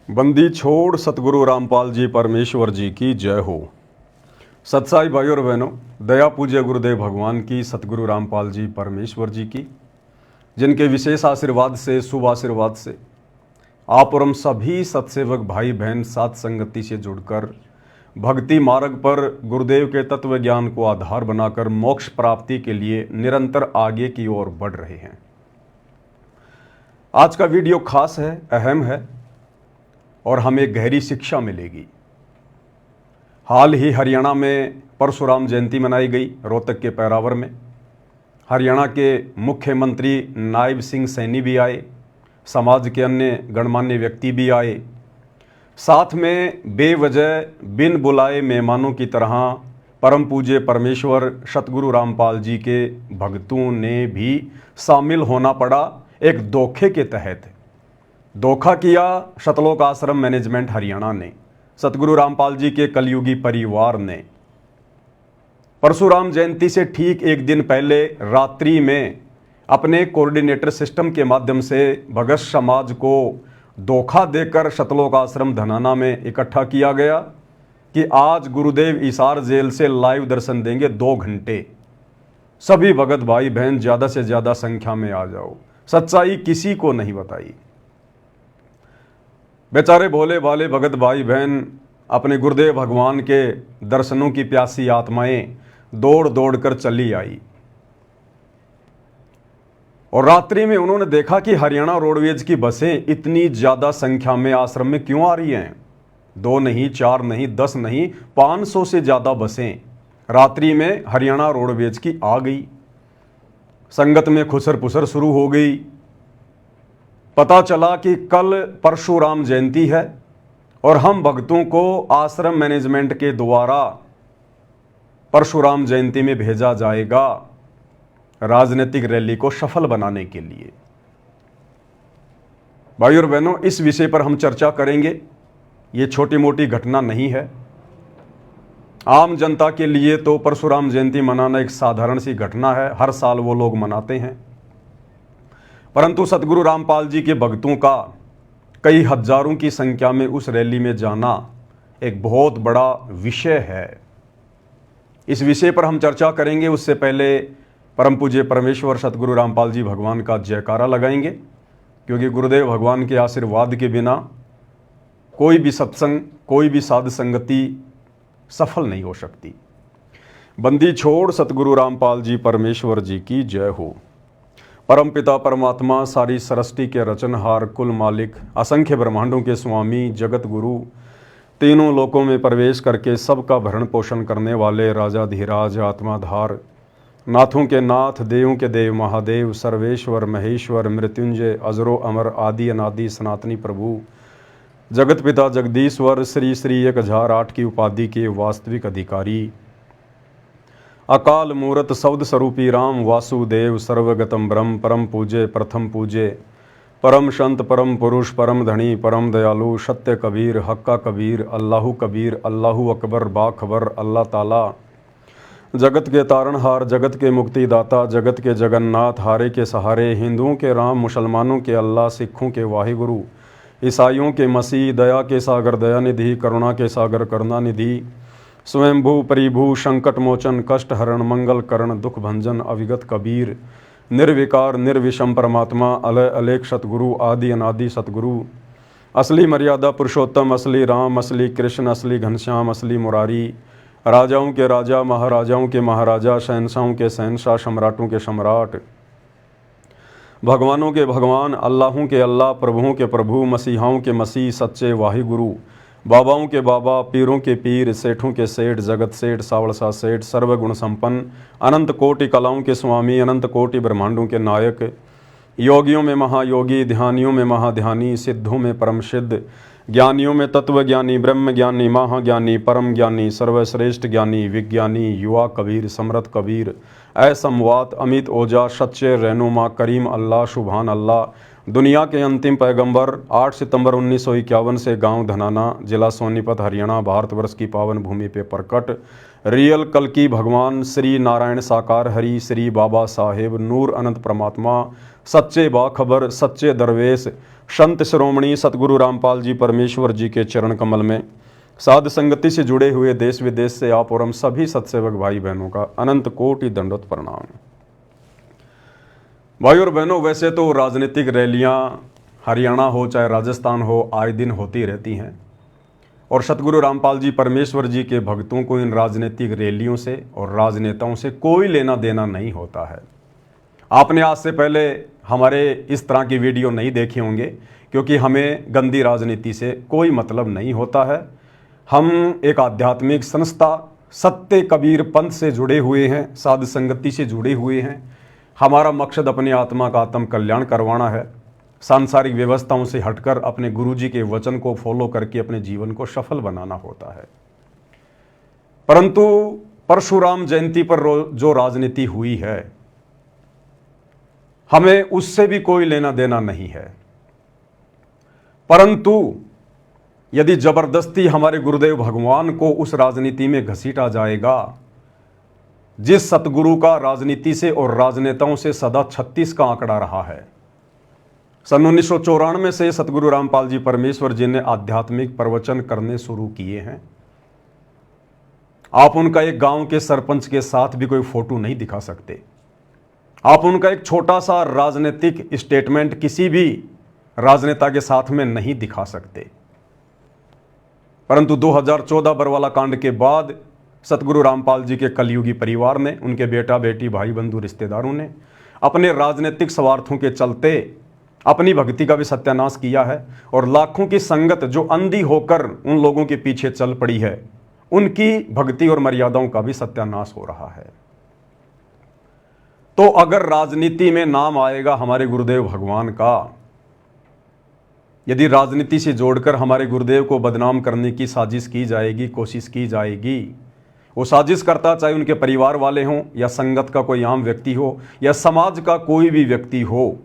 बंदी छोड़ सतगुरु रामपाल जी परमेश्वर जी की जय हो। सत्साई भाई और बहनों, दया पूज्य गुरुदेव भगवान की, सतगुरु रामपाल जी परमेश्वर जी की, जिनके विशेष आशीर्वाद से, शुभ आशीर्वाद से आप और हम सभी सत्सेवक भाई बहन साथ संगति से जुड़कर भक्ति मार्ग पर गुरुदेव के तत्व ज्ञान को आधार बनाकर मोक्ष प्राप्ति के लिए निरंतर आगे की ओर बढ़ रहे हैं। आज का वीडियो खास है, अहम है और हमें गहरी शिक्षा मिलेगी। हाल ही हरियाणा में परशुराम जयंती मनाई गई, रोहतक के पैरावर में। हरियाणा के मुख्यमंत्री नायब सिंह सैनी भी आए, समाज के अन्य गणमान्य व्यक्ति भी आए। साथ में बेवजह बिन बुलाए मेहमानों की तरह परम पूज्य परमेश्वर सतगुरु रामपाल जी के भक्तों ने भी शामिल होना पड़ा। एक धोखे के तहत धोखा किया सतलोक आश्रम मैनेजमेंट हरियाणा ने, सतगुरु रामपाल जी के कलयुगी परिवार ने। परशुराम जयंती से ठीक एक दिन पहले रात्रि में अपने कोऑर्डिनेटर सिस्टम के माध्यम से भगत समाज को धोखा देकर सतलोक आश्रम धनाना में इकट्ठा किया गया कि आज गुरुदेव हिसार जेल से लाइव दर्शन देंगे 2 घंटे। सभी भगत भाई बहन ज़्यादा से ज़्यादा संख्या में आ जाओ। सच्चाई किसी को नहीं बताई। बेचारे भोले भाले भगत भाई बहन अपने गुरुदेव भगवान के दर्शनों की प्यासी आत्माएं दौड़ दौड़ कर चली आई और रात्रि में उन्होंने देखा कि हरियाणा रोडवेज की बसें इतनी ज़्यादा संख्या में आश्रम में क्यों आ रही हैं। 2 नहीं, 4 नहीं, 10 नहीं, 500 से ज़्यादा बसें रात्रि में हरियाणा रोडवेज की आ गई। संगत में खुसर पुसर शुरू हो गई। पता चला कि कल परशुराम जयंती है और हम भक्तों को आश्रम मैनेजमेंट के द्वारा परशुराम जयंती में भेजा जाएगा राजनीतिक रैली को सफल बनाने के लिए। भाई और बहनों, इस विषय पर हम चर्चा करेंगे। ये छोटी मोटी घटना नहीं है। आम जनता के लिए तो परशुराम जयंती मनाना एक साधारण सी घटना है, हर साल वो लोग मनाते हैं। परंतु सतगुरु रामपाल जी के भक्तों का कई हजारों की संख्या में उस रैली में जाना एक बहुत बड़ा विषय है। इस विषय पर हम चर्चा करेंगे। उससे पहले परम पूज्य परमेश्वर सतगुरु रामपाल जी भगवान का जयकारा लगाएंगे, क्योंकि गुरुदेव भगवान के आशीर्वाद के बिना कोई भी सत्संग, कोई भी साध संगति सफल नहीं हो सकती। बंदी छोड़ सतगुरु रामपाल जी परमेश्वर जी की जय हो। परम पिता परमात्मा, सारी सृष्टि के रचनहार, कुल मालिक, असंख्य ब्रह्मांडों के स्वामी, जगत गुरु, तीनों लोकों में प्रवेश करके सबका भरण पोषण करने वाले राजाधिराज, आत्माधार, नाथों के नाथ, देवों के देव, महादेव, सर्वेश्वर, महेश्वर, मृत्युंजय, अजरो अमर, आदि अनादि सनातनी प्रभु, जगत पिता जगदीश्वर, श्री श्री 1008 की उपाधि के वास्तविक अधिकारी, अकाल मूरत शब्द स्वरूपी राम वासुदेव, सर्वगतम ब्रह्म, परम पूज्य, प्रथम पूज्य, परम संत, परम पुरुष, परम धनी, परम दयालु, सत्य कबीर, हक्का कबीर, अल्लाहु कबीर, अल्लाहु अकबर, बाखबर, अल्लाह ताला, जगत के तारणहार, जगत के मुक्तिदाता, जगत के जगन्नाथ, हारे के सहारे, हिंदुओं के राम, मुसलमानों के अल्लाह, सिखों के वाहिगुरु, ईसाइयों के मसीह, दया के सागर दयानिधि, करुणा के सागर करुणानिधि, स्वयंभू परिभू, संकट मोचन, कष्ट हरण, मंगल करण, दुख भंजन, अविगत कबीर, निर्विकार निर्विषम परमात्मा, अलय अलेख सतगुरु, आदि अनादि सतगुरु, असली मर्यादा पुरुषोत्तम, असली राम, असली कृष्ण, असली घनश्याम, असली मुरारी, राजाओं के राजा, महाराजाओं के महाराजा, शहंशाहों के शहंशाह, सम्राटों के सम्राट, भगवानों के भगवान, अल्लाहों के अल्लाह, प्रभुओं के प्रभु, मसीहाओं के मसीह, सच्चे वाहिगुरु, बाबाओं के बाबा, पीरों के पीर, सेठों के सेठ, जगत सेठ, सावड़सा सेठ, सर्वगुण संपन्न, अनंत कोटि कलाओं के स्वामी, अनंत कोटि ब्रह्मांडों के नायक, योगियों में महायोगी, ध्यानियों में महाध्यानी, सिद्धों में परम सिद्ध, ज्ञानियों में तत्वज्ञानी, ब्रह्म ज्ञानी, महाज्ञानी, परम ज्ञानी, सर्वश्रेष्ठ ज्ञानी, विज्ञानी, युवा कबीर, समृत कबीर, असमवात, अमित ओजा, सच्चे रहनुमा, करीम अल्लाह, सुभान अल्लाह, दुनिया के अंतिम पैगंबर, 8 सितंबर 1951 से गांव धनाना, जिला सोनीपत, हरियाणा, भारतवर्ष की पावन भूमि पे प्रकट रियल कल्कि भगवान श्री नारायण साकार हरि, श्री बाबा साहेब, नूर अनंत परमात्मा, सच्चे बाखबर, सच्चे दरवेश, संत शिरोमणि सतगुरु रामपाल जी परमेश्वर जी के चरण कमल में साध संगति से जुड़े हुए देश विदेश से आप और हम सभी सत्सेवक भाई बहनों का अनंत कोटि दंडवत प्रणाम। भाई और बहनों, वैसे तो राजनीतिक रैलियां हरियाणा हो चाहे राजस्थान हो आए दिन होती रहती हैं और सतगुरु रामपाल जी परमेश्वर जी के भक्तों को इन राजनीतिक रैलियों से और राजनेताओं से कोई लेना देना नहीं होता है। आपने आज से पहले हमारे इस तरह की वीडियो नहीं देखे होंगे क्योंकि हमें गंदी राजनीति से कोई मतलब नहीं होता है। हम एक आध्यात्मिक संस्था सत्य कबीर पंथ से जुड़े हुए हैं, साध संगति से जुड़े हुए हैं। हमारा मकसद अपनी आत्मा का आत्म कल्याण करवाना है, सांसारिक व्यवस्थाओं से हटकर अपने गुरुजी के वचन को फॉलो करके अपने जीवन को सफल बनाना होता है। परंतु परशुराम जयंती पर जो राजनीति हुई है हमें उससे भी कोई लेना देना नहीं है। परंतु यदि जबरदस्ती हमारे गुरुदेव भगवान को उस राजनीति में घसीटा जाएगा, जिस सतगुरु का राजनीति से और राजनेताओं से सदा 36 का आंकड़ा रहा है। सन 1994 से सतगुरु रामपाल जी परमेश्वर जी ने आध्यात्मिक प्रवचन करने शुरू किए हैं। आप उनका एक गांव के सरपंच के साथ भी कोई फोटो नहीं दिखा सकते। आप उनका एक छोटा सा राजनीतिक स्टेटमेंट किसी भी राजनेता के साथ में नहीं दिखा सकते। परंतु 2014 बरवाला कांड के बाद सतगुरु रामपाल जी के कलयुगी परिवार ने, उनके बेटा बेटी भाई बंधु रिश्तेदारों ने अपने राजनीतिक स्वार्थों के चलते अपनी भक्ति का भी सत्यानाश किया है और लाखों की संगत जो अंधी होकर उन लोगों के पीछे चल पड़ी है, उनकी भक्ति और मर्यादाओं का भी सत्यानाश हो रहा है। तो अगर राजनीति में नाम आएगा हमारे गुरुदेव भगवान का, यदि राजनीति से जोड़कर हमारे गुरुदेव को बदनाम करने की साजिश की जाएगी, कोशिश की जाएगी, वो साजिश करता चाहे उनके परिवार वाले हों या संगत का कोई आम व्यक्ति हो या समाज का कोई भी व्यक्ति हो,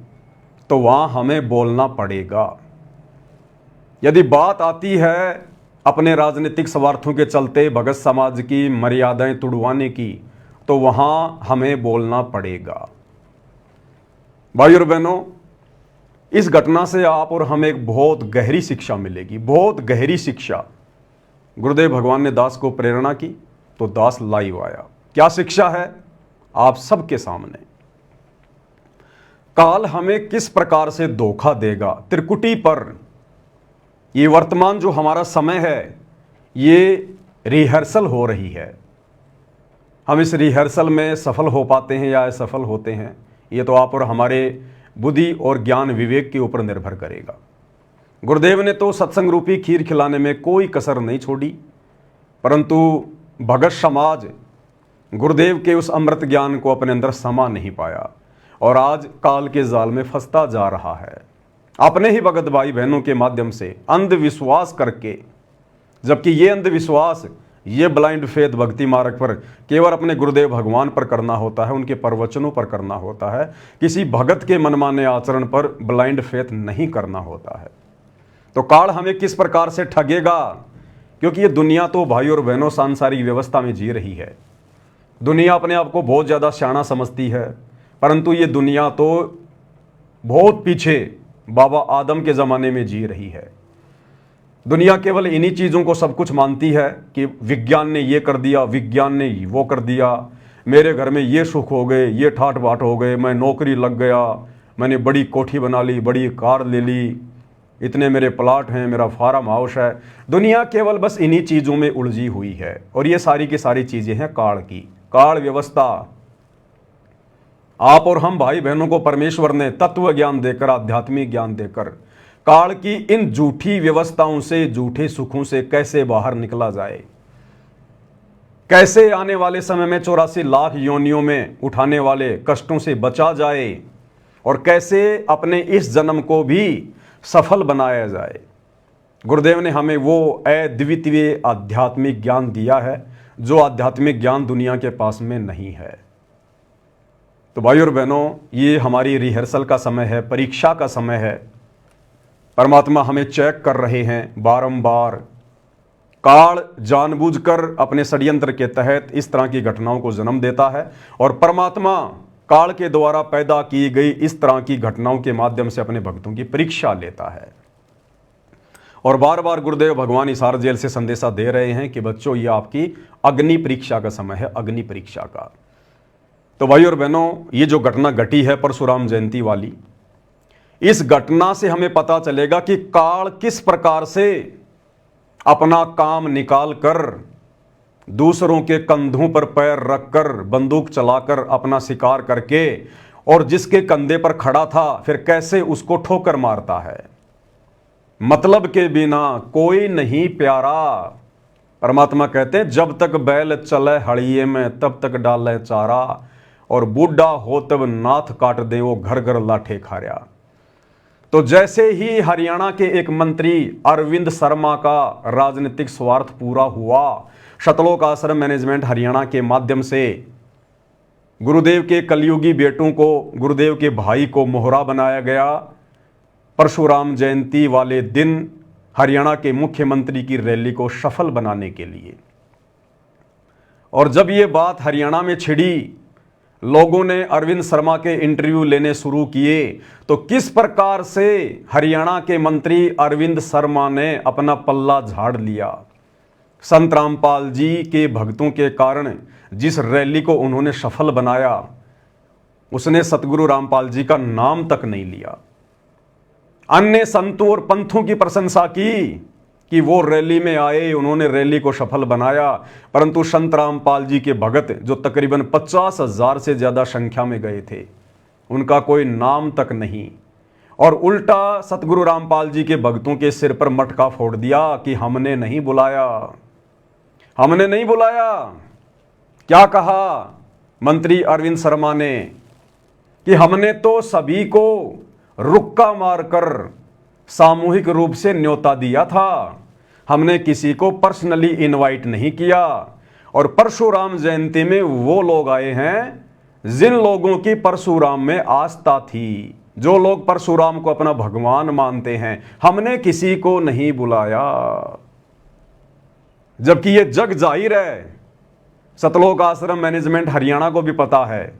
तो वहां हमें बोलना पड़ेगा। यदि बात आती है अपने राजनीतिक स्वार्थों के चलते भगत समाज की मर्यादाएं तुड़वाने की, तो वहां हमें बोलना पड़ेगा। भाई और बहनों, इस घटना से आप और हमें एक बहुत गहरी शिक्षा मिलेगी, बहुत गहरी शिक्षा। गुरुदेव भगवान ने दास को प्रेरणा की तो दास लाइव आया। क्या शिक्षा है आप सबके सामने। काल हमें किस प्रकार से धोखा देगा त्रिकुटी पर। ये वर्तमान जो हमारा समय है, ये रिहर्सल हो रही है। हम इस रिहर्सल में सफल हो पाते हैं या असफल होते हैं, ये तो आप और हमारे बुद्धि और ज्ञान विवेक के ऊपर निर्भर करेगा। गुरुदेव ने तो सत्संग रूपी खीर खिलाने में कोई कसर नहीं छोड़ी, परंतु भगत समाज गुरुदेव के उस अमृत ज्ञान को अपने अंदर समा नहीं पाया और आज काल के जाल में फंसता जा रहा है। अपने ही भगत भाई बहनों के माध्यम से अंधविश्वास करके, जबकि ये अंधविश्वास, ये ब्लाइंड फेथ भक्ति मार्ग पर केवल अपने गुरुदेव भगवान पर करना होता है, उनके प्रवचनों पर करना होता है। किसी भगत के मनमाने आचरण पर ब्लाइंड फेथ नहीं करना होता है। तो काल हमें किस प्रकार से ठगेगा, क्योंकि ये दुनिया तो भाई और बहनों सांसारिक व्यवस्था में जी रही है। दुनिया अपने आप को बहुत ज़्यादा सियाना समझती है, परंतु ये दुनिया तो बहुत पीछे बाबा आदम के ज़माने में जी रही है। दुनिया केवल इन्हीं चीज़ों को सब कुछ मानती है कि विज्ञान ने ये कर दिया, विज्ञान ने वो कर दिया, मेरे घर में ये सुख हो गए, ये ठाट बाट हो गए, मैं नौकरी लग गया, मैंने बड़ी कोठी बना ली, बड़ी कार ले ली, इतने मेरे प्लाट हैं, मेरा फार्म हाउस है। दुनिया केवल बस इन्हीं चीज़ों में उलझी हुई है और ये सारी की सारी चीज़ें हैं काल की, काल व्यवस्था। आप और हम भाई बहनों को परमेश्वर ने तत्व ज्ञान देकर, आध्यात्मिक ज्ञान देकर काल की इन झूठी व्यवस्थाओं से, झूठे सुखों से कैसे बाहर निकला जाए, कैसे आने वाले समय में 84 लाख योनियों में उठाने वाले कष्टों से बचा जाए और कैसे अपने इस जन्म को भी सफल बनाया जाए। गुरुदेव ने हमें वो अद्वितीय आध्यात्मिक ज्ञान दिया है जो आध्यात्मिक ज्ञान दुनिया के पास में नहीं है। तो भाई और बहनों, ये हमारी रिहर्सल का समय है, परीक्षा का समय है। परमात्मा हमें चेक कर रहे हैं बारंबार। काल जानबूझकर अपने षड्यंत्र के तहत इस तरह की घटनाओं को जन्म देता है और परमात्मा काल के द्वारा पैदा की गई इस तरह की घटनाओं के माध्यम से अपने भक्तों की परीक्षा लेता है। और बार बार गुरुदेव भगवान हिसार जेल से संदेशा दे रहे हैं कि बच्चों, ये आपकी अग्नि परीक्षा का समय है, अग्नि परीक्षा का। तो भाई और बहनों, ये जो घटना घटी है परशुराम जयंती वाली, इस घटना से हमें पता चलेगा कि काल किस प्रकार से अपना काम निकाल कर दूसरों के कंधों पर पैर रखकर बंदूक चलाकर अपना शिकार करके और जिसके कंधे पर खड़ा था फिर कैसे उसको ठोकर मारता है। मतलब के बिना कोई नहीं प्यारा। परमात्मा कहते हैं जब तक बैल चले हड़िए में तब तक डाले चारा, और बूढ़ा हो तब नाथ काट दे वो घर घर लाठे खारिया। तो जैसे ही हरियाणा के एक मंत्री अरविंद शर्मा का राजनीतिक स्वार्थ पूरा हुआ, शतलोक आश्रम मैनेजमेंट हरियाणा के माध्यम से गुरुदेव के कलयुगी बेटों को, गुरुदेव के भाई को मोहरा बनाया गया परशुराम जयंती वाले दिन हरियाणा के मुख्यमंत्री की रैली को सफल बनाने के लिए। और जब ये बात हरियाणा में छिड़ी, लोगों ने अरविंद शर्मा के इंटरव्यू लेने शुरू किए, तो किस प्रकार से हरियाणा के मंत्री अरविंद शर्मा ने अपना पल्ला झाड़ लिया। संत रामपाल जी के भक्तों के कारण जिस रैली को उन्होंने सफल बनाया, उसने सतगुरु रामपाल जी का नाम तक नहीं लिया। अन्य संतों और पंथों की प्रशंसा की कि वो रैली में आए, उन्होंने रैली को सफल बनाया, परंतु संत रामपाल जी के भगत जो तकरीबन 50,000 से ज़्यादा संख्या में गए थे, उनका कोई नाम तक नहीं। और उल्टा सतगुरु रामपाल जी के भक्तों के सिर पर मटका फोड़ दिया कि हमने नहीं बुलाया, हमने नहीं बुलाया। क्या कहा मंत्री अरविंद शर्मा ने कि हमने तो सभी को रुक्का मारकर सामूहिक रूप से न्योता दिया था, हमने किसी को पर्सनली इनवाइट नहीं किया। और परशुराम जयंती में वो लोग आए हैं जिन लोगों की परशुराम में आस्था थी, जो लोग परशुराम को अपना भगवान मानते हैं, हमने किसी को नहीं बुलाया। जबकि ये जग जाहिर है, सतलोक आश्रम मैनेजमेंट हरियाणा को भी पता है,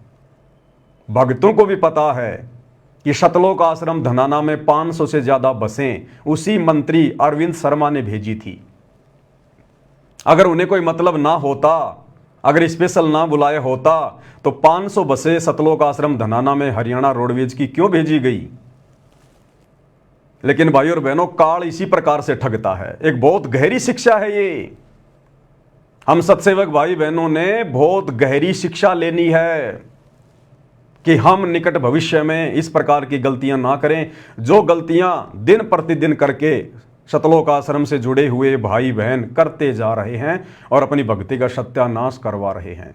भक्तों को भी पता है कि सतलोक आश्रम धनाना में 500 से ज्यादा बसें उसी मंत्री अरविंद शर्मा ने भेजी थी। अगर उन्हें कोई मतलब ना होता, अगर स्पेशल ना बुलाया होता, तो 500 बसें सतलोक आश्रम धनाना में हरियाणा रोडवेज की क्यों भेजी गई। लेकिन भाई और बहनों, काल इसी प्रकार से ठगता है। एक बहुत गहरी शिक्षा है ये। हम सत्सेवक भाई बहनों ने बहुत गहरी शिक्षा लेनी है कि हम निकट भविष्य में इस प्रकार की गलतियां ना करें, जो गलतियां दिन प्रतिदिन करके सतलोक आश्रम से जुड़े हुए भाई बहन करते जा रहे हैं और अपनी भक्ति का सत्यानाश करवा रहे हैं।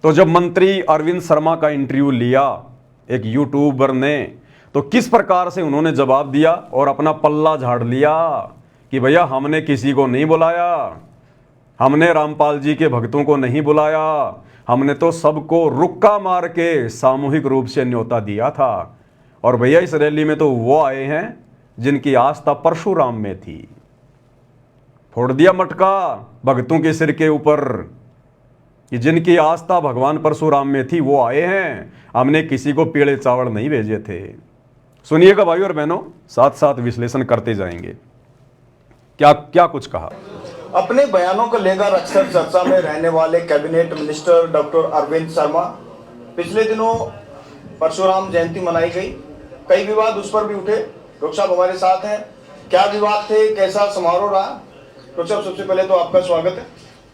तो जब मंत्री अरविंद शर्मा का इंटरव्यू लिया एक यूट्यूबर ने, तो किस प्रकार से उन्होंने जवाब दिया और अपना पल्ला झाड़ लिया कि भैया हमने किसी को नहीं बुलाया, हमने रामपाल जी के भक्तों को नहीं बुलाया, हमने तो सबको रुक्का मार के सामूहिक रूप से न्योता दिया था। और भैया इस रैली में तो वो आए हैं जिनकी आस्था परशुराम में थी। फोड़ दिया मटका भक्तों के सिर के ऊपर कि जिनकी आस्था भगवान परशुराम में थी वो आए हैं, हमने किसी को पीले चावल नहीं भेजे थे। सुनिएगा भाई और बहनों, साथ साथ विश्लेषण करते जाएंगे। क्या क्या कुछ कहा। अपने बयानों को लेकर अक्सर चर्चा में रहने वाले cabinet minister doctor Arvind Sharma, पिछले दिनों परशुराम जयंती मनाई गई, कई विवाद उस पर भी उठे। डॉक्टर साहब हमारे साथ हैं, क्या विवाद थे, कैसा समारोह रहा? डॉक्टर साहब सबसे पहले तो आपका स्वागत है।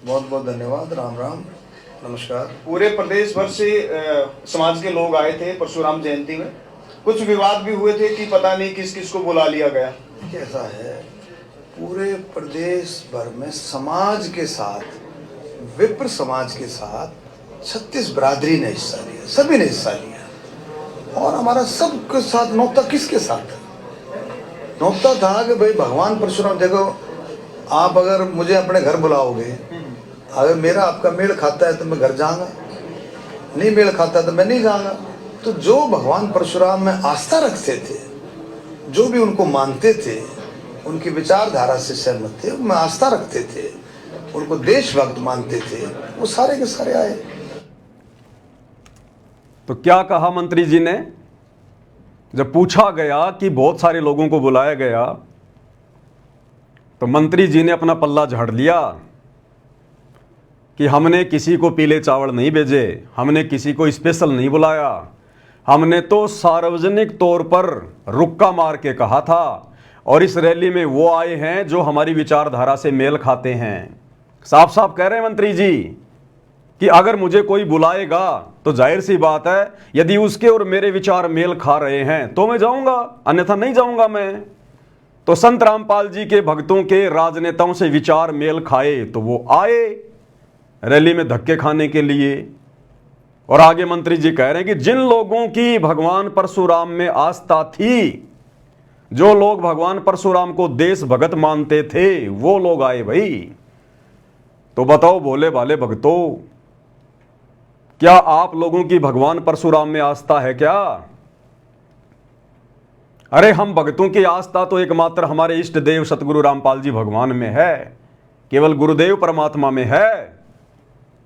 बहुत बहुत धन्यवाद। राम राम, नमस्कार। पूरे प्रदेश भर से समाज के लोग आए थे परशुराम जयंती में, कुछ विवाद भी हुए थे कि पता नहीं किस किस को बुला लिया गया। कैसा है, पूरे प्रदेश भर में समाज के साथ, विप्र समाज के साथ 36 बिरादरी ने हिस्सा लिया, सभी ने हिस्सा लिया। और हमारा सबके साथ नौता किसके साथ है? नौता था कि भाई भगवान परशुराम, देखो आप अगर मुझे अपने घर बुलाओगे, अगर मेरा आपका मेल खाता है तो मैं घर जाऊंगा, नहीं मेल खाता तो मैं नहीं जाऊंगा। तो जो भगवान परशुराम में आस्था रखते थे, जो भी उनको मानते थे, उनकी विचारधारा से सहमत थे, उनमें आस्था रखते थे, उनको देशभक्त मानते थे, वो सारे के सारे आए। तो क्या कहा मंत्री जी ने? जब पूछा गया कि बहुत सारे लोगों को बुलाया गया तो मंत्री जी ने अपना पल्ला झाड़ लिया कि हमने किसी को पीले चावल नहीं भेजे, हमने किसी को स्पेशल नहीं बुलाया, हमने तो सार्वजनिक तौर पर रुक्का मार के कहा था और इस रैली में वो आए हैं जो हमारी विचारधारा से मेल खाते हैं। साफ साफ कह रहे हैं मंत्री जी कि अगर मुझे कोई बुलाएगा तो जाहिर सी बात है यदि उसके और मेरे विचार मेल खा रहे हैं तो मैं जाऊंगा, अन्यथा नहीं जाऊंगा मैं। तो संत रामपाल जी के भक्तों के राजनेताओं से विचार मेल खाए तो वो आए रैली में धक्के खाने के लिए। और आगे मंत्री जी कह रहे हैं कि जिन लोगों की भगवान परशुराम में आस्था थी, जो लोग भगवान परशुराम को देश भगत मानते थे, वो लोग आए भाई। तो बताओ भोले भाले भक्तों, क्या आप लोगों की भगवान परशुराम में आस्था है क्या? अरे हम भक्तों की आस्था तो एकमात्र हमारे इष्ट देव सतगुरु रामपाल जी भगवान में है, केवल गुरुदेव परमात्मा में है।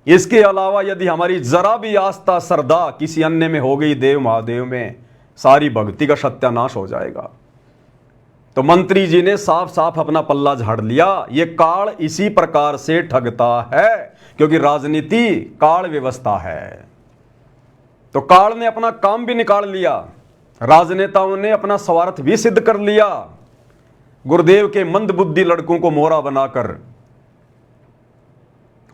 इसके अलावा यदि हमारी जरा भी आस्था श्रद्धा किसी अन्य में हो गई, देव महादेव में, सारी भक्ति का सत्यानाश हो जाएगा। तो मंत्री जी ने साफ साफ अपना पल्ला झाड़ लिया। ये काल इसी प्रकार से ठगता है क्योंकि राजनीति काल व्यवस्था है। तो काल ने अपना काम भी निकाल लिया, राजनेताओं ने अपना स्वार्थ भी सिद्ध कर लिया, गुरुदेव के मंद बुद्धि लड़कों को मोहरा बनाकर,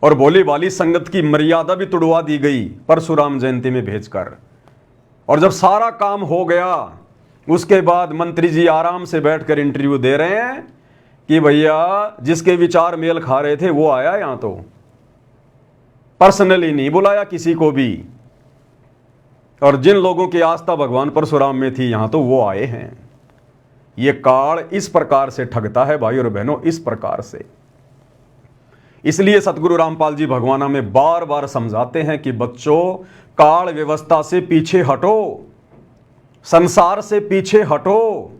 और भोली भाली संगत की मर्यादा भी तुड़वा दी गई परशुराम जयंती में भेजकर। और जब सारा काम हो गया उसके बाद मंत्री जी आराम से बैठकर इंटरव्यू दे रहे हैं कि भैया जिसके विचार मेल खा रहे थे वो आया, यहां तो पर्सनली नहीं बुलाया किसी को भी, और जिन लोगों की आस्था भगवान परशुराम में थी यहां तो वो आए हैं। ये काल इस प्रकार से ठगता है भाई और बहनों, इस प्रकार से। इसलिए सतगुरु रामपाल जी भगवान हमें बार बार समझाते हैं कि बच्चों, काल व्यवस्था से पीछे हटो, संसार से पीछे हटो।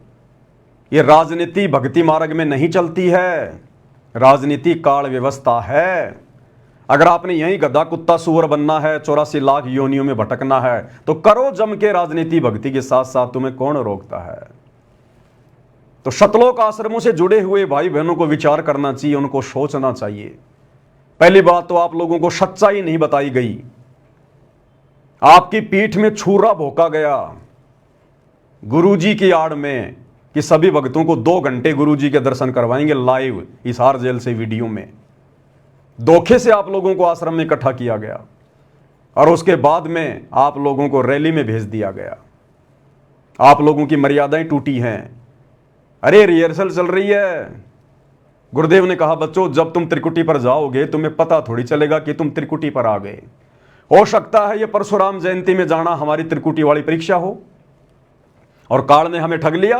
ये राजनीति भक्ति मार्ग में नहीं चलती है, राजनीति काल व्यवस्था है। अगर आपने यहीं गधा कुत्ता सुअर बनना है, 84 लाख योनियों में भटकना है, तो करो जम के राजनीति भक्ति के साथ साथ, तुम्हें कौन रोकता है। तो शतलोक आश्रमों से जुड़े हुए भाई बहनों को विचार करना चाहिए, उनको सोचना चाहिए। पहली बात तो आप लोगों को सच्चाई नहीं बताई गई, आपकी पीठ में छुरा भोंका गया गुरुजी की आड़ में कि सभी भक्तों को 2 घंटे गुरुजी के दर्शन करवाएंगे लाइव हिसार जेल से वीडियो में। धोखे से आप लोगों को आश्रम में इकट्ठा किया गया और उसके बाद में आप लोगों को रैली में भेज दिया गया। आप लोगों की मर्यादाएं टूटी हैं। अरे रिहर्सल चल रही है। गुरुदेव ने कहा बच्चों, जब तुम त्रिकुटी पर जाओगे तुम्हें पता थोड़ी चलेगा कि तुम त्रिकुटी पर आ गए। हो सकता है ये परशुराम जयंती में जाना हमारी त्रिकुटी वाली परीक्षा हो। और काल ने हमें ठग लिया।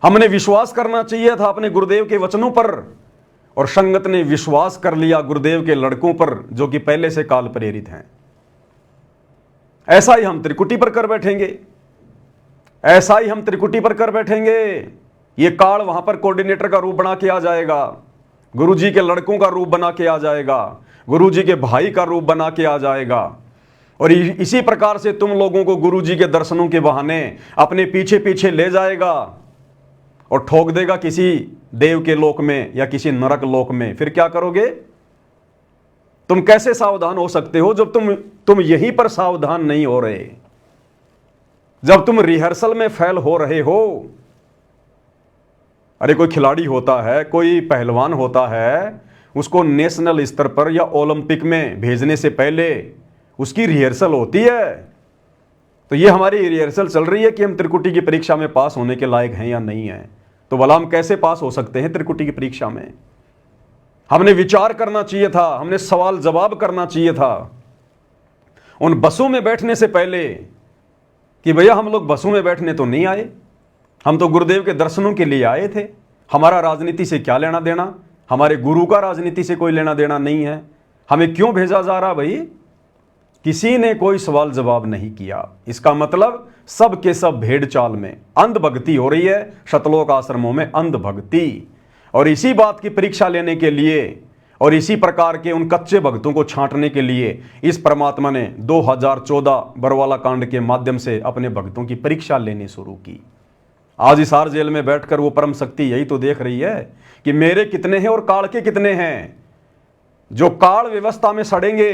हमने विश्वास करना चाहिए था अपने गुरुदेव के वचनों पर, और संगत ने विश्वास कर लिया गुरुदेव के लड़कों पर जो कि पहले से काल प्रेरित हैं। ऐसा ही हम त्रिकुटी पर कर बैठेंगे, ऐसा ही हम त्रिकुटी पर कर बैठेंगे। ये काल वहां पर कोऑर्डिनेटर का रूप बना के आ जाएगा, गुरुजी के लड़कों का रूप बना के आ जाएगा, गुरुजी के भाई का रूप बना के आ जाएगा। और इसी प्रकार से तुम लोगों को गुरुजी के दर्शनों के बहाने अपने पीछे पीछे ले जाएगा और ठोक देगा किसी देव के लोक में या किसी नरक लोक में। फिर क्या करोगे? तुम कैसे सावधान हो सकते हो जब तुम यहीं पर सावधान नहीं हो रहे, जब तुम रिहर्सल में फेल हो रहे हो। अरे कोई खिलाड़ी होता है, कोई पहलवान होता है, उसको नेशनल स्तर पर या ओलंपिक में भेजने से पहले उसकी रिहर्सल होती है। तो ये हमारी रिहर्सल चल रही है कि हम त्रिकुटी की परीक्षा में पास होने के लायक हैं या नहीं हैं। तो भला हम कैसे पास हो सकते हैं त्रिकुटी की परीक्षा में? हमने विचार करना चाहिए था, हमने सवाल जवाब करना चाहिए था उन बसों में बैठने से पहले कि भैया हम लोग बसों में बैठने तो नहीं आए, हम तो गुरुदेव के दर्शनों के लिए आए थे। हमारा राजनीति से क्या लेना देना, हमारे गुरु का राजनीति से कोई लेना देना नहीं है। हमें क्यों भेजा जा रहा भाई? किसी ने कोई सवाल जवाब नहीं किया। इसका मतलब सब के सब भेड़ चाल में अंध भक्ति हो रही है, शतलोक आश्रमों में अंध भक्ति। और इसी बात की परीक्षा लेने के लिए और इसी प्रकार के उन कच्चे भक्तों को छांटने के लिए इस परमात्मा ने 2014 बरवाला कांड के माध्यम से अपने भक्तों की परीक्षा लेनी शुरू की। आज हिसार जेल में बैठकर वो परम शक्ति यही तो देख रही है कि मेरे कितने हैं और काल के कितने हैं। जो काल व्यवस्था में सड़ेंगे,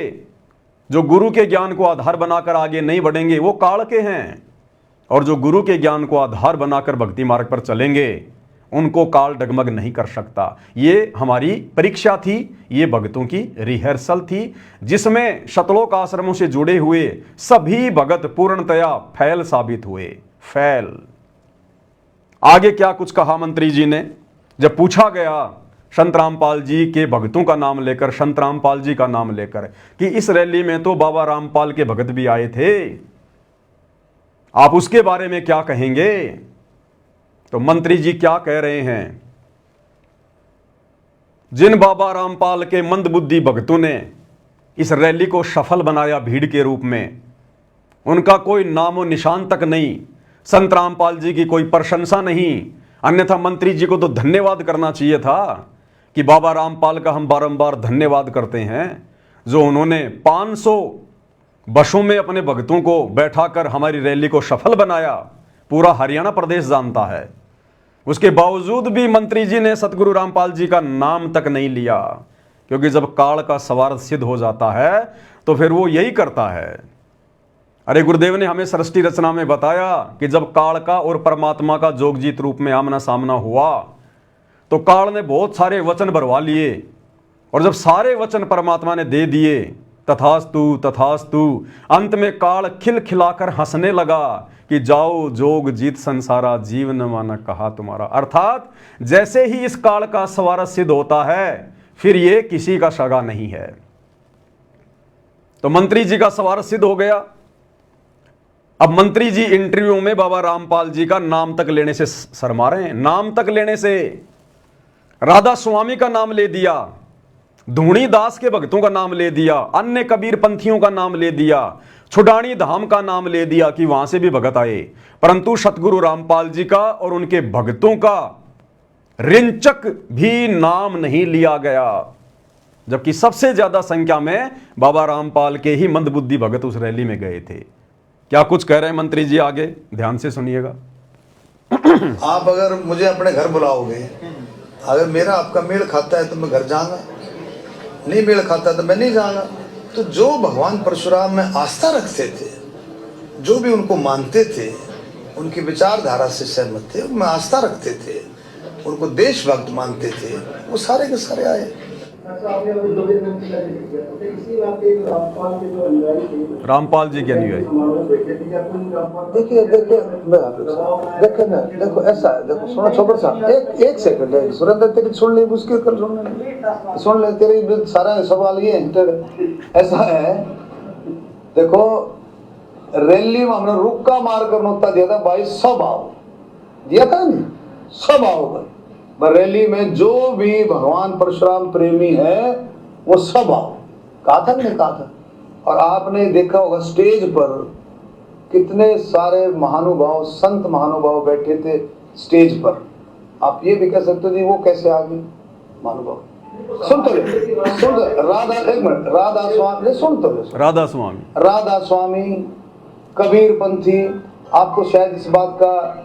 जो गुरु के ज्ञान को आधार बनाकर आगे नहीं बढ़ेंगे, वो काल के हैं, और जो गुरु के ज्ञान को आधार बनाकर भक्ति मार्ग पर चलेंगे उनको काल डगमग नहीं कर सकता। ये हमारी परीक्षा थी, ये भक्तों की रिहर्सल थी, जिसमें शतलोक आश्रमों से जुड़े हुए सभी भगत पूर्णतया फैल साबित हुए। फैल। आगे क्या कुछ कहा मंत्री जी ने, जब पूछा गया संत रामपाल जी के भक्तों का नाम लेकर, संत रामपाल जी का नाम लेकर, कि इस रैली में तो बाबा रामपाल के भगत भी आए थे, आप उसके बारे में क्या कहेंगे? तो मंत्री जी क्या कह रहे हैं, जिन बाबा रामपाल के मंदबुद्धि भक्तों ने इस रैली को सफल बनाया भीड़ के रूप में, उनका कोई नामो निशान तक नहीं, संत रामपाल जी की कोई प्रशंसा नहीं। अन्यथा मंत्री जी को तो धन्यवाद करना चाहिए था कि बाबा रामपाल का हम बारंबार धन्यवाद करते हैं, जो उन्होंने 500 बसों में अपने भक्तों को बैठाकर हमारी रैली को सफल बनाया। पूरा हरियाणा प्रदेश जानता है। उसके बावजूद भी मंत्री जी ने सतगुरु रामपाल जी का नाम तक नहीं लिया, क्योंकि जब काल का सवार सिद्ध हो जाता है तो फिर वो यही करता है। अरे गुरुदेव ने हमें सृष्टि रचना में बताया कि जब काल का और परमात्मा का जोगजीत रूप में आमना सामना हुआ तो काल ने बहुत सारे वचन भरवा लिए, और जब सारे वचन परमात्मा ने दे दिए, तथास्तु तथास्तु, अंत में काल खिलखिलाकर हंसने लगा कि जाओ जोग जीत संसारा, जीवन माना कहा तुम्हारा। अर्थात जैसे ही इस काल का सवार सिद्ध होता है फिर ये किसी का सगा नहीं है। तो मंत्री जी का सवार सिद्ध हो गया। अब मंत्री जी इंटरव्यू में बाबा रामपाल जी का नाम तक लेने से शर्मा रहे हैं। नाम तक लेने से राधा स्वामी का नाम ले दिया, धूणी दास के भक्तों का नाम ले दिया, अन्य कबीर पंथियों का नाम ले दिया, छुडानी धाम का नाम ले दिया कि वहां से भी भगत आए, परंतु सतगुरु रामपाल जी का और उनके भक्तों का रिंचक भी नाम नहीं लिया गया, जबकि सबसे ज्यादा संख्या में बाबा रामपाल के ही मंदबुद्धि भगत उस रैली में गए थे। क्या कुछ कह रहे हैं मंत्री जी, आगे ध्यान से सुनिएगा। आप अगर मुझे अपने घर बुलाओगे, अगर मेरा आपका मेल खाता है तो मैं घर जाऊंगा, नहीं मेल खाता तो मैं नहीं जाऊंगा। तो जो भगवान परशुराम में आस्था रखते थे, जो भी उनको मानते थे, उनकी विचारधारा से सहमत थे, उनमें आस्था रखते थे, उनको देशभक्त मानते थे, वो सारे के सारे आए। रामपाल जी के अनुयायी देखिए देखिए ना, देखो ऐसा है, देखो सुनो छोकर साहब, एक सेकंड है, सुरेंद्र तेरी सुन ले, उसके कल सुन ले, तेरी सारा सवाल ये है। ऐसा है, देखो रैली में हमने रुक्का मारकर नोता दिया था भाई, सब आओ दिया था नहीं, सब आओ भाई। रैली में जो भी भगवान परशुराम प्रेमी है वो सब आओ, कहा था कि नहीं कहा था। और आपने देखा होगा स्टेज पर कितने सारे महानुभाव, संत महानुभाव बैठे थे स्टेज पर। आप ये भी कह सकते हो जी वो कैसे आ गए महानुभाव। सुन तो राधा, एक मिनट, राधा स्वामी, सुन तो राधा स्वामी, कबीर पंथी, आपको शायद इस बात का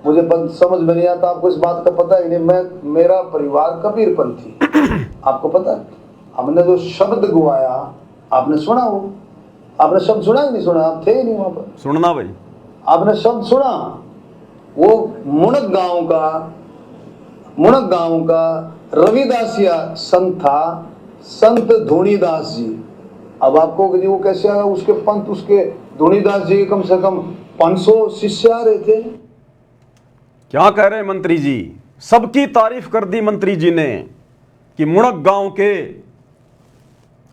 मुझे समझ में नहीं आता, आपको इस बात का पता ही नहीं, मेरा परिवार कबीर पंथी, आपको पता है। हमने जो शब्द गुआया आपने सुना, वो आपने शब्द सुना कि नहीं सुना, आप थे ही नहीं वहां पर। सुनना भाई, आपने शब्द सुना, वो मुणक गांव का रविदासिया संत था, संत धूणीदास जी। अब आपको वो कैसे आया, उसके पंथ, उसके धूणीदास जी कम से कम 500 शिष्य आ रहे थे। क्या कह रहे हैं मंत्री जी, सबकी तारीफ कर दी मंत्री जी ने कि मुणक गांव के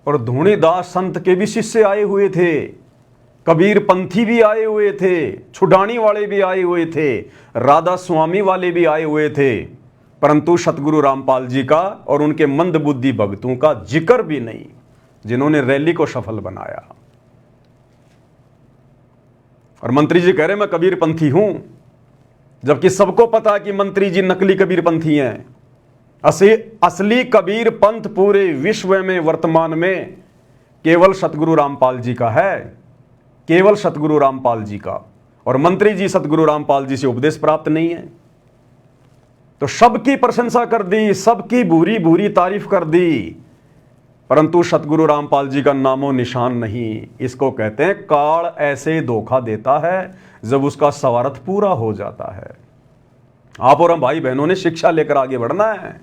और धूणीदास संत के भी शिष्य आए हुए थे, कबीर पंथी भी आए हुए थे, छुडानी वाले भी आए हुए थे, राधा स्वामी वाले भी आए हुए थे, परंतु सतगुरु रामपाल जी का और उनके मंदबुद्धि भक्तों का जिक्र भी नहीं, जिन्होंने रैली को सफल बनाया। और मंत्री जी कह रहे मैं कबीर पंथी हूं, जबकि सबको पता है कि मंत्री जी नकली कबीर पंथी हैं। असली कबीर पंथ पूरे विश्व में वर्तमान में केवल सतगुरु रामपाल जी का है, केवल सतगुरु रामपाल जी का। और मंत्री जी सतगुरु रामपाल जी से उपदेश प्राप्त नहीं है। तो सबकी प्रशंसा कर दी, सबकी बुरी बुरी तारीफ कर दी, परंतु सतगुरु रामपाल जी का नामो निशान नहीं। इसको कहते हैं काल ऐसे धोखा देता है जब उसका स्वार्थ पूरा हो जाता है। आप और हम भाई बहनों ने शिक्षा लेकर आगे बढ़ना है।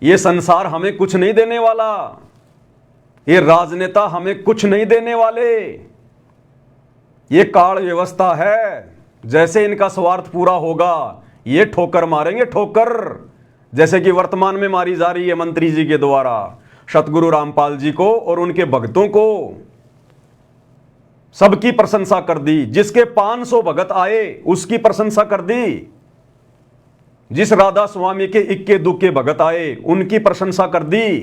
ये संसार हमें कुछ नहीं देने वाला, ये राजनेता हमें कुछ नहीं देने वाले। ये काल व्यवस्था है, जैसे इनका स्वार्थ पूरा होगा ये ठोकर मारेंगे, ठोकर, जैसे कि वर्तमान में मारी जा रही है मंत्री जी के द्वारा सतगुरु रामपाल जी को और उनके भक्तों को। सबकी प्रशंसा कर दी, जिसके 500 भगत आए उसकी प्रशंसा कर दी, जिस राधा स्वामी के इक्के दुक्के भगत आए उनकी प्रशंसा कर दी,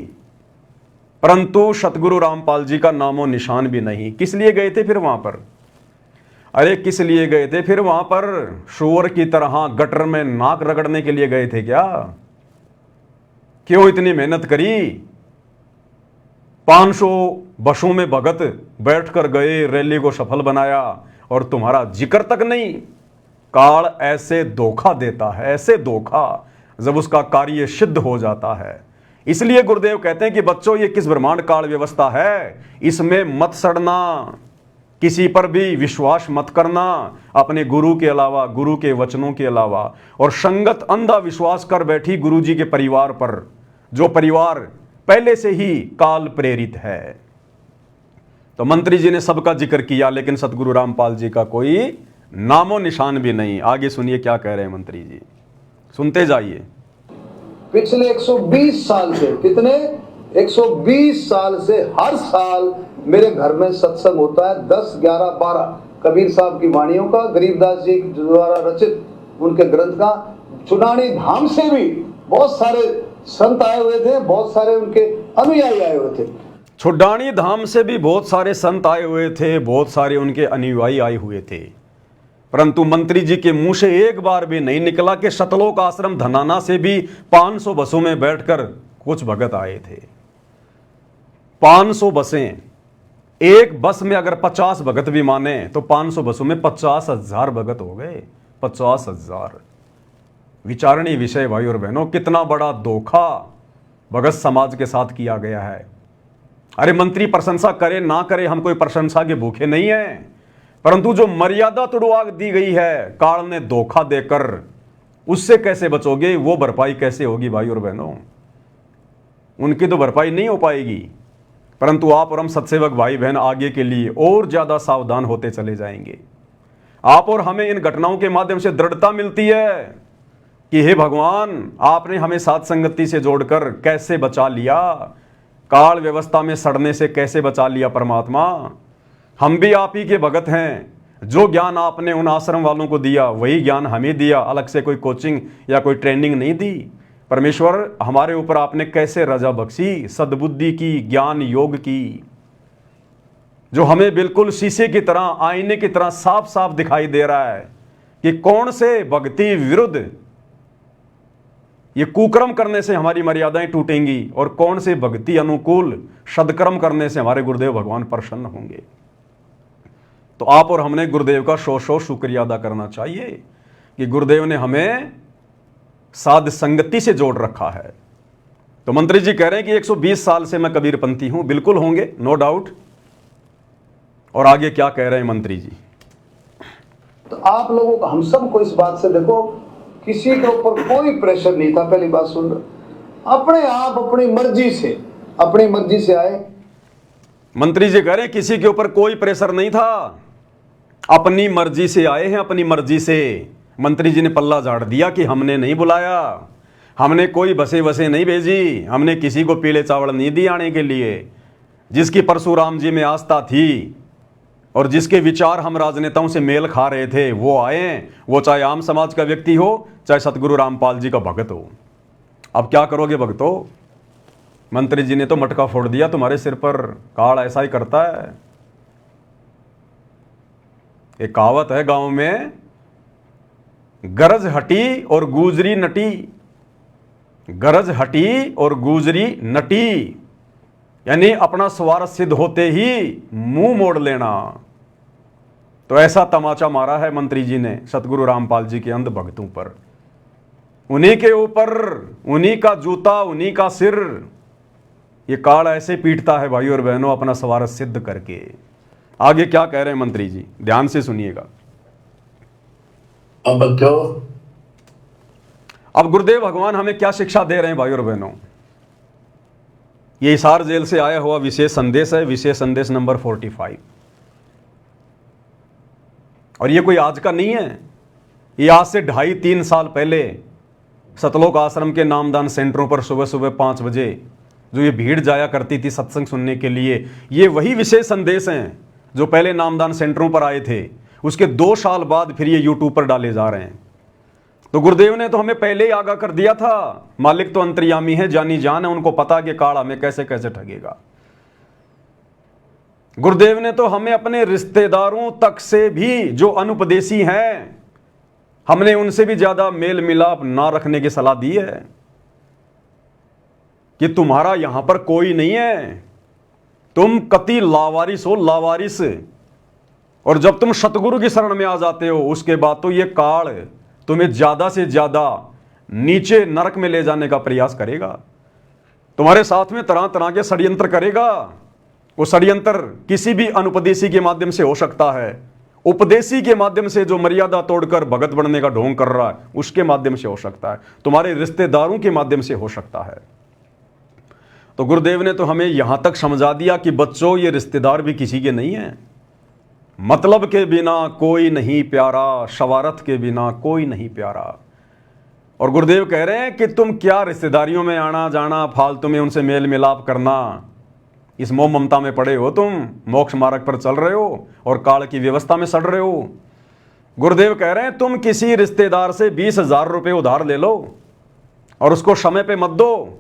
परंतु सतगुरु रामपाल जी का नामो निशान भी नहीं। किस लिए गए थे फिर वहां पर? अरे किस लिए गए थे फिर वहां पर? शुअर की तरह गटर में नाक रगड़ने के लिए गए थे क्या? क्यों इतनी मेहनत करी? 500 बसों में भगत बैठकर गए, रैली को सफल बनाया और तुम्हारा जिक्र तक नहीं। काल ऐसे धोखा देता है, ऐसे धोखा, जब उसका कार्य सिद्ध हो जाता है। इसलिए गुरुदेव कहते हैं कि बच्चों ये किस ब्रह्मांड काल व्यवस्था है, इसमें मत सड़ना, किसी पर भी विश्वास मत करना अपने गुरु के अलावा, गुरु के वचनों के अलावा। और संगत अंधा विश्वास कर बैठी गुरु जी के परिवार पर, जो परिवार पहले से ही काल प्रेरित है। तो मंत्री जी ने सबका जिक्र किया, लेकिन सतगुरु रामपाल जी का कोई नामो निशान भी नहीं। आगे सुनिए क्या कह रहे हैं मंत्री जी, सुनते जाइए। पिछले 120 साल से, कितने 120 साल से हर साल मेरे घर में सत्संग होता है। 10, 11, 12 कबीर साहब की वाणियों का, गरीबदास जी द्वारा रचित उनके ग्रंथ का। चुनानी धाम से भी बहुत सारे संत आए हुए थे, बहुत सारे उनके अनुयायी आए हुए थे। छुडानी धाम से भी बहुत सारे संत आए हुए थे, बहुत सारे उनके अनुयायी आए हुए थे, परंतु मंत्री जी के मुंह से एक बार भी नहीं निकला कि सतलोक आश्रम धनाना से भी 500 बसों में बैठकर कुछ भगत आए थे। 500 बसें, एक बस में अगर 50 भगत भी माने तो 500 बसों में 50,000 भगत हो गए। 50,000। विचारणीय विषय भाई और बहनों, कितना बड़ा धोखा भगत समाज के साथ किया गया है। अरे मंत्री प्रशंसा करे ना करे, हम कोई प्रशंसा के भूखे नहीं हैं, परंतु जो मर्यादा तोड़वा दी गई है काल ने धोखा देकर, उससे कैसे बचोगे? वो भरपाई कैसे होगी भाई और बहनों? उनकी तो भरपाई नहीं हो पाएगी। परंतु आप और हम सत्सेवक भाई बहन आगे के लिए और ज्यादा सावधान होते चले जाएंगे। आप और हमें इन घटनाओं के माध्यम से दृढ़ता मिलती है कि हे भगवान, आपने हमें साथ संगति से जोड़कर कैसे बचा लिया, काल व्यवस्था में सड़ने से कैसे बचा लिया परमात्मा। हम भी आप ही के भगत हैं। जो ज्ञान आपने उन आश्रम वालों को दिया वही ज्ञान हमें दिया, अलग से कोई कोचिंग या कोई ट्रेनिंग नहीं दी। परमेश्वर, हमारे ऊपर आपने कैसे रजा बख्शी, सद्बुद्धि की, ज्ञान योग की, जो हमें बिल्कुल शीशे की तरह, आईने की तरह साफ साफ दिखाई दे रहा है कि कौन से भक्ति विरुद्ध ये कुकर्म करने से हमारी मर्यादाएं टूटेंगी और कौन से भक्ति अनुकूल सदकर्म करने से हमारे गुरुदेव भगवान प्रसन्न होंगे। तो आप और हमने गुरुदेव का सौ शुक्रिया अदा करना चाहिए कि गुरुदेव ने हमें साध संगति से जोड़ रखा है। तो मंत्री जी कह रहे हैं कि 120 साल से मैं कबीरपंथी हूं। बिल्कुल होंगे, नो डाउट। और आगे क्या कह रहे हैं मंत्री जी? तो आप लोगों को, हम सबको इस बात से, देखो किसी के ऊपर कोई प्रेशर नहीं था। पहली बात सुन, अपने आप अपनी मर्जी से आए। मंत्री जी कह रहे हैं किसी के ऊपर कोई प्रेशर नहीं था, अपनी मर्जी से आए हैं, अपनी मर्जी से। मंत्री जी ने पल्ला झाड़ दिया कि हमने नहीं बुलाया, हमने कोई बसे नहीं भेजी, हमने किसी को पीले चावल नहीं दिए आने के लिए। जिसकी परशुराम जी में आस्था थी और जिसके विचार हम राजनेताओं से मेल खा रहे थे वो आए, वो चाहे आम समाज का व्यक्ति हो, चाहे सतगुरु रामपाल जी का भगत हो। अब क्या करोगे भक्तों? मंत्री जी ने तो मटका फोड़ दिया तुम्हारे सिर पर। काल ऐसा ही करता है। एक कहावत है गांव में, गरज हटी और गुजरी नटी। गरज हटी और गुजरी नटी, यानी अपना स्वार्थ सिद्ध होते ही मुंह मोड़ लेना। तो ऐसा तमाचा मारा है मंत्री जी ने सतगुरु रामपाल जी के अंध भक्तों पर। उन्हीं के ऊपर उन्हीं का जूता, उन्हीं का सिर। ये काल ऐसे पीटता है भाइयों और बहनों, अपना स्वार्थ सिद्ध करके। आगे क्या कह रहे हैं मंत्री जी, ध्यान से सुनिएगा। अब गुरुदेव भगवान हमें क्या शिक्षा दे रहे हैं भाइयों और बहनों। ये हिसार जेल से आया हुआ विशेष संदेश है, विशेष संदेश नंबर 45। और ये कोई आज का नहीं है, ये आज से 2.5-3 साल पहले सतलोक आश्रम के नामदान सेंटरों पर सुबह सुबह 5 बजे जो ये भीड़ जाया करती थी सत्संग सुनने के लिए, ये वही विशेष संदेश हैं जो पहले नामदान सेंटरों पर आए थे। उसके 2 साल बाद फिर ये यूट्यूब पर डाले जा रहे हैं। तो गुरुदेव ने तो हमें पहले ही आगाह कर दिया था, मालिक तो अंतर्यामी है, जानी जान है, उनको पता कि काल हमें कैसे कैसे ठगेगा। गुरुदेव ने तो हमें अपने रिश्तेदारों तक से भी जो अनुपदेशी हैं, हमने उनसे भी ज्यादा मेल मिलाप ना रखने की सलाह दी है कि तुम्हारा यहां पर कोई नहीं है, तुम कति लावारिस हो, लावारिस। और जब तुम सतगुरु की शरण में आ जाते हो उसके बाद तो ये काल तुम्हें ज्यादा से ज्यादा नीचे नरक में ले जाने का प्रयास करेगा। तुम्हारे साथ में तरह तरह के षड्यंत्र करेगा। वो षड्यंत्र किसी भी अनुपदेशी के माध्यम से हो सकता है, उपदेशी के माध्यम से जो मर्यादा तोड़कर भगत बनने का ढोंग कर रहा है उसके माध्यम से हो सकता है, तुम्हारे रिश्तेदारों के माध्यम से हो सकता है। तो गुरुदेव ने तो हमें यहां तक समझा दिया कि बच्चों ये रिश्तेदार भी किसी के नहीं है। मतलब के बिना कोई नहीं प्यारा, शवारत के बिना कोई नहीं प्यारा। और गुरुदेव कह रहे हैं कि तुम क्या रिश्तेदारियों में आना जाना, फालतू में उनसे मेल मिलाप करना, इस मोह ममता में पड़े हो, तुम मोक्ष मार्ग पर चल रहे हो और काल की व्यवस्था में सड़ रहे हो। गुरुदेव कह रहे हैं तुम किसी रिश्तेदार से 20,000 रुपये उधार ले लो और उसको समय पे मत दो,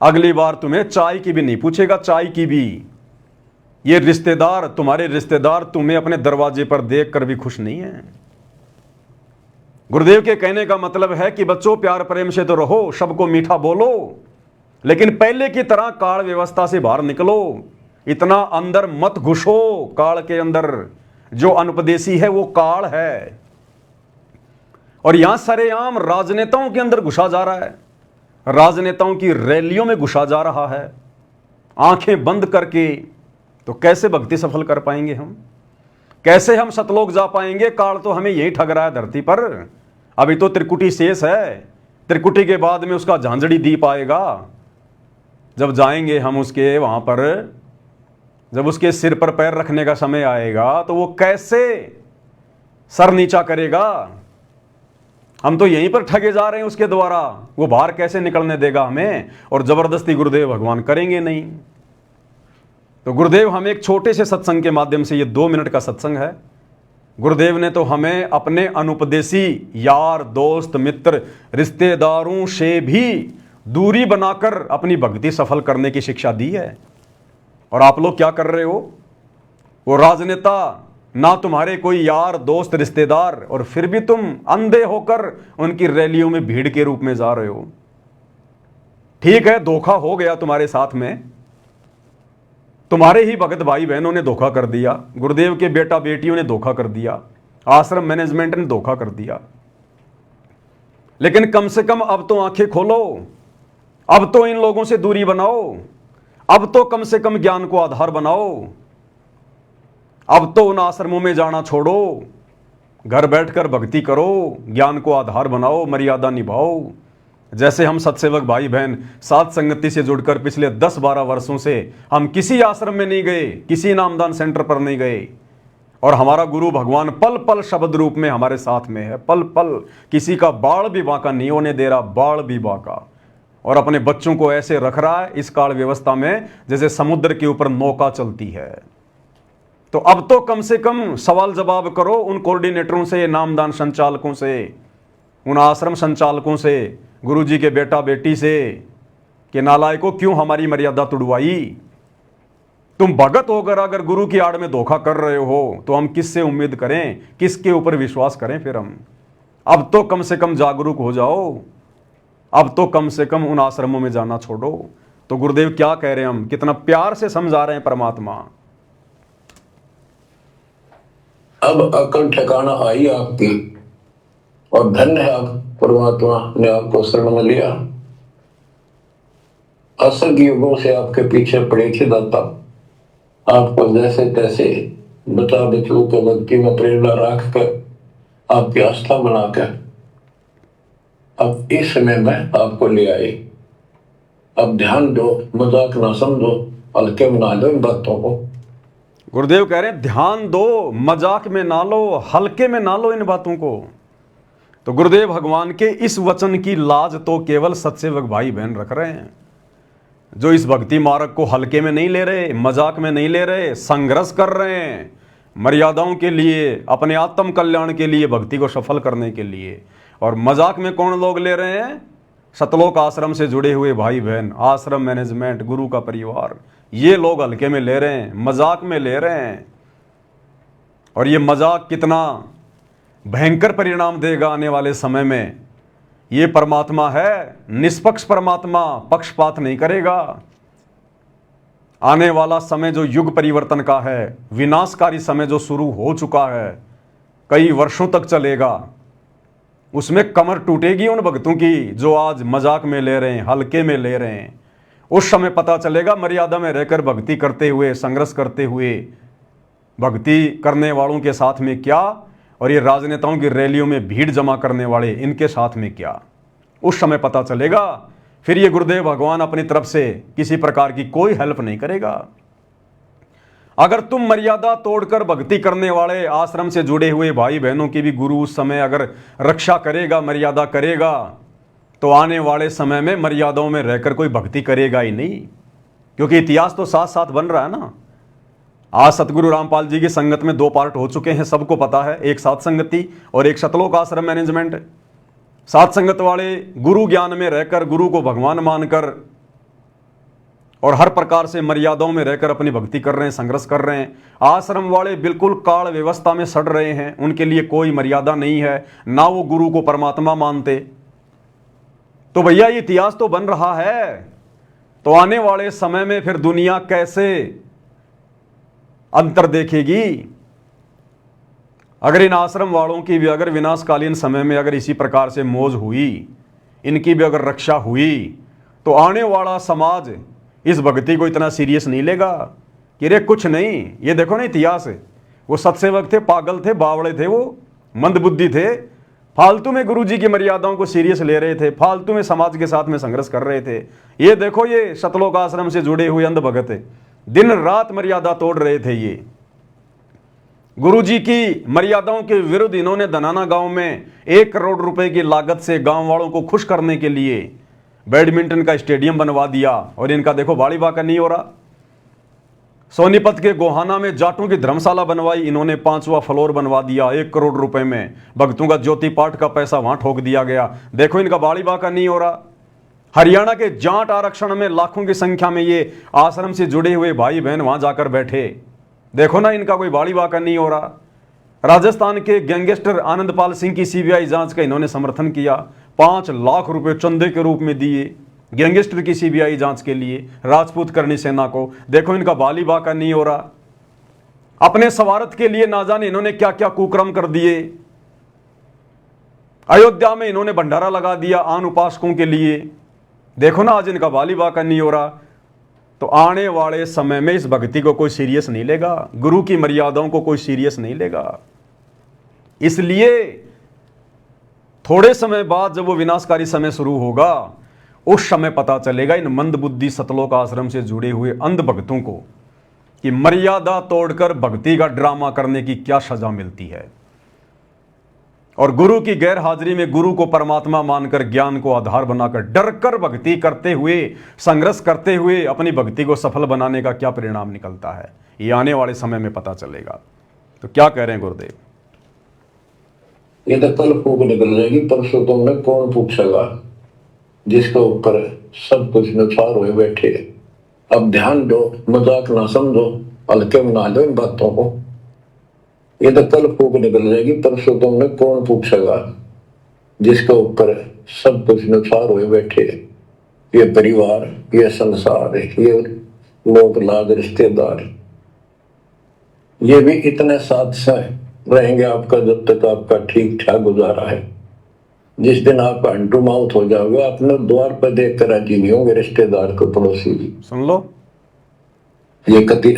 अगली बार तुम्हें चाय की भी नहीं पूछेगा, चाय की भी। ये रिश्तेदार, तुम्हारे रिश्तेदार तुम्हें अपने दरवाजे पर देखकर भी खुश नहीं है। गुरुदेव के कहने का मतलब है कि बच्चों प्यार प्रेम से तो रहो, सबको मीठा बोलो, लेकिन पहले की तरह काल व्यवस्था से बाहर निकलो, इतना अंदर मत घुसो। काल के अंदर जो अनुपदेशी है वो काल है। और यहां सरेआम राजनेताओं के अंदर घुसा जा रहा है, राजनेताओं की रैलियों में घुसा जा रहा है, आंखें बंद करके। तो कैसे भक्ति सफल कर पाएंगे हम, कैसे हम सतलोक जा पाएंगे? काल तो हमें यही ठग रहा है धरती पर। अभी तो त्रिकुटी शेष है, त्रिकुटी के बाद में उसका झांझड़ी दीप आएगा। जब जाएंगे हम उसके वहां पर, जब उसके सिर पर पैर रखने का समय आएगा तो वो कैसे सर नीचा करेगा? हम तो यहीं पर ठगे जा रहे हैं उसके द्वारा, वो बाहर कैसे निकलने देगा हमें? और जबरदस्ती गुरुदेव भगवान करेंगे नहीं। तो गुरुदेव हमें एक छोटे से सत्संग के माध्यम से, ये 2 मिनट का सत्संग है, गुरुदेव ने तो हमें अपने अनुपदेशी यार दोस्त मित्र रिश्तेदारों से भी दूरी बनाकर अपनी भक्ति सफल करने की शिक्षा दी है। और आप लोग क्या कर रहे हो? वो राजनेता ना तुम्हारे कोई यार दोस्त रिश्तेदार, और फिर भी तुम अंधे होकर उनकी रैलियों में भीड़ के रूप में जा रहे हो। ठीक है, धोखा हो गया तुम्हारे साथ में, तुम्हारे ही भगत भाई बहनों ने धोखा कर दिया, गुरुदेव के बेटा बेटियों ने धोखा कर दिया, आश्रम मैनेजमेंट ने धोखा कर दिया। लेकिन कम से कम अब तो आंखें खोलो, अब तो इन लोगों से दूरी बनाओ, अब तो कम से कम ज्ञान को आधार बनाओ, अब तो उन आश्रमों में जाना छोड़ो, घर बैठकर भक्ति करो, ज्ञान को आधार बनाओ, मर्यादा निभाओ। जैसे हम सत्सेवक भाई बहन साथ संगति से जुड़कर पिछले 10-12 वर्षों से हम किसी आश्रम में नहीं गए, किसी नामदान सेंटर पर नहीं गए, और हमारा गुरु भगवान पल पल शब्द रूप में हमारे साथ में है, पल पल किसी का बाढ़ भी बांका नहीं होने दे रहा, बाढ़ भी बांका, और अपने बच्चों को ऐसे रख रहा है इस काल व्यवस्था में जैसे समुद्र के ऊपर नौका चलती है। तो अब तो कम से कम सवाल जवाब करो उन कोऑर्डिनेटरों से, नामदान संचालकों से, उन आश्रम संचालकों से, गुरुजी के बेटा बेटी से, कि नालायकों क्यों हमारी मर्यादा तुड़वाई? तुम भगत होकर अगर गुरु की आड़ में धोखा कर रहे हो तो हम किससे उम्मीद करें, किसके ऊपर विश्वास करें? फिर हम अब तो कम से कम जागरूक हो जाओ। अब तो कम से कम उन आश्रमों में जाना छोड़ो। तो गुरुदेव क्या कह रहे हैं, हम कितना प्यार से समझा रहे हैं परमात्मा। अब अकल ठिकाना आई आपकी, और धन्य है आप, परमात्मा ने आपको शरण में लिया। असंख्य युगों से आपके पीछे पड़े थे दाता, आपको जैसे तैसे बता बचू के भक्ति में प्रेरणा रख कर आपकी आस्था बनाकर अब इस समय में आपको ले आए। अब ध्यान दो, मजाक ना समझो, हल्के में ना लो इन बातों को। गुरुदेव कह रहे हैं ध्यान दो, मजाक में ना लो, हल्के में ना लो इन बातों को। तो गुरुदेव भगवान के इस वचन की लाज तो केवल सत्सेवक भाई बहन रख रहे हैं, जो इस भक्ति मार्ग को हल्के में नहीं ले रहे, मजाक में नहीं ले रहे, संघर्ष कर रहे हैं मर्यादाओं के लिए, अपने आत्म कल्याण के लिए, भक्ति को सफल करने के लिए। और मजाक में कौन लोग ले रहे हैं? सतलोक आश्रम से जुड़े हुए भाई बहन, आश्रम मैनेजमेंट, गुरु का परिवार, ये लोग हल्के में ले रहे हैं, मजाक में ले रहे हैं। और ये मजाक कितना भयंकर परिणाम देगा आने वाले समय में। ये परमात्मा है निष्पक्ष परमात्मा, पक्षपात नहीं करेगा। आने वाला समय जो युग परिवर्तन का है, विनाशकारी समय जो शुरू हो चुका है, कई वर्षों तक चलेगा, उसमें कमर टूटेगी उन भक्तों की जो आज मजाक में ले रहे हैं, हल्के में ले रहे हैं। उस समय पता चलेगा मर्यादा में रहकर भक्ति करते हुए, संघर्ष करते हुए, भक्ति करने वालों के साथ में क्या, और ये राजनेताओं की रैलियों में भीड़ जमा करने वाले इनके साथ में क्या, उस समय पता चलेगा। फिर ये गुरुदेव भगवान अपनी तरफ से किसी प्रकार की कोई हेल्प नहीं करेगा। अगर तुम मर्यादा तोड़कर भक्ति करने वाले आश्रम से जुड़े हुए भाई बहनों की भी गुरु उस समय अगर रक्षा करेगा, मर्यादा करेगा, तो आने वाले समय में मर्यादाओं में रहकर कोई भक्ति करेगा ही नहीं, क्योंकि इतिहास तो साथ साथ बन रहा है ना। आज सतगुरु रामपाल जी की संगत में 2 पार्ट हो चुके हैं, सबको पता है, एक सात संगति और एक सतलोक आश्रम मैनेजमेंट। सात संगत वाले गुरु ज्ञान में रहकर, गुरु को भगवान मानकर और हर प्रकार से मर्यादाओं में रहकर अपनी भक्ति कर रहे हैं, संघर्ष कर रहे हैं। आश्रम वाले बिल्कुल काल व्यवस्था में सड़ रहे हैं, उनके लिए कोई मर्यादा नहीं है, ना वो गुरु को परमात्मा मानते। तो भैया ये इतिहास तो बन रहा है, तो आने वाले समय में फिर दुनिया कैसे अंतर देखेगी? अगर इन आश्रम वालों की भी अगर विनाशकालीन समय में अगर इसी प्रकार से मौज हुई, इनकी भी अगर रक्षा हुई, तो आने वाला समाज इस भक्ति को इतना सीरियस नहीं लेगा कि रे कुछ नहीं। ये देखो ना इतिहास है, वो सत्सेवक थे, पागल थे, बावड़े थे, वो मंदबुद्धि थे, फालतू में गुरुजी की मर्यादाओं को सीरियस ले रहे थे, फालतू में समाज के साथ में संघर्ष कर रहे थे। ये देखो ये सतलोक आश्रम से जुड़े हुए अंध भगत दिन रात मर्यादा तोड़ रहे थे। ये गुरुजी की मर्यादाओं के विरुद्ध इन्होंने धनाना गांव में 1 करोड़ रुपए की लागत से गांव वालों को खुश करने के लिए बैडमिंटन का स्टेडियम बनवा दिया, और इनका देखो बाड़ी बाका नहीं हो रहा। सोनीपत के गोहाना में जाटों की धर्मशाला बनवाई इन्होंने, 5वां फ्लोर बनवा दिया 1 करोड़ रुपए में। भक्तों का ज्योति पाठ का पैसा वहां ठोक दिया गया, देखो इनका बाड़ी बाका नहीं हो रहा। हरियाणा के जाट आरक्षण में लाखों की संख्या में ये आश्रम से जुड़े हुए भाई बहन वहां जाकर बैठे, देखो ना इनका कोई बाड़ी बाका नहीं हो रहा। राजस्थान के गैंगस्टर आनंदपाल सिंह की सीबीआई जांच का इन्होंने समर्थन किया, 5 लाख रुपए चंदे के रूप में दिए गैंगस्टर की सीबीआई जांच के लिए राजपूत करनी सेना को, देखो इनका बाली बाका नहीं हो रहा। अपने स्वार्थ के लिए ना जाने इन्होंने क्या क्या कुकर्म कर दिए। अयोध्या में इन्होंने भंडारा लगा दिया आन उपासकों के लिए, देखो ना आज इनका बाली बाका नहीं हो रहा। तो आने वाले समय में इस भक्ति को कोई सीरियस नहीं लेगा, गुरु की मर्यादाओं को कोई सीरियस नहीं लेगा। इसलिए थोड़े समय बाद जब वो विनाशकारी समय शुरू होगा, उस समय पता चलेगा इन मंदबुद्धि सतलोक आश्रम से जुड़े हुए अंध भक्तों को कि मर्यादा तोड़कर भक्ति का ड्रामा करने की क्या सजा मिलती है। और गुरु की गैर हाजिरी में गुरु को परमात्मा मानकर, ज्ञान को आधार बनाकर, डरकर भक्ति करते हुए, संघर्ष करते हुए अपनी भक्ति को सफल बनाने का क्या परिणाम निकलता है, ये आने वाले समय में पता चलेगा। तो क्या कह रहे हैं गुरुदेव? ये तो कल फूक निकल जाएगी, परसों तुमने कौन पूछेगा, जिसके ऊपर सब कुछ निछार हुए बैठे। अब ध्यान दो, मजाक ना समझो, हल्के में ना लो इन बातों को। ये तो कल फूक निकल जाएगी, परसों तुमने कौन पूछेगा, जिसके ऊपर सब कुछ नुकसान हुए बैठे। ये परिवार, ये संसार, ये लोग लाग रिश्तेदार, ये भी इतने साथ से रहेंगे आपका जब तक आपका ठीक ठाक गुजारा है। जिस दिन आप हैंड टू माउथ हो जाओगे, अपने द्वार पर देख कर राजी नहीं होंगे रिश्तेदार को, पड़ोसी भी। सुन लो, ये कति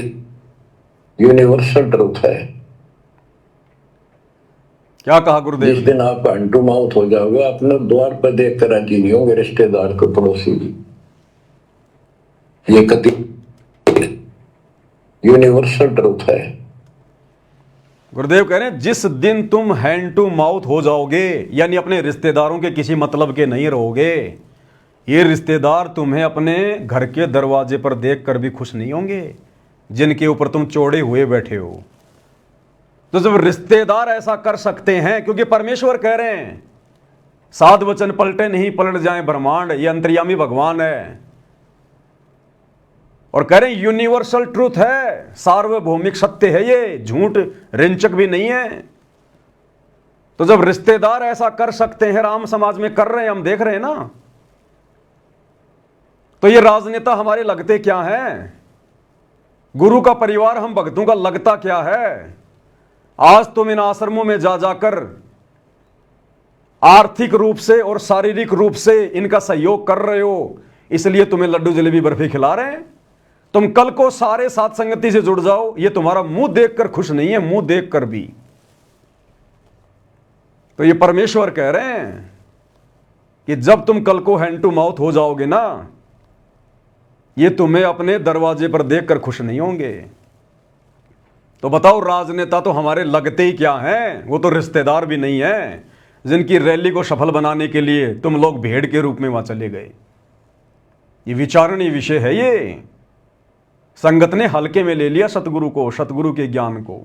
यूनिवर्सल ट्रूथ है। क्या कहा गुरुदेव जिस दिन आप हैंड टू माउथ हो जाओगे, अपने द्वार पर देख कर राजी नहीं होंगे रिश्तेदार को, पड़ोसी भी। ये कति यूनिवर्सल ट्रूथ है। गुरुदेव कह रहे हैं जिस दिन तुम हैंड टू माउथ हो जाओगे, यानी अपने रिश्तेदारों के किसी मतलब के नहीं रहोगे, ये रिश्तेदार तुम्हें अपने घर के दरवाजे पर देखकर भी खुश नहीं होंगे जिनके ऊपर तुम चौड़े हुए बैठे हो। तो जब रिश्तेदार ऐसा कर सकते हैं, क्योंकि परमेश्वर कह रहे हैं साध वचन पलटे नहीं पलट जाए ब्रह्मांड, ये अंतर्यामी भगवान है और कह रहे हैं यूनिवर्सल ट्रूथ है, सार्वभौमिक सत्य है, ये झूठ रिंचक भी नहीं है। तो जब रिश्तेदार ऐसा कर सकते हैं, राम समाज में कर रहे हैं, हम देख रहे हैं ना, तो ये राजनेता हमारे लगते क्या हैं? गुरु का परिवार हम भक्तों का लगता क्या है? आज तुम इन आश्रमों में जा जाकर आर्थिक रूप से और शारीरिक रूप से इनका सहयोग कर रहे हो, इसलिए तुम्हें लड्डू जलेबी बर्फी खिला रहे हैं। तुम कल को सारे साथ संगति से जुड़ जाओ, ये तुम्हारा मुंह देखकर खुश नहीं है, मुंह देखकर भी। तो ये परमेश्वर कह रहे हैं कि जब तुम कल को हैंड टू माउथ हो जाओगे ना, ये तुम्हें अपने दरवाजे पर देखकर खुश नहीं होंगे। तो बताओ, राजनेता तो हमारे लगते ही क्या हैं? वो तो रिश्तेदार भी नहीं है जिनकी रैली को सफल बनाने के लिए तुम लोग भेड़ के रूप में वहां चले गए। ये विचारणीय विषय है। ये संगत ने हल्के में ले लिया सतगुरु को, सतगुरु के ज्ञान को।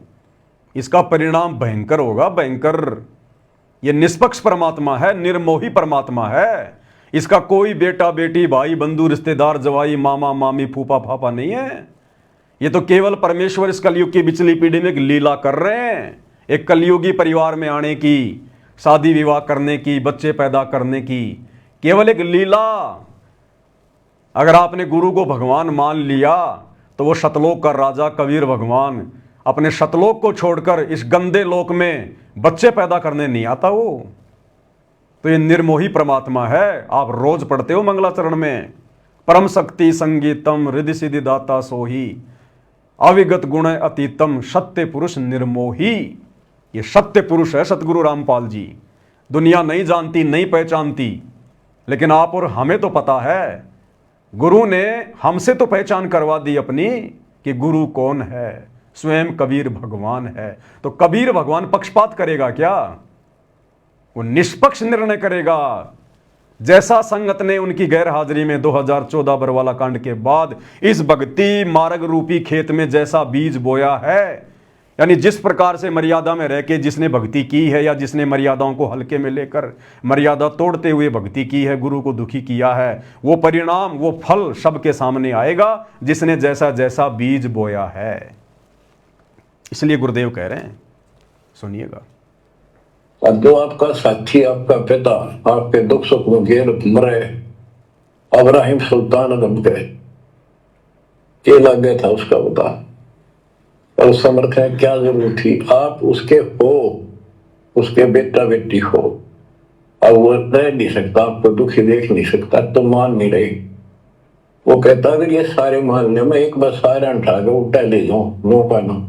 इसका परिणाम भयंकर होगा, भयंकर। ये निष्पक्ष परमात्मा है, निर्मोही परमात्मा है। इसका कोई बेटा बेटी भाई बंधु रिश्तेदार जवाई मामा मामी फूफा फाफा नहीं है। ये तो केवल परमेश्वर इस कलयुग की बिचली पीढ़ी में एक लीला कर रहे हैं, एक कलयुगी परिवार में आने की, शादी विवाह करने की, बच्चे पैदा करने की, केवल एक लीला। अगर आपने गुरु को भगवान मान लिया तो वो शतलोक का राजा कबीर भगवान अपने शतलोक को छोड़कर इस गंदे लोक में बच्चे पैदा करने नहीं आता वो। तो ये निर्मोही परमात्मा है। आप रोज पढ़ते हो मंगलाचरण में, परम शक्ति संगीतम रिद्धि सिद्धि दाता सोही, अविगत गुण अतीतम सत्य पुरुष निर्मोही। ये सत्य पुरुष है सतगुरु रामपाल जी। दुनिया नहीं जानती, नहीं पहचानती, लेकिन आप और हमें तो पता है। गुरु ने हमसे तो पहचान करवा दी अपनी कि गुरु कौन है, स्वयं कबीर भगवान है। तो कबीर भगवान पक्षपात करेगा क्या? वो निष्पक्ष निर्णय करेगा। जैसा संगत ने उनकी गैर हाजिरी में 2014 बरवाला कांड के बाद इस भक्ति मार्ग रूपी खेत में जैसा बीज बोया है, यानी जिस प्रकार से मर्यादा में रह के जिसने भक्ति की है, या जिसने मर्यादाओं को हल्के में लेकर मर्यादा तोड़ते हुए भक्ति की है, गुरु को दुखी किया है, वो परिणाम, वो फल सबके सामने आएगा जिसने जैसा जैसा बीज बोया है। इसलिए गुरुदेव कह रहे हैं, सुनिएगा। और जो आपका साथी, आपका पिता, आपके दुख सुख में घेर मरे, अब्राहिम सुल्तान अदम के ये लग गया था उसका बता, और समर्थ है क्या जरूरत थी? आप उसके हो, उसके बेटा बेटी हो, अब वो रह नहीं सकता, आपको दुखी देख नहीं सकता, तो मान नहीं रही। वो कहता अगर ये सारे मानने में एक बार सारे उठा के उल्टा ले जाऊं, नो पाना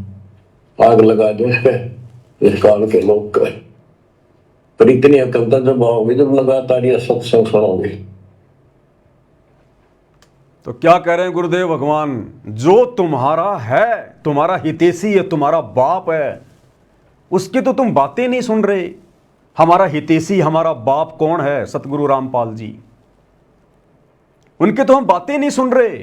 आग लगा दो इस काल के लोग का। पर इतनी अकलता जब आओगे, जब लगातार ये सत्संग सुनोगे। तो क्या कह रहे हैं गुरुदेव भगवान? जो तुम्हारा है, तुम्हारा हितैषी है, तुम्हारा बाप है, उसकी तो तुम बातें नहीं सुन रहे। हमारा हितैषी, हमारा बाप कौन है? सतगुरु रामपाल जी। उनके तो हम बातें नहीं सुन रहे।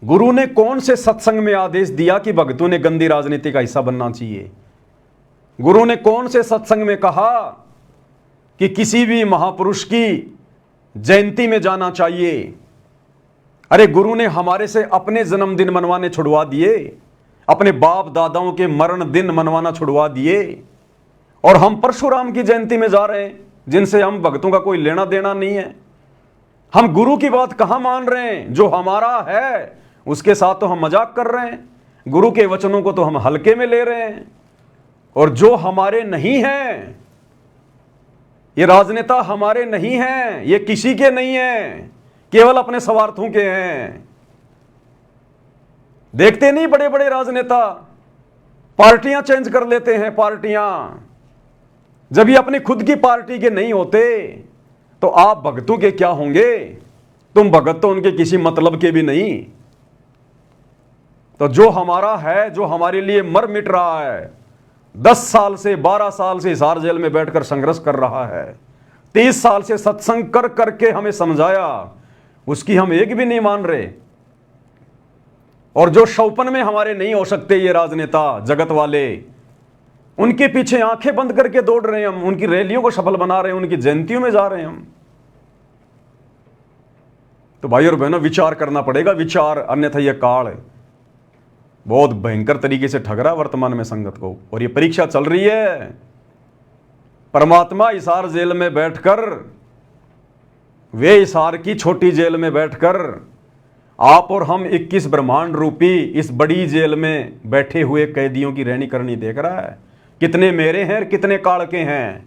गुरु ने कौन से सत्संग में आदेश दिया कि भक्तों ने गंदी राजनीति का हिस्सा बनना चाहिए? गुरु ने कौन से सत्संग में कहा कि किसी भी महापुरुष की जयंती में जाना चाहिए? अरे गुरु ने हमारे से अपने जन्मदिन मनवाने छुड़वा दिए, अपने बाप दादाओं के मरण दिन मनवाना छुड़वा दिए, और हम परशुराम की जयंती में जा रहे हैं। जिनसे हम भक्तों का कोई लेना देना नहीं है। हम गुरु की बात कहां मान रहे हैं? जो हमारा है उसके साथ तो हम मजाक कर रहे हैं, गुरु के वचनों को तो हम हल्के में ले रहे हैं। और जो हमारे नहीं हैं, ये राजनेता हमारे नहीं हैं, ये किसी के नहीं हैं, केवल अपने स्वार्थों के हैं। देखते नहीं बड़े बड़े राजनेता पार्टियां चेंज कर लेते हैं, पार्टियां। जब ये अपनी खुद की पार्टी के नहीं होते तो आप भगतों के क्या होंगे? तुम भगत तो उनके किसी मतलब के भी नहीं। तो जो हमारा है, जो हमारे लिए मर मिट रहा है, 10 साल से 12 साल से हिसार जेल में बैठकर संघर्ष कर रहा है, 30 साल से सत्संग कर करके हमें समझाया, उसकी हम एक भी नहीं मान रहे। और जो शौपन में हमारे नहीं हो सकते ये राजनेता जगत वाले, उनके पीछे आंखें बंद करके दौड़ रहे हैं हम, उनकी रैलियों को सफल बना रहे हैं, उनकी जयंतियों में जा रहे हैं हम। तो भाई और बहनों, विचार करना पड़ेगा, विचार, अन्यथा यह काल बहुत भयंकर तरीके से ठग रहा है वर्तमान में संगत को। और ये परीक्षा चल रही है। परमात्मा हिसार जेल में बैठकर, वे हिसार की छोटी जेल में बैठकर, आप और हम 21 ब्रह्मांड रूपी इस बड़ी जेल में बैठे हुए कैदियों की रहनी करनी देख रहा है। कितने मेरे हैं, कितने काल के हैं,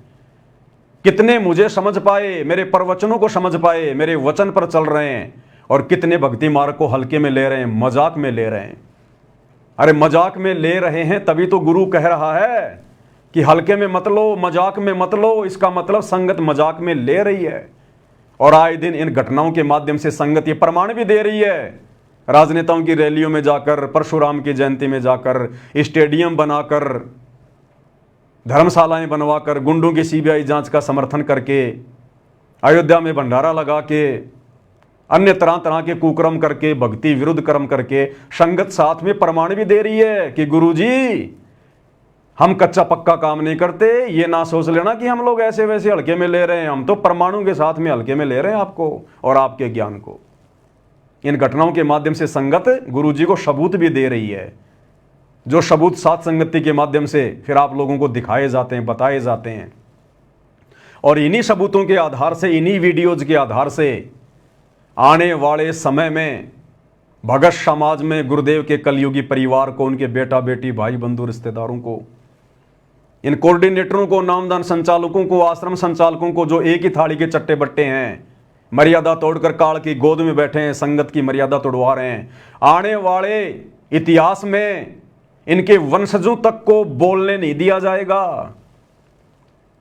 कितने मुझे समझ पाए, मेरे प्रवचनों को समझ पाए, मेरे वचन पर चल रहे हैं, और कितने भक्ति मार्ग को हल्के में ले रहे हैं, मजाक में ले रहे हैं। अरे मजाक में ले रहे हैं तभी तो गुरु कह रहा है कि हल्के में मत लो, मजाक में मत लो। इसका मतलब संगत मजाक में ले रही है। और आए दिन इन घटनाओं के माध्यम से संगत ये प्रमाण भी दे रही है। राजनेताओं की रैलियों में जाकर, परशुराम की जयंती में जाकर, स्टेडियम बनाकर, धर्मशालाएं बनवाकर, गुंडों की सीबीआई जांच का समर्थन करके, अयोध्या में भंडारा लगा के, अन्य तरह तरह के कुकर्म करके, भक्ति विरुद्ध कर्म करके, संगत साथ में प्रमाण भी दे रही है कि गुरुजी हम कच्चा पक्का काम नहीं करते। ये ना सोच लेना कि हम लोग ऐसे वैसे हल्के में ले रहे हैं, हम तो परमाणु के साथ में हल्के में ले रहे हैं आपको और आपके ज्ञान को। इन घटनाओं के माध्यम से संगत गुरुजी को सबूत भी दे रही है, जो सबूत सात संगति के माध्यम से फिर आप लोगों को दिखाए जाते हैं, बताए जाते हैं। और इन्हीं सबूतों के आधार से, इन्हीं वीडियोज के आधार से आने वाले समय में भगत समाज में गुरुदेव के कलयुगी परिवार को, उनके बेटा बेटी, भाई बंधु, रिश्तेदारों को, इन कोऑर्डिनेटरों को, नामदान संचालकों को, आश्रम संचालकों को, जो एक ही थाली के चट्टे बट्टे हैं, मर्यादा तोड़कर काल की गोद में बैठे हैं, संगत की मर्यादा तोड़वा रहे हैं, आने वाले इतिहास में इनके वंशजों तक को बोलने नहीं दिया जाएगा।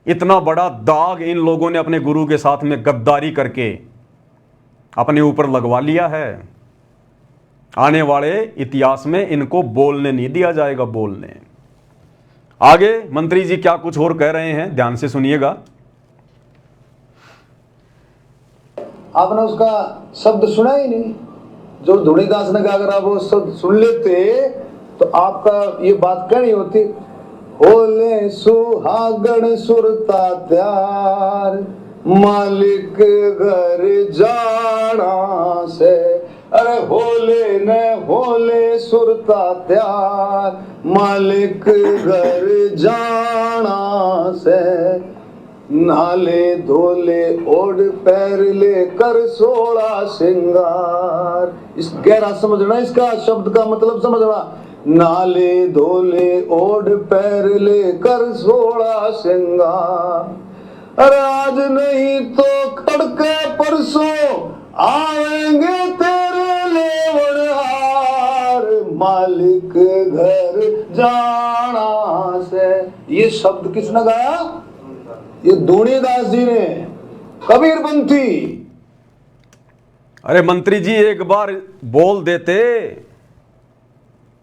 इतना बड़ा दाग इन लोगों ने अपने गुरु के साथ में गद्दारी करके अपने ऊपर लगवा लिया है। आने वाले इतिहास में इनको बोलने नहीं दिया जाएगा। बोलने आगे मंत्री जी क्या कुछ और कह रहे हैं, ध्यान से सुनिएगा। आपने उसका शब्द सुना ही नहीं जो धुनीदास ने कहा। अगर आप वो शब्द सुन लेते तो आपका ये बात कहनी होती, होले सुहागण सुरता त्यार, मालिक घर जाना से। अरे होले न होले सुरता त्यार, मालिक घर जाना से। नाले धोले ओढ़ पैर ले कर सोला सिंगार। इस गहरा समझना, इसका शब्द का मतलब समझना। नाले धोले ओढ़ पैर ले कर सोला सिंगार। अरे आज नहीं तो खड़के परसों आएंगे तेरे लेवड़हार, मालिक घर जाना से। ये शब्द किसने गाया? ये धुनीदास जी ने, कबीरपंथी। अरे मंत्री जी एक बार बोल देते।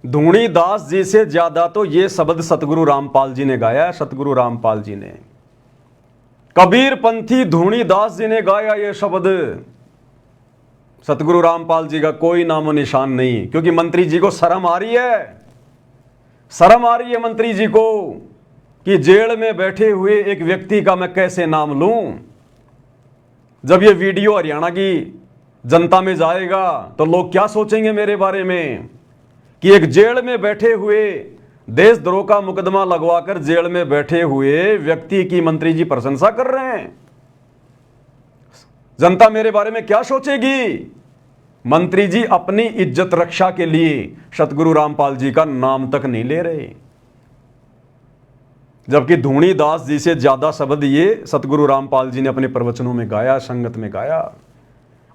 धुनीदास जी से ज्यादा तो ये शब्द सतगुरु रामपाल जी ने गाया। सतगुरु रामपाल जी ने, कबीरपंथी धुनीदास जी ने गाया ये शब्द। सतगुरु रामपाल जी का कोई नामो निशान नहीं, क्योंकि मंत्री जी को शर्म आ रही है। शर्म आ रही है मंत्री जी को कि जेल में बैठे हुए एक व्यक्ति का मैं कैसे नाम लूं। जब ये वीडियो हरियाणा की जनता में जाएगा तो लोग क्या सोचेंगे मेरे बारे में, कि एक जेल में बैठे हुए, देशद्रोह का मुकदमा लगवाकर जेल में बैठे हुए व्यक्ति की मंत्री जी प्रशंसा कर रहे हैं। जनता मेरे बारे में क्या सोचेगी? मंत्री जी अपनी इज्जत रक्षा के लिए सतगुरु रामपाल जी का नाम तक नहीं ले रहे, जबकि धूणी दास जी से ज्यादा शब्द ये सतगुरु रामपाल जी ने अपने प्रवचनों में गाया, संगत में गाया।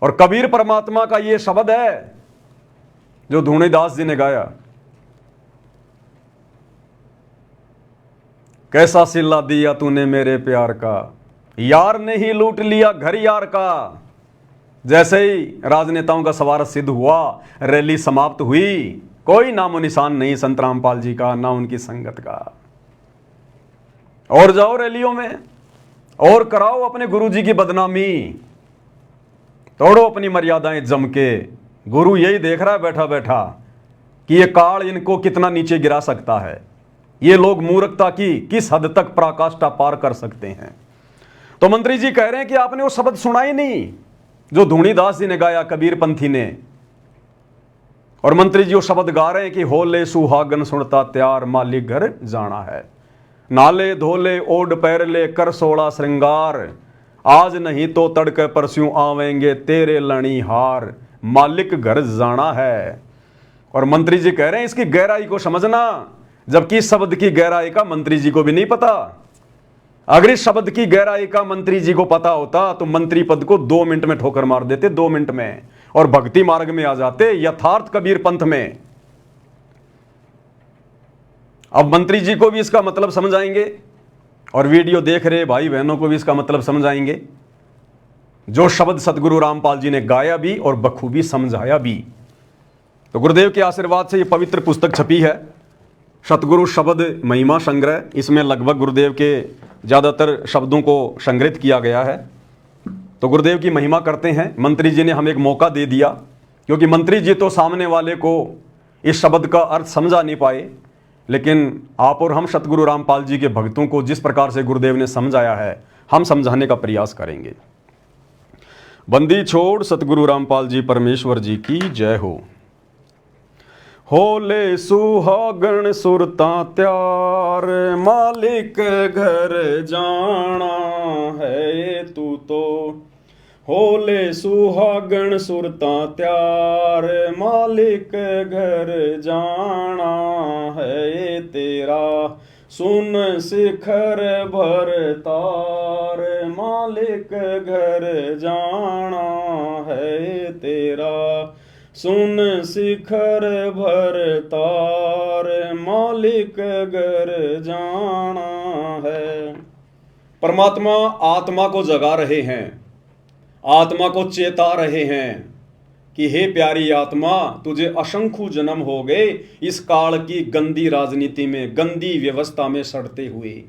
और कबीर परमात्मा का ये शब्द है जो धूणी दास जी ने गाया, कैसा सिला दिया तूने मेरे प्यार का, यार ने ही लूट लिया घर यार का। जैसे ही राजनेताओं का सवार सिद्ध हुआ, रैली समाप्त हुई, कोई नामो निशान नहीं संत रामपाल जी का, ना उनकी संगत का। और जाओ रैलियों में और कराओ अपने गुरुजी की बदनामी, तोड़ो अपनी मर्यादाएं जम के। गुरु यही देख रहा है बैठा बैठा कि ये काल इनको कितना नीचे गिरा सकता है, ये लोग मूर्खता की किस हद तक पराकाष्ठा पार कर सकते हैं। तो मंत्री जी कह रहे हैं कि आपने वो शब्द सुना ही नहीं जो धूणी दास जी ने गाया, कबीर पंथी ने। और मंत्री जी वो शब्द गा रहे हैं कि होले सुहागन सुनता त्यार मालिक घर जाना है, नाले धोले ओड पैरले कर सोड़ा श्रृंगार, आज नहीं तो तड़के परस्यों आवेंगे तेरे लणी हार, मालिक घर जाना है। और मंत्री जी कह रहे हैं इसकी गहराई को समझना, जबकि इस शब्द की गहराई का मंत्री जी को भी नहीं पता। अगर इस शब्द की गहराई का मंत्री जी को पता होता तो मंत्री पद को 2 मिनट में ठोकर मार देते, 2 मिनट में, और भक्ति मार्ग में आ जाते, यथार्थ कबीर पंथ में। अब मंत्री जी को भी इसका मतलब समझाएंगे और वीडियो देख रहे भाई बहनों को भी इसका मतलब समझाएंगे, जो शब्द सतगुरु रामपाल जी ने गाया भी और बखूबी समझाया भी। तो गुरुदेव के आशीर्वाद से ये पवित्र पुस्तक छपी है, सतगुरु शब्द महिमा संग्रह। इसमें लगभग गुरुदेव के ज़्यादातर शब्दों को संग्रहित किया गया है। तो गुरुदेव की महिमा करते हैं। मंत्री जी ने हमें एक मौका दे दिया, क्योंकि मंत्री जी तो सामने वाले को इस शब्द का अर्थ समझा नहीं पाए, लेकिन आप और हम सतगुरु रामपाल जी के भक्तों को जिस प्रकार से गुरुदेव ने समझाया है, हम समझाने का प्रयास करेंगे। बंदी छोड़ सतगुरु रामपाल जी परमेश्वर जी की जय हो। होले सुहागण सुरता त्यार मालिक घर जाना है तू तो, होले सुहागण सुरता त्यार मालिक घर जाना है तेरा, सुन शिखर भर तार मालिक घर जाना है तेरा, सुन शिखर भर तार मालिक घर जाना है। परमात्मा आत्मा को जगा रहे हैं, आत्मा को चेता रहे हैं कि हे प्यारी आत्मा, तुझे असंख्य जन्म हो गए इस काल की गंदी राजनीति में, गंदी व्यवस्था में सड़ते हुए।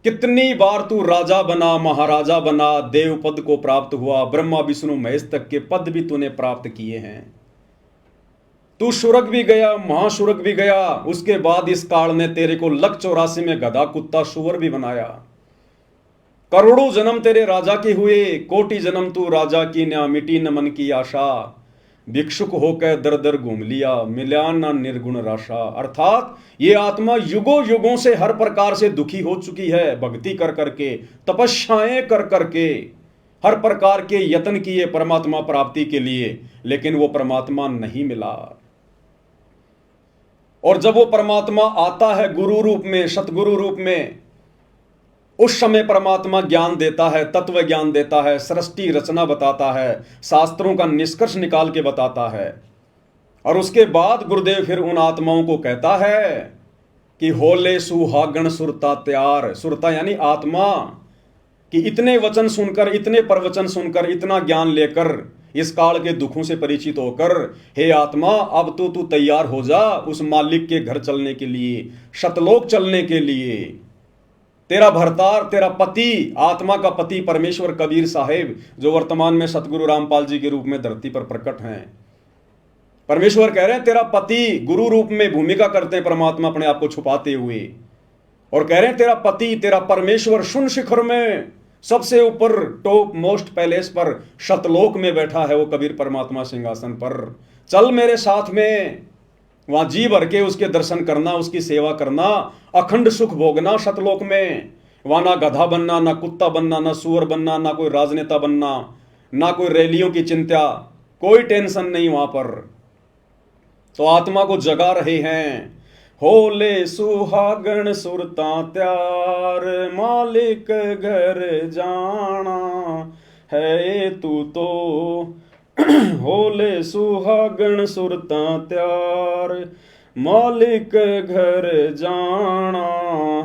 कितनी बार तू राजा बना, महाराजा बना, देव पद को प्राप्त हुआ, ब्रह्मा विष्णु महेश तक के पद भी तूने प्राप्त किए हैं। तू सुरग भी गया, महासुरग भी गया, उसके बाद इस काल ने तेरे को लक 84 में गधा कुत्ता सुअर भी बनाया। करोड़ों जन्म तेरे राजा के हुए, कोटि जन्म तू राजा की ना मिटी न मन की आशा, भिक्षुक होकर दर दर घूम लिया, मिला न निर्गुण राशा। अर्थात ये आत्मा युगों युगों से हर प्रकार से दुखी हो चुकी है, भक्ति कर करके, तपस्याएं कर करके, हर प्रकार के यत्न किए परमात्मा प्राप्ति के लिए, लेकिन वो परमात्मा नहीं मिला। और जब वो परमात्मा आता है गुरु रूप में, सतगुरु रूप में, उस समय परमात्मा ज्ञान देता है, तत्व ज्ञान देता है, सृष्टि रचना बताता है, शास्त्रों का निष्कर्ष निकाल के बताता है। और उसके बाद गुरुदेव फिर उन आत्माओं को कहता है कि होले सुहागण सुरता त्यार, सुरता यानी आत्मा, कि इतने वचन सुनकर, इतने प्रवचन सुनकर, इतना ज्ञान लेकर, इस काल के दुखों से परिचित होकर, हे आत्मा अब तो तू तैयार हो जा उस मालिक के घर चलने के लिए, शतलोक चलने के लिए। तेरा भरतार, तेरा पति, आत्मा का पति परमेश्वर कबीर साहेब, जो वर्तमान में सतगुरु रामपाल जी के रूप में धरती पर प्रकट हैं, परमेश्वर कह रहे हैं तेरा पति गुरु रूप में भूमिका करते हैं परमात्मा अपने आप को छुपाते हुए, और कह रहे हैं तेरा पति, तेरा परमेश्वर शून्य शिखर में सबसे ऊपर टॉप मोस्ट पैलेस पर शतलोक में बैठा है वो कबीर परमात्मा सिंहासन पर। चल मेरे साथ में, वहां जी भर के उसके दर्शन करना, उसकी सेवा करना, अखंड सुख भोगना शतलोक में। वहां ना गधा बनना, ना कुत्ता बनना, ना सुअर बनना, ना कोई राजनेता बनना, ना कोई रैलियों की चिंता, कोई टेंशन नहीं वहां पर। तो आत्मा को जगा रहे हैं। होले सुहागण सुरता त्यार, मालिक घर जाना है तू तो। होले सुहागण सुरता त्यार, मालिक घर जाना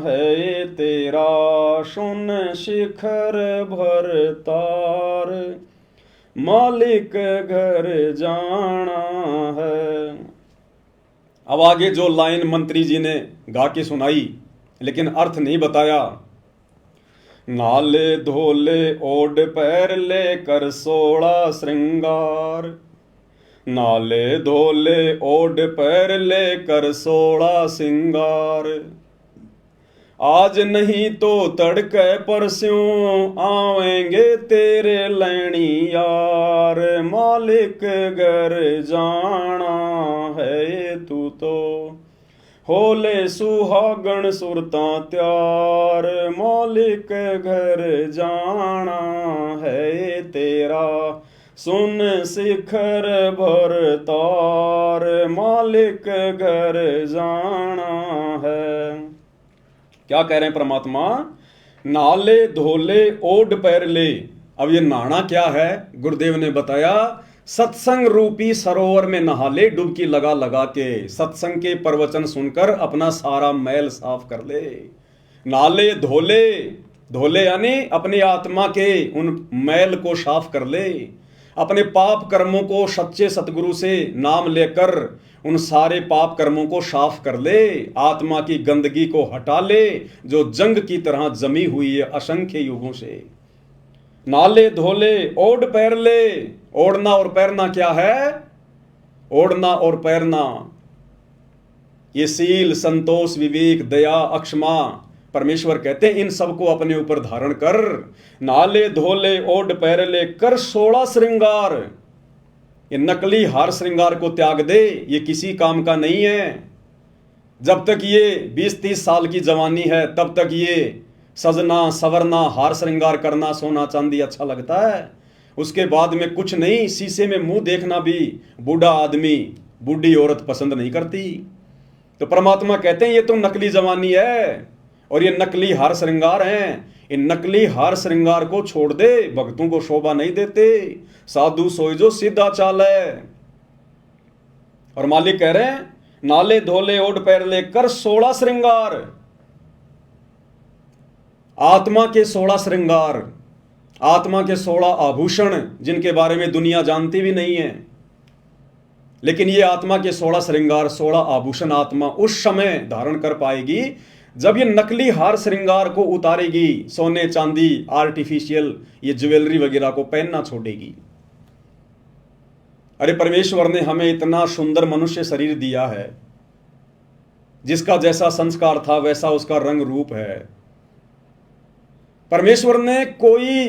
है तेरा, सुन शिखर भर तार, मालिक घर जाना है। अब आगे जो लाइन मंत्री जी ने गा के सुनाई लेकिन अर्थ नहीं बताया। नाले धोले ओड पैर लेकर 16 श्रृंगार, नाले धोले ओड पैर लेकर 16 श्रृंगार, आज नहीं तो तड़के परस्यों आवेंगे तेरे लैणी यार, मालिक घर जाना है तू तो। होले सुहागण सुरता त्यार, मालिक घर जाना है तेरा, सुन शिखर भर तार, मालिक घर जाना है। क्या कह रहे हैं परमात्मा? नाले धोले ओड पैर ले। अब ये नहाना क्या है? गुरुदेव ने बताया, सत्संग रूपी सरोवर में नहा ले, डुबकी लगा लगा के सत्संग के प्रवचन सुनकर अपना सारा मैल साफ कर ले। नाले धोले, धोले यानी अपनी आत्मा के उन मैल को साफ कर ले, अपने पाप कर्मों को सच्चे सतगुरु से नाम लेकर उन सारे पाप कर्मों को साफ कर ले, आत्मा की गंदगी को हटा ले जो जंग की तरह जमी हुई है असंख्य युगों से। नाले धोले ओढ़ पैर ले। ओढ़ना और पैरना क्या है? ओढ़ना और पैरना ये सील, संतोष, विवेक, दया, अक्षमा, परमेश्वर कहते हैं इन सबको अपने ऊपर धारण कर। नाले धोले ओढ़ पैर ले कर 16 श्रृंगार, ये नकली हार श्रृंगार को त्याग दे, ये किसी काम का नहीं है। जब तक ये 20-30 साल की जवानी है तब तक ये सजना सवरना हार श्रृंगार करना सोना चांदी अच्छा लगता है, उसके बाद में कुछ नहीं। शीशे में मुंह देखना भी बूढ़ा आदमी बूढ़ी औरत पसंद नहीं करती। तो परमात्मा कहते हैं ये तो नकली जवानी है और ये नकली हार श्रृंगार हैं। इन नकली हार श्रृंगार को छोड़ दे, भक्तों को शोभा नहीं देते। साधु सोई जो सीधा चाल है। और मालिक कह रहे हैं नाले धोले ओढ़ पैर लेकर 16 श्रृंगार, आत्मा के 16 श्रृंगार, आत्मा के 16 आभूषण जिनके बारे में दुनिया जानती भी नहीं है। लेकिन ये आत्मा के 16 श्रृंगार 16 आभूषण आत्मा उस समय धारण कर पाएगी जब ये नकली हार श्रृंगार को उतारेगी, सोने चांदी आर्टिफिशियल ये ज्वेलरी वगैरह को पहनना छोड़ेगी। अरे परमेश्वर ने हमें इतना सुंदर मनुष्य शरीर दिया है, जिसका जैसा संस्कार था वैसा उसका रंग रूप है। परमेश्वर ने कोई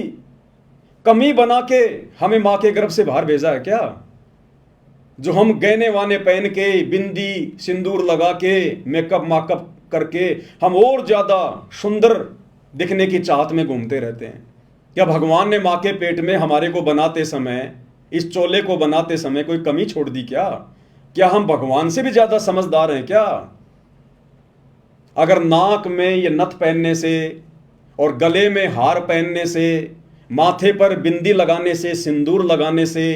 कमी बना के हमें मां के गर्भ से बाहर भेजा है क्या? जो हम गहने वाने पहन के बिंदी सिंदूर लगा के मेकअप माकअप करके हम और ज्यादा सुंदर दिखने की चाहत में घूमते रहते हैं। क्या भगवान ने मां के पेट में हमारे को बनाते समय, इस चोले को बनाते समय कोई कमी छोड़ दी क्या? क्या हम भगवान से भी ज्यादा समझदार हैं क्या? अगर नाक में ये नथ पहनने से और गले में हार पहनने से, माथे पर बिंदी लगाने से, सिंदूर लगाने से,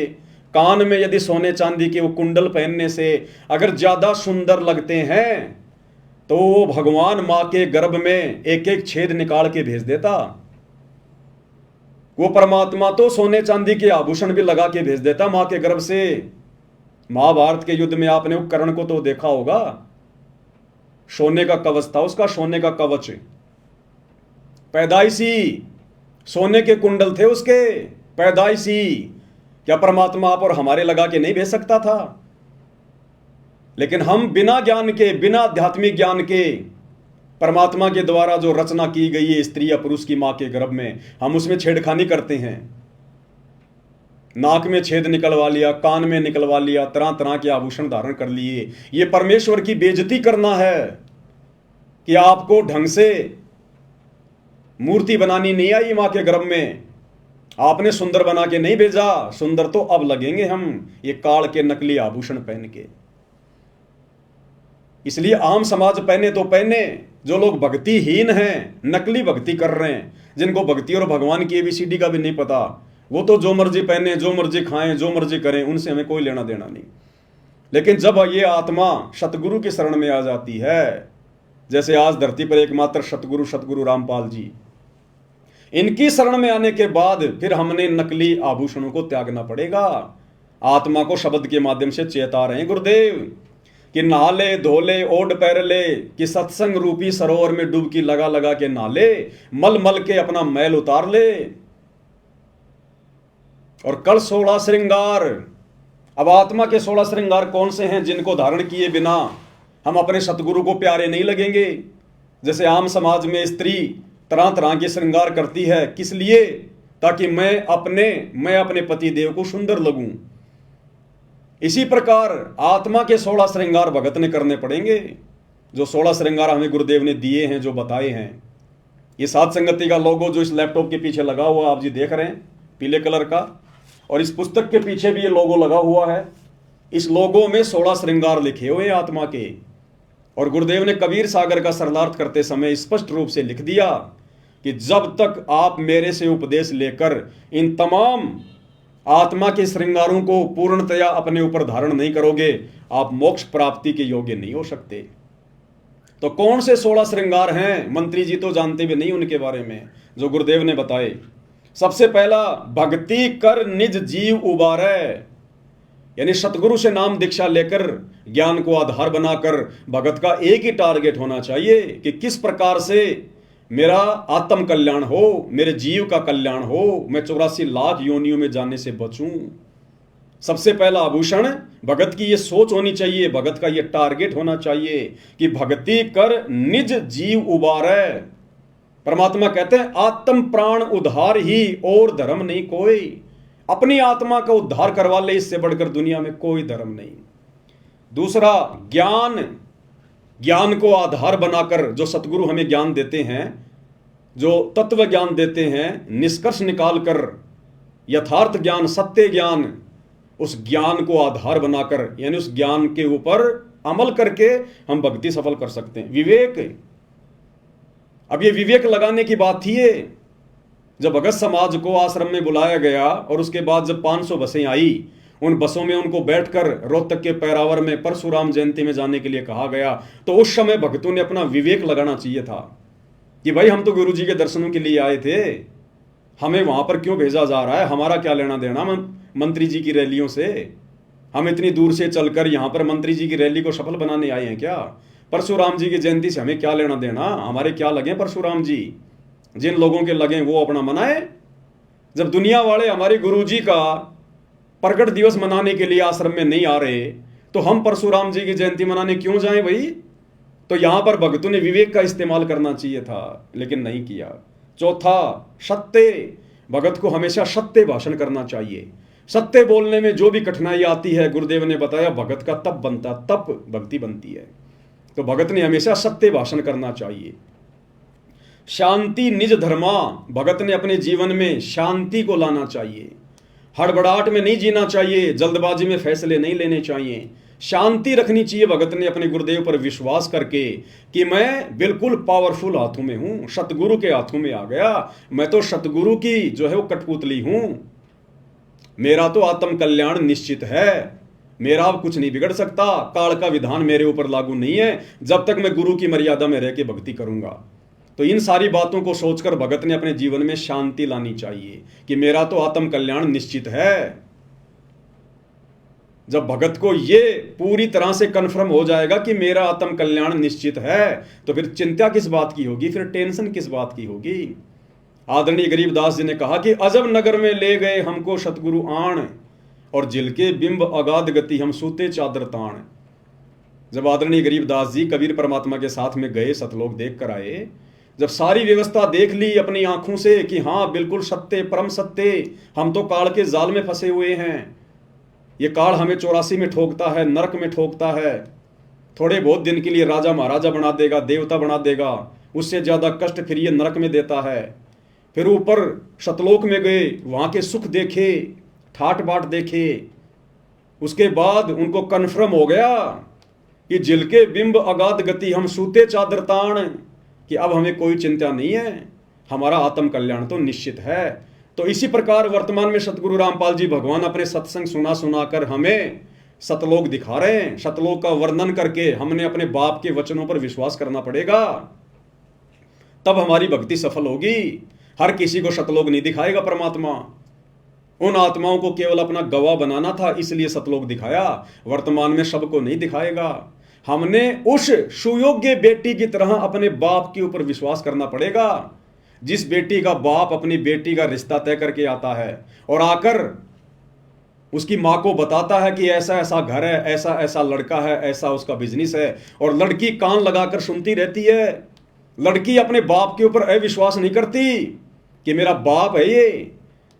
कान में यदि सोने चांदी के वो कुंडल पहनने से अगर ज्यादा सुंदर लगते हैं तो वो भगवान मां के गर्भ में एक एक छेद निकाल के भेज देता। वो परमात्मा तो सोने चांदी के आभूषण भी लगा के भेज देता मां के गर्भ से। महाभारत के युद्ध में आपने उपकरण को तो देखा होगा, सोने का कवच था उसका, सोने का कवच पैदाइशी सोने के कुंडल थे उसके, पैदाइशी। क्या परमात्मा आप और हमारे लगा के नहीं भेज सकता था? लेकिन हम बिना ज्ञान के, बिना आध्यात्मिक ज्ञान के, परमात्मा के द्वारा जो रचना की गई है स्त्री या पुरुष की मां के गर्भ में, हम उसमें छेड़खानी करते हैं। नाक में छेद निकलवा लिया, कान में निकलवा लिया, तरह तरह के आभूषण धारण कर लिए। ये परमेश्वर की बेइज्जती करना है कि आपको ढंग से मूर्ति बनानी नहीं आई मां के गर्भ में, आपने सुंदर बना के नहीं भेजा, सुंदर तो अब लगेंगे हम ये काल के नकली आभूषण पहन के। इसलिए आम समाज पहने तो पहने, जो लोग भक्तिहीन हैं, नकली भक्ति कर रहे हैं, जिनको भक्ति और भगवान की एबीसीडी का भी नहीं पता, वो तो जो मर्जी पहने, जो मर्जी खाएं, जो मर्जी करें, उनसे हमें कोई लेना देना नहीं। लेकिन जब ये आत्मा सतगुरु की शरण में आ जाती है, जैसे आज धरती पर एकमात्र सतगुरु रामपाल जी, इनकी शरण में आने के बाद फिर हमने नकली आभूषणों को त्यागना पड़ेगा। आत्मा को शब्द के माध्यम से चेता रहे गुरुदेव कि नहाले धोले ओढ़ पैर ले, कि सत्संग रूपी सरोवर में डुबकी लगा लगा के नहाले, मल मल के अपना मैल उतार ले। और कल 16 श्रृंगार, अब आत्मा के 16 श्रृंगार कौन से हैं जिनको धारण किए बिना हम अपने सतगुरु को प्यारे नहीं लगेंगे। जैसे आम समाज में स्त्री तरह तरह के श्रृंगार करती है, किस लिए? ताकि मैं अपने पति देव को सुंदर लगूं। इसी प्रकार आत्मा के 16 श्रृंगार भगत ने करने पड़ेंगे, जो 16 श्रृंगार हमें गुरुदेव ने दिए हैं, जो बताए हैं। ये साध संगति का लोगो जो इस लैपटॉप के पीछे लगा हुआ आप जी देख रहे हैं, पीले कलर का, और इस पुस्तक के पीछे भी ये लोगो लगा हुआ है। इस लोगो में 16 श्रृंगार लिखे हुए हैं आत्मा के। और गुरुदेव ने कबीर सागर का सरलार्थ करते समय स्पष्ट रूप से लिख दिया कि जब तक आप मेरे से उपदेश लेकर इन तमाम आत्मा के श्रृंगारों को पूर्णतया अपने ऊपर धारण नहीं करोगे, आप मोक्ष प्राप्ति के योग्य नहीं हो सकते। तो कौन से 16 श्रृंगार हैं? मंत्री जी तो जानते भी नहीं उनके बारे में, जो गुरुदेव ने बताए। सबसे पहला, भक्ति कर निज जीव उबारे, यानी सतगुरु से नाम दीक्षा लेकर ज्ञान को आधार बनाकर भगत का एक ही टारगेट होना चाहिए कि किस प्रकार से मेरा आत्म कल्याण हो, मेरे जीव का कल्याण हो, मैं 84 लाख योनियों में जाने से बचूं। सबसे पहला आभूषण भगत की ये सोच होनी चाहिए, भगत का ये टारगेट होना चाहिए कि भक्ति कर निज जीव उबारे। परमात्मा कहते हैं आत्म प्राण उद्धार ही और धर्म नहीं कोई। अपनी आत्मा का उद्धार करवा ले, इससे बढ़कर दुनिया में कोई धर्म नहीं। दूसरा, ज्ञान को आधार बनाकर जो सतगुरु हमें ज्ञान देते हैं, जो तत्व ज्ञान देते हैं, निष्कर्ष निकालकर यथार्थ ज्ञान, सत्य ज्ञान, उस ज्ञान को आधार बनाकर, यानी उस ज्ञान के ऊपर अमल करके हम भक्ति सफल कर सकते हैं। विवेक, अब ये विवेक लगाने की बात थी ये, जब भगत समाज को आश्रम में बुलाया गया और उसके बाद जब 500 बसें आई, उन बसों में उनको बैठकर रोहतक के पैरावर में परशुराम जयंती में जाने के लिए कहा गया, तो उस समय भक्तों ने अपना विवेक लगाना चाहिए था कि भाई हम तो गुरु जी के दर्शनों के लिए आए थे, हमें वहां पर क्यों भेजा जा रहा है, हमारा क्या लेना देना मंत्री जी की रैलियों से, हम इतनी दूर से चलकर यहां पर मंत्री जी की रैली को सफल बनाने आए हैं क्या? परशुराम जी की जयंती से हमें क्या लेना देना, हमारे क्या लगे परशुराम जी, जिन लोगों के लगे वो अपना मनाए। जब दुनिया वाले हमारे गुरु जी का प्रकट दिवस मनाने के लिए आश्रम में नहीं आ रहे, तो हम परशुराम जी की जयंती मनाने क्यों जाएं भाई? तो यहां पर भक्तों ने विवेक का इस्तेमाल करना चाहिए था, लेकिन नहीं किया। चौथा, सत्य, भगत को हमेशा सत्य भाषण करना चाहिए। सत्य बोलने में जो भी कठिनाई आती है, गुरुदेव ने बताया भगत का तप बनता, तप भक्ति बनती है। तो भगत ने हमेशा सत्य भाषण करना चाहिए। शांति निज धर्मा, भगत ने अपने जीवन में शांति को लाना चाहिए। हड़बड़ाहट में नहीं जीना चाहिए, जल्दबाजी में फैसले नहीं लेने चाहिए, शांति रखनी चाहिए। भगत ने अपने गुरुदेव पर विश्वास करके कि मैं बिल्कुल पावरफुल हाथों में हूं, सतगुरु के हाथों में आ गया, मैं तो सतगुरु की जो है वो कठपुतली हूं, मेरा तो आत्म कल्याण निश्चित है, मेरा अब कुछ नहीं बिगड़ सकता, काल का विधान मेरे ऊपर लागू नहीं है, जब तक मैं गुरु की मर्यादा में रह के भक्ति करूंगा। तो इन सारी बातों को सोचकर भगत ने अपने जीवन में शांति लानी चाहिए कि मेरा तो आत्म कल्याण निश्चित है। जब भगत को ये पूरी तरह से कन्फर्म हो जाएगा कि मेरा आत्म कल्याण निश्चित है, तो फिर चिंता किस बात की होगी, फिर टेंशन किस बात की होगी। आदरणीय गरीबदास जी ने कहा कि अजब नगर में ले गए हमको सतगुरु आण, और जिल के बिंब अगाध गति हम सूते चादर ताण। जब आदरणीय गरीबदास जी कबीर परमात्मा के साथ में गए, सतलोक देख कर आए, जब सारी व्यवस्था देख ली अपनी आंखों से कि हाँ बिल्कुल सत्य, परम सत्य, हम तो काल के जाल में फंसे हुए हैं, ये काल हमें 84 में ठोकता है, नरक में ठोकता है, थोड़े बहुत दिन के लिए राजा महाराजा बना देगा, देवता बना देगा, उससे ज़्यादा कष्ट फिर ये नरक में देता है। फिर ऊपर सतलोक में गए, वहाँ के सुख देखे, ठाट बाट देखे। उसके बाद उनको कन्फर्म हो गया कि जिल के बिंब अगाध गति हम सूते चादर ताण, कि अब हमें कोई चिंता नहीं है, हमारा आत्म कल्याण तो निश्चित है। तो इसी प्रकार वर्तमान में सतगुरु रामपाल जी भगवान अपने सत्संग सुना सुना कर हमें सतलोक दिखा रहे हैं। सतलोक का वर्णन करके हमने अपने बाप के वचनों पर विश्वास करना पड़ेगा, तब हमारी भक्ति सफल होगी। हर किसी को सतलोक नहीं दिखाएगा परमात्मा। उन आत्माओं को केवल अपना गवाह बनाना था, इसलिए सतलोक दिखाया। वर्तमान में सबको नहीं दिखाएगा। हमने उस सुयोग्य बेटी की तरह अपने बाप के ऊपर विश्वास करना पड़ेगा। जिस बेटी का बाप अपनी बेटी का रिश्ता तय करके आता है और आकर उसकी माँ को बताता है कि ऐसा ऐसा घर है, ऐसा ऐसा लड़का है, ऐसा उसका बिजनेस है, और लड़की कान लगाकर सुनती रहती है। लड़की अपने बाप के ऊपर अविश्वास नहीं करती कि मेरा बाप है ये,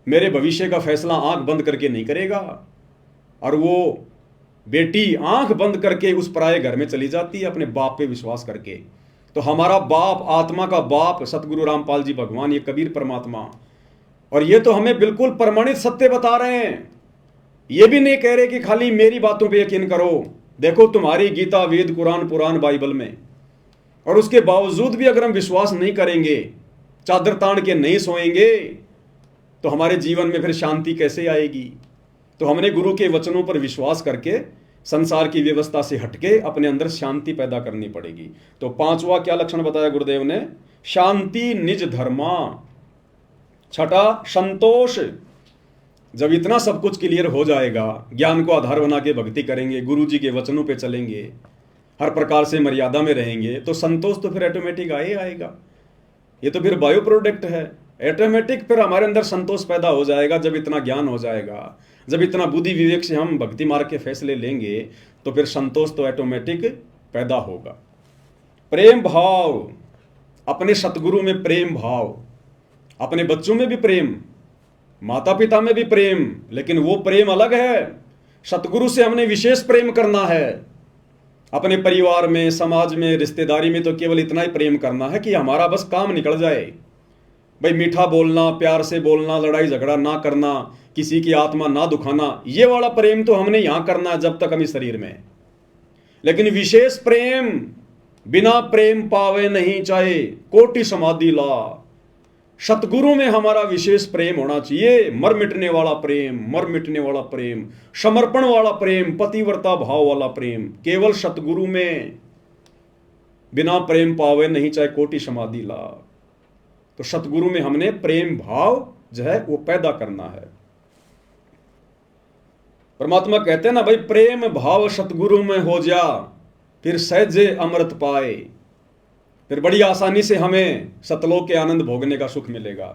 मेरे भविष्य का फैसला आंख बंद करके नहीं करेगा। और वो बेटी आंख बंद करके उस पराये घर में चली जाती है अपने बाप पे विश्वास करके। तो हमारा बाप, आत्मा का बाप सतगुरु रामपाल जी भगवान, ये कबीर परमात्मा, और ये तो हमें बिल्कुल प्रमाणित सत्य बता रहे हैं। ये भी नहीं कह रहे कि खाली मेरी बातों पे यकीन करो। देखो तुम्हारी गीता, वेद, कुरान, पुराण, बाइबल में, और उसके बावजूद भी अगर हम विश्वास नहीं करेंगे, चादर तान के नहीं सोएंगे, तो हमारे जीवन में फिर शांति कैसे आएगी। तो हमने गुरु के वचनों पर विश्वास करके संसार की व्यवस्था से हटके अपने अंदर शांति पैदा करनी पड़ेगी। तो पांचवा क्या लक्षण बताया गुरुदेव ने? शांति निज धर्मा। छठा संतोष। जब इतना सब कुछ क्लियर हो जाएगा, ज्ञान को आधार बना के भक्ति करेंगे, गुरु जी के वचनों पे चलेंगे, हर प्रकार से मर्यादा में रहेंगे, तो संतोष तो फिर ऑटोमेटिक आएगा। ये तो फिर बायो प्रोडक्ट है, ऑटोमेटिक फिर हमारे अंदर संतोष पैदा हो जाएगा। जब इतना ज्ञान हो जाएगा, जब इतना बुद्धि विवेक से हम भक्ति मार्ग के फैसले लेंगे, तो फिर संतोष तो ऑटोमेटिक पैदा होगा। प्रेम भाव, अपने सतगुरु में प्रेम भाव, अपने बच्चों में भी प्रेम, माता पिता में भी प्रेम, लेकिन वो प्रेम अलग है। सतगुरु से हमने विशेष प्रेम करना है। अपने परिवार में, समाज में, रिश्तेदारी में तो केवल इतना ही प्रेम करना है कि हमारा बस काम निकल जाए। भाई मीठा बोलना, प्यार से बोलना, लड़ाई झगड़ा ना करना, किसी की आत्मा ना दुखाना, ये वाला प्रेम तो हमने यहां करना है जब तक हम इस शरीर में। लेकिन विशेष प्रेम, बिना प्रेम पावे नहीं चाहे कोटि समाधि ला। सतगुरु में हमारा विशेष प्रेम होना चाहिए। मर मिटने वाला प्रेम, मर मिटने वाला प्रेम, समर्पण वाला प्रेम, पतिव्रता भाव वाला प्रेम, केवल सतगुरु में। बिना प्रेम पावे नहीं चाहे कोटि समाधि ला। तो सतगुरु में हमने प्रेम भाव जो है वो पैदा करना है। परमात्मा कहते हैं ना भाई, प्रेम भाव सतगुरु में हो जा, फिर सहजे अमृत पाए। फिर बड़ी आसानी से हमें सतलोक के आनंद भोगने का सुख मिलेगा।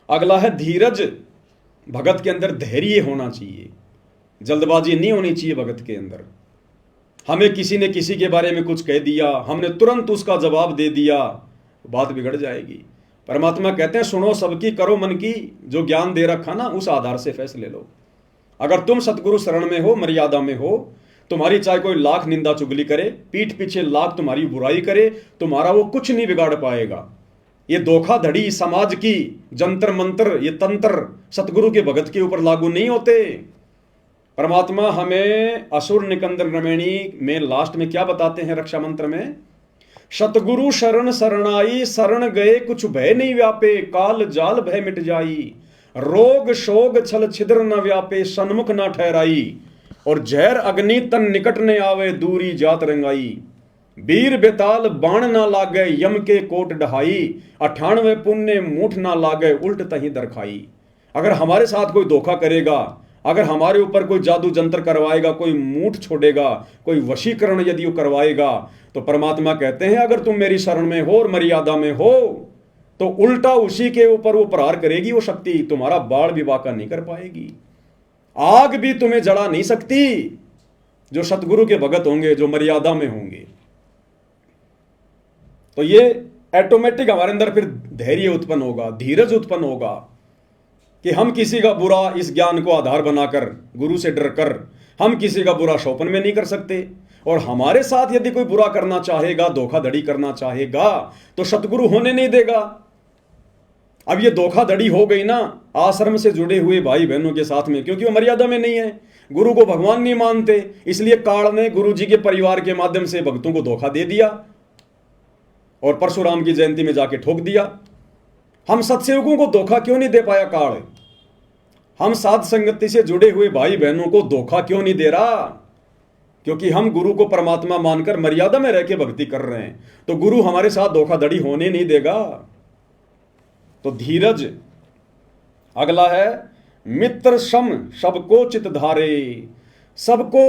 अगला है धीरज। भगत के अंदर धैर्य होना चाहिए, जल्दबाजी नहीं होनी चाहिए भगत के अंदर। हमें किसी ने किसी के बारे में कुछ कह दिया, हमने तुरंत उसका जवाब दे दिया, बात बिगड़ जाएगी। परमात्मा कहते हैं सुनो सबकी, करो मन की, जो ज्ञान दे रखा ना उस आधार से फैसले लो। अगर तुम सतगुरु शरण में हो, मर्यादा में हो, तुम्हारी चाहे कोई लाख निंदा चुगली करे, पीठ पीछे लाख तुम्हारी बुराई करे, तुम्हारा वो कुछ नहीं बिगाड़ पाएगा। ये धोखाधड़ी समाज की, जंतर मंत्र, ये तंत्र सतगुरु के भगत के ऊपर लागू नहीं होते। परमात्मा हमें असुर निकंदन रमणी में लास्ट में क्या बताते हैं रक्षा मंत्र में? सतगुरु शरण शरणाई, शरण गए कुछ भय नहीं व्यापे, काल जाल भय मिट जाई, रोग शोग छल छिद्र न व्यापे, सन्मुख न ठहराई, और जहर अग्नि तन निकट ने आवे, दूरी जात रंगाई, वीर बेताल बाण ना लागे, यम के कोट ढहाई, 98 पुण्य मूठ ना लागे, उल्ट तही दरखाई। अगर हमारे साथ कोई धोखा करेगा, अगर हमारे ऊपर कोई जादू जंत्र करवाएगा, कोई मूठ छोड़ेगा, कोई वशीकरण यदि वो करवाएगा, तो परमात्मा कहते हैं अगर तुम मेरी शरण में हो और मर्यादा में हो, तो उल्टा उसी के ऊपर वो प्रहार करेगी वो शक्ति, तुम्हारा बाढ़ भी वाका नहीं कर पाएगी। आग भी तुम्हें जला नहीं सकती। जो सतगुरु के भगत होंगे, जो मर्यादा में होंगे, तो ये ऑटोमेटिक हमारे अंदर फिर धैर्य उत्पन्न होगा, धीरज उत्पन्न होगा कि हम किसी का बुरा, इस ज्ञान को आधार बनाकर, गुरु से डर कर हम किसी का बुरा शोपन में नहीं कर सकते। और हमारे साथ यदि कोई बुरा करना चाहेगा, धोखाधड़ी करना चाहेगा, तो सतगुरु होने नहीं देगा। अब ये धोखाधड़ी हो गई ना आश्रम से जुड़े हुए भाई बहनों के साथ में, क्योंकि वो मर्यादा में नहीं है, गुरु को भगवान नहीं मानते, इसलिए काल ने गुरु जी के परिवार के माध्यम से भक्तों को धोखा दे दिया और परशुराम की जयंती में जाके ठोक दिया। हम सत्सेवकों को धोखा क्यों नहीं दे पाया काल? हम साध संगति से जुड़े हुए भाई बहनों को धोखा क्यों नहीं दे रहा? क्योंकि हम गुरु को परमात्मा मानकर मर्यादा में रह के भक्ति कर रहे हैं, तो गुरु हमारे साथ धोखाधड़ी होने नहीं देगा। तो धीरज। अगला है मित्र सम सबको चित धारे, सबको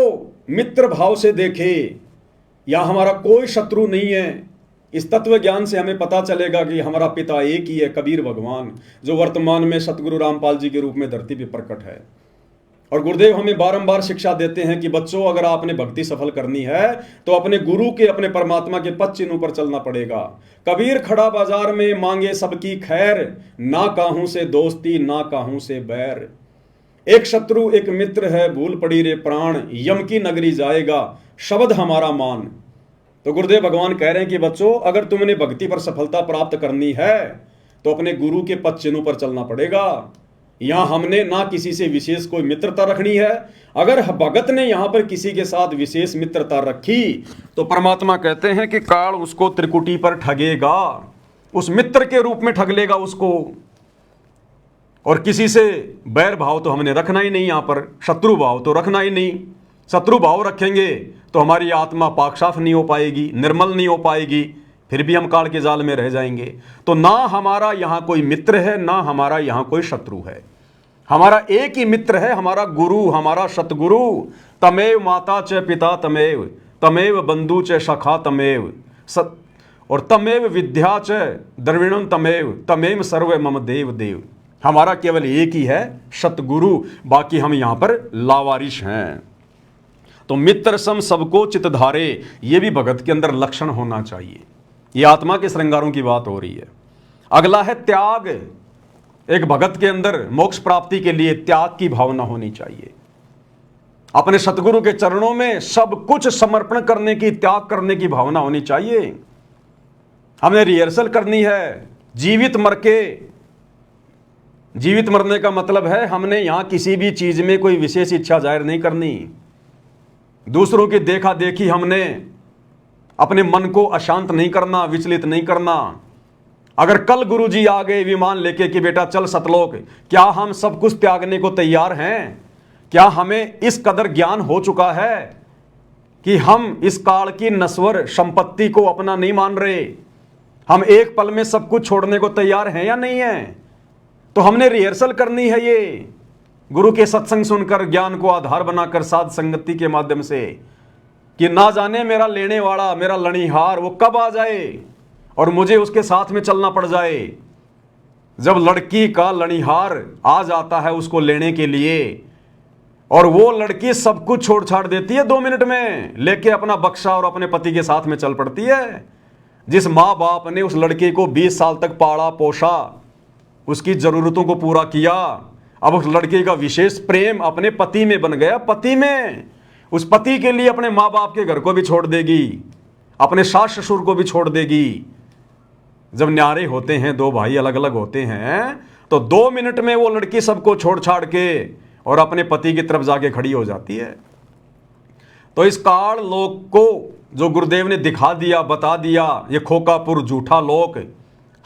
मित्र भाव से देखे, या हमारा कोई शत्रु नहीं है। इस तत्व ज्ञान से हमें पता चलेगा कि हमारा पिता एक ही है, कबीर भगवान, जो वर्तमान में सतगुरु रामपाल जी के रूप में धरती पर प्रकट है। और गुरुदेव हमें बारंबार शिक्षा देते हैं कि बच्चों, अगर आपने भक्ति सफल करनी है तो अपने गुरु के, अपने परमात्मा के पद चिन्हों पर चलना पड़ेगा। कबीर खड़ा बाजार में मांगे सबकी खैर, ना काहू से दोस्ती ना काहू से बैर। एक शत्रु एक मित्र है, भूल पड़ी रे प्राण, यम की नगरी जाएगा शब्द हमारा मान। तो गुरुदेव भगवान कह रहे हैं कि बच्चों, अगर तुमने भक्ति पर सफलता प्राप्त करनी है तो अपने गुरु के पद चिन्हों पर चलना पड़ेगा। यहां हमने ना किसी से विशेष कोई मित्रता रखनी है। अगर भगत ने यहां पर किसी के साथ विशेष मित्रता रखी तो परमात्मा कहते हैं कि काल उसको त्रिकुटी पर ठगेगा, उस मित्र के रूप में ठग लेगा उसको। और किसी से बैर भाव तो हमने रखना ही नहीं, यहां पर शत्रु भाव तो रखना ही नहीं। शत्रु भाव रखेंगे तो हमारी आत्मा पाक साफ नहीं हो पाएगी, निर्मल नहीं हो पाएगी, फिर भी हम काल के जाल में रह जाएंगे। तो ना हमारा यहां कोई मित्र है, ना हमारा यहां कोई शत्रु है। हमारा एक ही मित्र है, हमारा गुरु, हमारा सतगुरु। तमेव माता च पिता तमेव, तमेव बंधु च सखा तमेव, और तमेव विद्या च द्रविणम तमेव, तमेव सर्व मम देव देव। हमारा केवल एक ही है, सतगुरु, बाकी हम यहां पर लावारिश हैं। तो मित्र सम सबको चित धारे, ये भी भगत के अंदर लक्षण होना चाहिए। ये आत्मा के श्रृंगारों की बात हो रही है। अगला है त्याग। एक भगत के अंदर मोक्ष प्राप्ति के लिए त्याग की भावना होनी चाहिए। अपने सतगुरु के चरणों में सब कुछ समर्पण करने की, त्याग करने की भावना होनी चाहिए। हमें रिहर्सल करनी है जीवित मर के। जीवित मरने का मतलब है हमने यहां किसी भी चीज में कोई विशेष इच्छा जाहिर नहीं करनी। दूसरों की देखा देखी हमने अपने मन को अशांत नहीं करना, विचलित नहीं करना। अगर कल गुरुजी आ गए विमान लेके कि बेटा चल सतलोक, क्या हम सब कुछ त्यागने को तैयार हैं? क्या हमें इस कदर ज्ञान हो चुका है कि हम इस काल की नश्वर संपत्ति को अपना नहीं मान रहे? हम एक पल में सब कुछ छोड़ने को तैयार हैं या नहीं है? तो हमने रिहर्सल करनी है ये, गुरु के सत्संग सुनकर, ज्ञान को आधार बनाकर, साध संगति के माध्यम से, कि ना जाने मेरा लेने वाला, मेरा लड़ीहार वो कब आ जाए और मुझे उसके साथ में चलना पड़ जाए। जब लड़की का लड़ीहार आ जाता है उसको लेने के लिए, और वो लड़की सब कुछ छोड़ छाड़ देती है 2 मिनट में, लेके अपना बक्सा और अपने पति के साथ में चल पड़ती है। जिस माँ बाप ने उस लड़के को 20 साल तक पाला पोषा, उसकी जरूरतों को पूरा किया, अब उस लड़के का विशेष प्रेम अपने पति में बन गया। पति में, उस पति के लिए अपने माँ बाप के घर को भी छोड़ देगी, अपने सास ससुर को भी छोड़ देगी। जब न्यारे होते हैं, 2 भाई अलग अलग होते हैं, तो 2 मिनट में वो लड़की सबको छोड़ छाड़ के और अपने पति की तरफ जाके खड़ी हो जाती है। तो इस काल लोक को जो गुरुदेव ने दिखा दिया, बता दिया, ये खोकापुर झूठा लोक,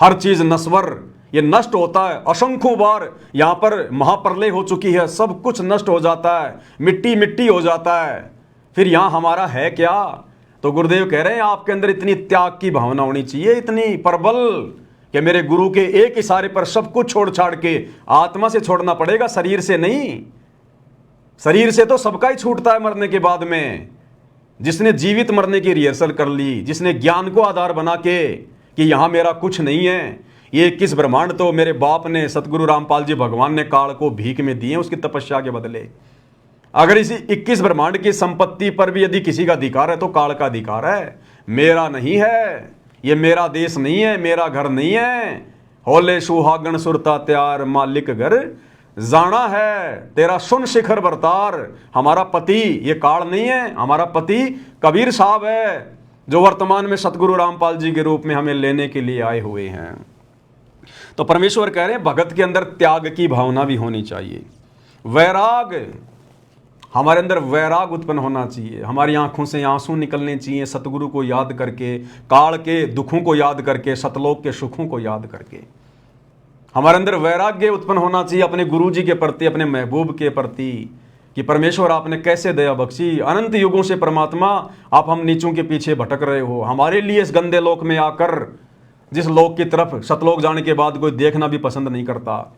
हर चीज नश्वर, ये नष्ट होता है। असंख्य बार यहां पर महाप्रलय हो चुकी है, सब कुछ नष्ट हो जाता है, मिट्टी मिट्टी हो जाता है। फिर यहां हमारा है क्या? तो गुरुदेव कह रहे हैं आपके अंदर इतनी त्याग की भावना होनी चाहिए, इतनी प्रबल, कि मेरे गुरु के एक इशारे पर सब कुछ छोड़ छाड़ के, आत्मा से छोड़ना पड़ेगा, शरीर से नहीं। शरीर से तो सबका ही छूटता है मरने के बाद में। जिसने जीवित मरने की रिहर्सल कर ली, जिसने ज्ञान को आधार बना के कि यहां मेरा कुछ नहीं है, ये 21 ब्रह्मांड तो मेरे बाप ने, सतगुरु रामपाल जी भगवान ने काल को भीख में दिए उसकी तपस्या के बदले। अगर इसी 21 ब्रह्मांड की संपत्ति पर भी यदि किसी का अधिकार है तो काल का अधिकार है, मेरा नहीं है। ये मेरा देश नहीं है, मेरा घर नहीं है। होले सुहागन सुरता त्यार, मालिक घर जाना है तेरा सुन शिखर बरतार। हमारा पति ये काल नहीं है, हमारा पति कबीर साहब है, जो वर्तमान में सतगुरु रामपाल जी के रूप में हमें लेने के लिए आए हुए हैं। तो परमेश्वर कह रहे हैं भगत के अंदर त्याग की भावना भी होनी चाहिए, वैराग, हमारे अंदर वैराग उत्पन्न होना चाहिए, हमारी आंखों से आंसू निकलने चाहिए सतगुरु को याद करके, काल के दुखों को याद करके, सतलोक के सुखों को याद करके। हमारे अंदर वैराग्य उत्पन्न होना चाहिए अपने गुरु जी के प्रति, अपने महबूब के प्रति, कि परमेश्वर आपने कैसे दया बख्शी, अनंत युगों से परमात्मा आप हम नीचों के पीछे भटक रहे हो, हमारे लिए इस गंदे लोक में आकर, जिस लोक की तरफ सतलोक जाने के बाद कोई देखना भी पसंद नहीं करता,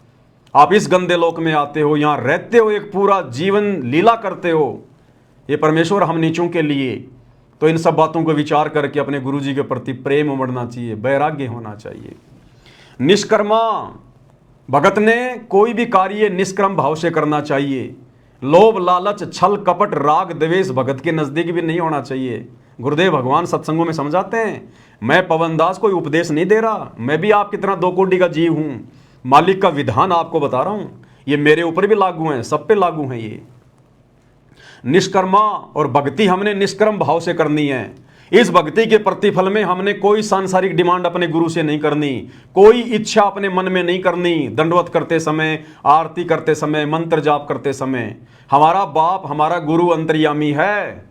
आप इस गंदे लोक में आते हो, यहाँ रहते हो, एक पूरा जीवन लीला करते हो, ये परमेश्वर हम नीचों के लिए। तो इन सब बातों को विचार करके अपने गुरु जी के प्रति प्रेम उमड़ना चाहिए, वैराग्य होना चाहिए। निष्कर्मा, भगत ने कोई भी कार्य निष्क्रम भाव से करना चाहिए। लोभ, लालच, छल, कपट, राग, द्वेष भगत के नजदीक भी नहीं होना चाहिए। गुरुदेव भगवान सत्संगों में समझाते हैं, मैं पवन दास कोई उपदेश नहीं दे रहा, मैं भी आपकी तरह दो कोटि का जीव हूं, मालिक का विधान आपको बता रहा हूं, ये मेरे ऊपर भी लागू है, सब पे लागू है। ये निष्कर्मा और भक्ति हमने निष्कर्म भाव से करनी है। इस भक्ति के प्रतिफल में हमने कोई सांसारिक डिमांड अपने गुरु से नहीं करनी, कोई इच्छा अपने मन में नहीं करनी। दंडवत करते समय, आरती करते समय, मंत्र जाप करते समय, हमारा बाप, हमारा गुरु अंतर्यामी है,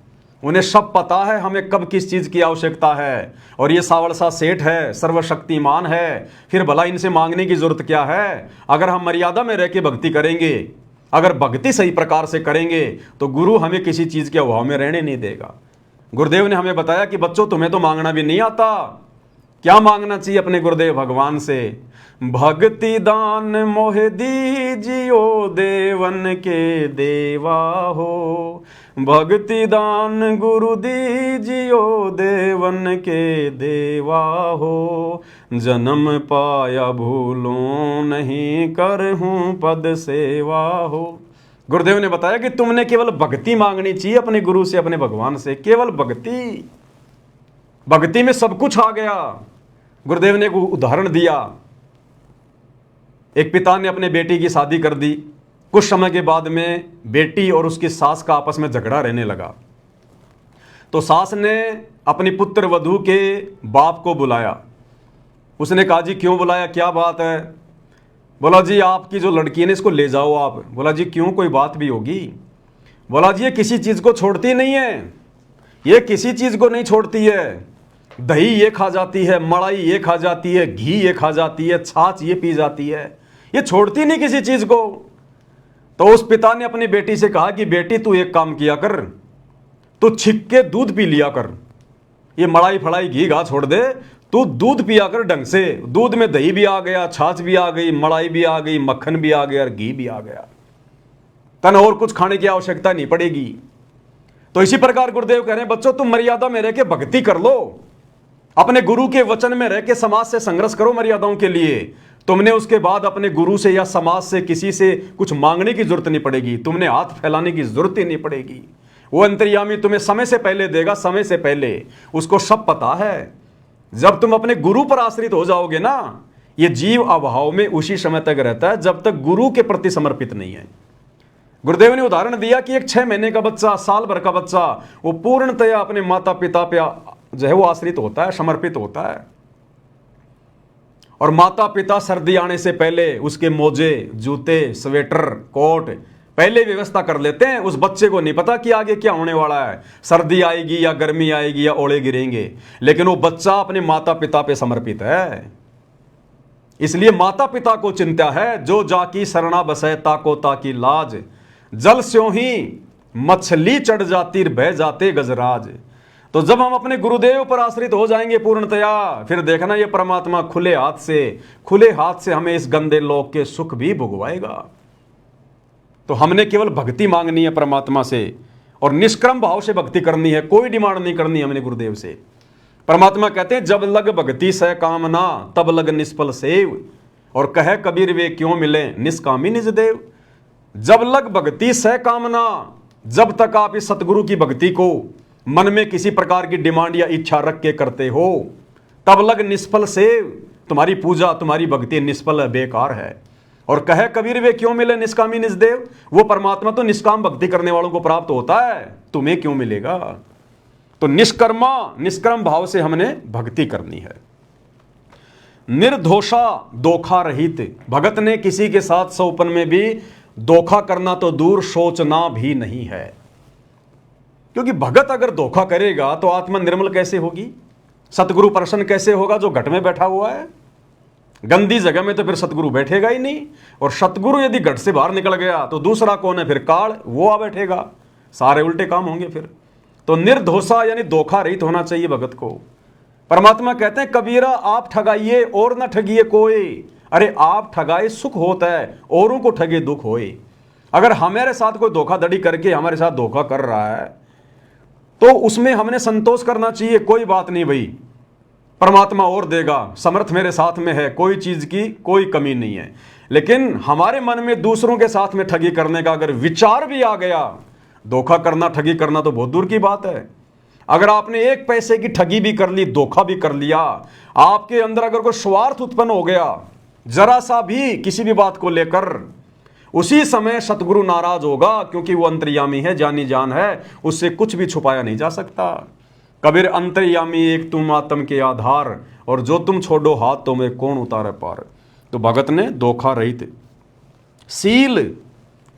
उन्हें सब पता है हमें कब किस चीज की आवश्यकता है। और ये सावड़ सा सेठ है, सर्वशक्तिमान है, फिर भला इनसे मांगने की जरूरत क्या है। अगर हम मर्यादा में रह के भक्ति करेंगे, अगर भक्ति सही प्रकार से करेंगे, तो गुरु हमें किसी चीज के अभाव में रहने नहीं देगा। गुरुदेव ने हमें बताया कि बच्चों तुम्हें तो मांगना भी नहीं आता, क्या मांगना चाहिए अपने गुरुदेव भगवान से? भक्ति दान मोहे दीजियो देवन के देवा हो, भक्ति दान गुरु दीजियो देवन के देवा हो, जन्म पाया भूलों नहीं करहूं पद सेवा हो। गुरुदेव ने बताया कि तुमने केवल भक्ति मांगनी चाहिए अपने गुरु से, अपने भगवान से, केवल भक्ति। भक्ति में सब कुछ आ गया। गुरुदेव ने एक उदाहरण दिया, एक पिता ने अपने बेटी की शादी कर दी, कुछ समय के बाद में बेटी और उसकी सास का आपस में झगड़ा रहने लगा। तो सास ने अपनी पुत्र वधू के बाप को बुलाया। उसने कहा जी क्यों बुलाया, क्या बात है? बोला जी आपकी जो लड़की है ना इसको ले जाओ आप। बोला जी क्यों, कोई बात भी होगी? बोला जी ये किसी चीज को छोड़ती नहीं है, ये किसी चीज को नहीं छोड़ती है। दही ये खा जाती है, मलाई ये खा जाती है, घी ये खा जाती है, छाछ ये पी जाती है, ये छोड़ती नहीं किसी चीज को। तो उस पिता ने अपनी बेटी से कहा कि बेटी तू एक काम किया कर, तू छिक के दूध पी लिया कर, ये मलाई फलाई घी घा छोड़ दे, तू दूध पिया कर ढंग से। दूध में दही भी आ गया, छाछ भी आ गई, मलाई भी आ गई, मक्खन भी आ गया और घी भी आ गया, तन और कुछ खाने की आवश्यकता नहीं पड़ेगी। तो इसी प्रकार गुरुदेव कह रहे हैं बच्चों तुम मर्यादा में रह के भक्ति कर लो, अपने गुरु के वचन में रह के समाज से संघर्ष करो मर्यादाओं के लिए। तुमने उसके बाद अपने गुरु से या समाज से किसी से कुछ मांगने की जरूरत नहीं पड़ेगी, तुमने हाथ फैलाने की जरूरत ही नहीं पड़ेगी। वो अंतर्यामी तुम्हें समय से पहले देगा, समय से पहले, उसको सब पता है। जब तुम अपने गुरु पर आश्रित हो जाओगे ना, ये जीव अभाव में उसी समय तक रहता है जब तक गुरु के प्रति समर्पित नहीं है। गुरुदेव ने उदाहरण दिया कि एक 6 महीने का बच्चा, साल भर का बच्चा, वो पूर्णतया अपने माता पिता पे जो है वो आश्रित होता है, समर्पित होता है। और माता पिता सर्दी आने से पहले उसके मोजे, जूते, स्वेटर, कोट पहले व्यवस्था कर लेते हैं। उस बच्चे को नहीं पता कि आगे क्या होने वाला है, सर्दी आएगी या गर्मी आएगी या ओले गिरेंगे, लेकिन वो बच्चा अपने माता पिता पे समर्पित है। इसलिए माता पिता को चिंता है, जो जाकी शरणा बसै ताको ताकी लाज, जल स्यों ही मछली चढ़ जाती बह जाते गजराज। तो जब हम अपने गुरुदेव पर आश्रित हो जाएंगे पूर्णतया, फिर देखना ये परमात्मा खुले हाथ से हमें इस गंदे लोक के सुख भी भुगवाएगा। तो हमने केवल भक्ति मांगनी है परमात्मा से, और निष्क्रम भाव से भक्ति करनी है, कोई डिमांड नहीं करनी हमने गुरुदेव से। परमात्मा कहते हैं जब लग भक्ति सह कामना तब लग निष्फल सेव, और कहे कबीर वे क्यों मिले निष्कामी निज देव। जब लग भक्ति सह कामना, जब तक आप इस सतगुरु की भक्ति को मन में किसी प्रकार की डिमांड या इच्छा रख के करते हो, तब लग निष्फल सेव, तुम्हारी पूजा तुम्हारी भक्ति निष्फल है, बेकार है। और कहे कबीर वे क्यों मिले निष्कामी निजदेव, वो परमात्मा तो निष्काम भक्ति करने वालों को प्राप्त होता है, तुम्हें क्यों मिलेगा। तो निष्कर्म भाव से हमने भक्ति करनी है। निर्दोषा धोखा रहित, भगत ने किसी के साथ सौपन में भी धोखा करना तो दूर सोचना भी नहीं है, क्योंकि भगत अगर धोखा करेगा तो आत्मा निर्मल कैसे होगी, सतगुरु प्रसन्न कैसे होगा जो घट में बैठा हुआ है। गंदी जगह में तो फिर सतगुरु बैठेगा ही नहीं, और सतगुरु यदि घट से बाहर निकल गया तो दूसरा कौन है, फिर काल, वो आ बैठेगा, सारे उल्टे काम होंगे फिर। तो निर्दोषा यानी धोखा रहित होना चाहिए भगत को। परमात्मा कहते हैं कबीरा आप ठगाइए और न ठगिए कोई, अरे आप ठगाए सुख होता है, औरों को ठगे दुख होए। अगर हमारे साथ कोई धोखाधड़ी करके हमारे साथ धोखा कर रहा है तो उसमें हमने संतोष करना चाहिए, कोई बात नहीं भाई, परमात्मा और देगा, समर्थ मेरे साथ में है, कोई चीज की कोई कमी नहीं है। लेकिन हमारे मन में दूसरों के साथ में ठगी करने का अगर विचार भी आ गया, धोखा करना ठगी करना तो बहुत दूर की बात है। अगर आपने एक पैसे की ठगी भी कर ली, धोखा भी कर लिया, आपके अंदर अगर कोई स्वार्थ उत्पन्न हो गया जरा सा भी किसी भी बात को लेकर, उसी समय सतगुरु नाराज होगा, क्योंकि वो अंतर्यामी है, जानी जान है, उससे कुछ भी छुपाया नहीं जा सकता। कबीर अंतर्यामी एक तुम आत्म के आधार, और जो तुम छोड़ो हाथ तो में कौन उतारे पार। तो भगत ने धोखा रहित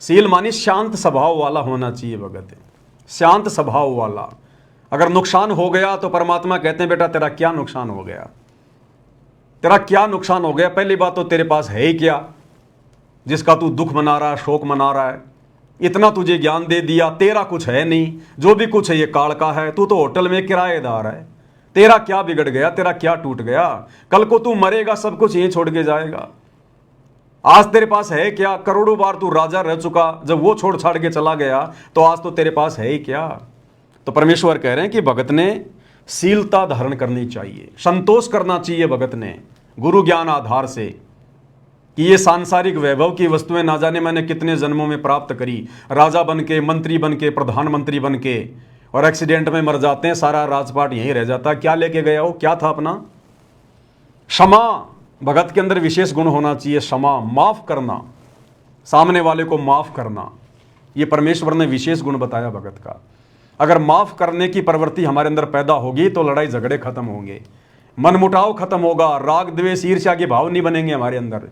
सील मानी शांत स्वभाव वाला होना चाहिए भगत, शांत स्वभाव वाला। अगर नुकसान हो गया तो परमात्मा कहते हैं बेटा तेरा क्या नुकसान हो गया, तेरा क्या नुकसान हो गया। पहली बात तो तेरे पास है ही क्या जिसका तू दुख मना रहा है, शोक मना रहा है। इतना तुझे ज्ञान दे दिया, तेरा कुछ है नहीं, जो भी कुछ है ये काल का है। तू तो होटल में किराएदार है, तेरा क्या बिगड़ गया, तेरा क्या टूट गया। कल को तू मरेगा, सब कुछ यहीं छोड़ के जाएगा। आज तेरे पास है क्या, करोड़ों बार तू राजा रह चुका, जब वो छोड़ छाड़ के चला गया तो आज तो तेरे पास है ही क्या। तो परमेश्वर कह रहे हैं कि भगत ने शीलता धारण करनी चाहिए, संतोष करना चाहिए भगत ने गुरु ज्ञान आधार से, कि ये सांसारिक वैभव की वस्तुएं ना जाने मैंने कितने जन्मों में प्राप्त करी, राजा बन के, मंत्री बन के, प्रधानमंत्री बन के, और एक्सीडेंट में मर जाते हैं, सारा राजपाट यहीं रह जाता। क्या लेके गया हो, क्या था अपना। क्षमा भगत के अंदर विशेष गुण होना चाहिए, क्षमा, माफ करना, सामने वाले को माफ करना, ये परमेश्वर ने विशेष गुण बताया भगत का। अगर माफ करने की प्रवृत्ति हमारे अंदर पैदा होगी तो लड़ाई झगड़े खत्म होंगे, मनमुटाव खत्म होगा, राग द्वेष ईर्ष्या के भाव नहीं बनेंगे हमारे अंदर।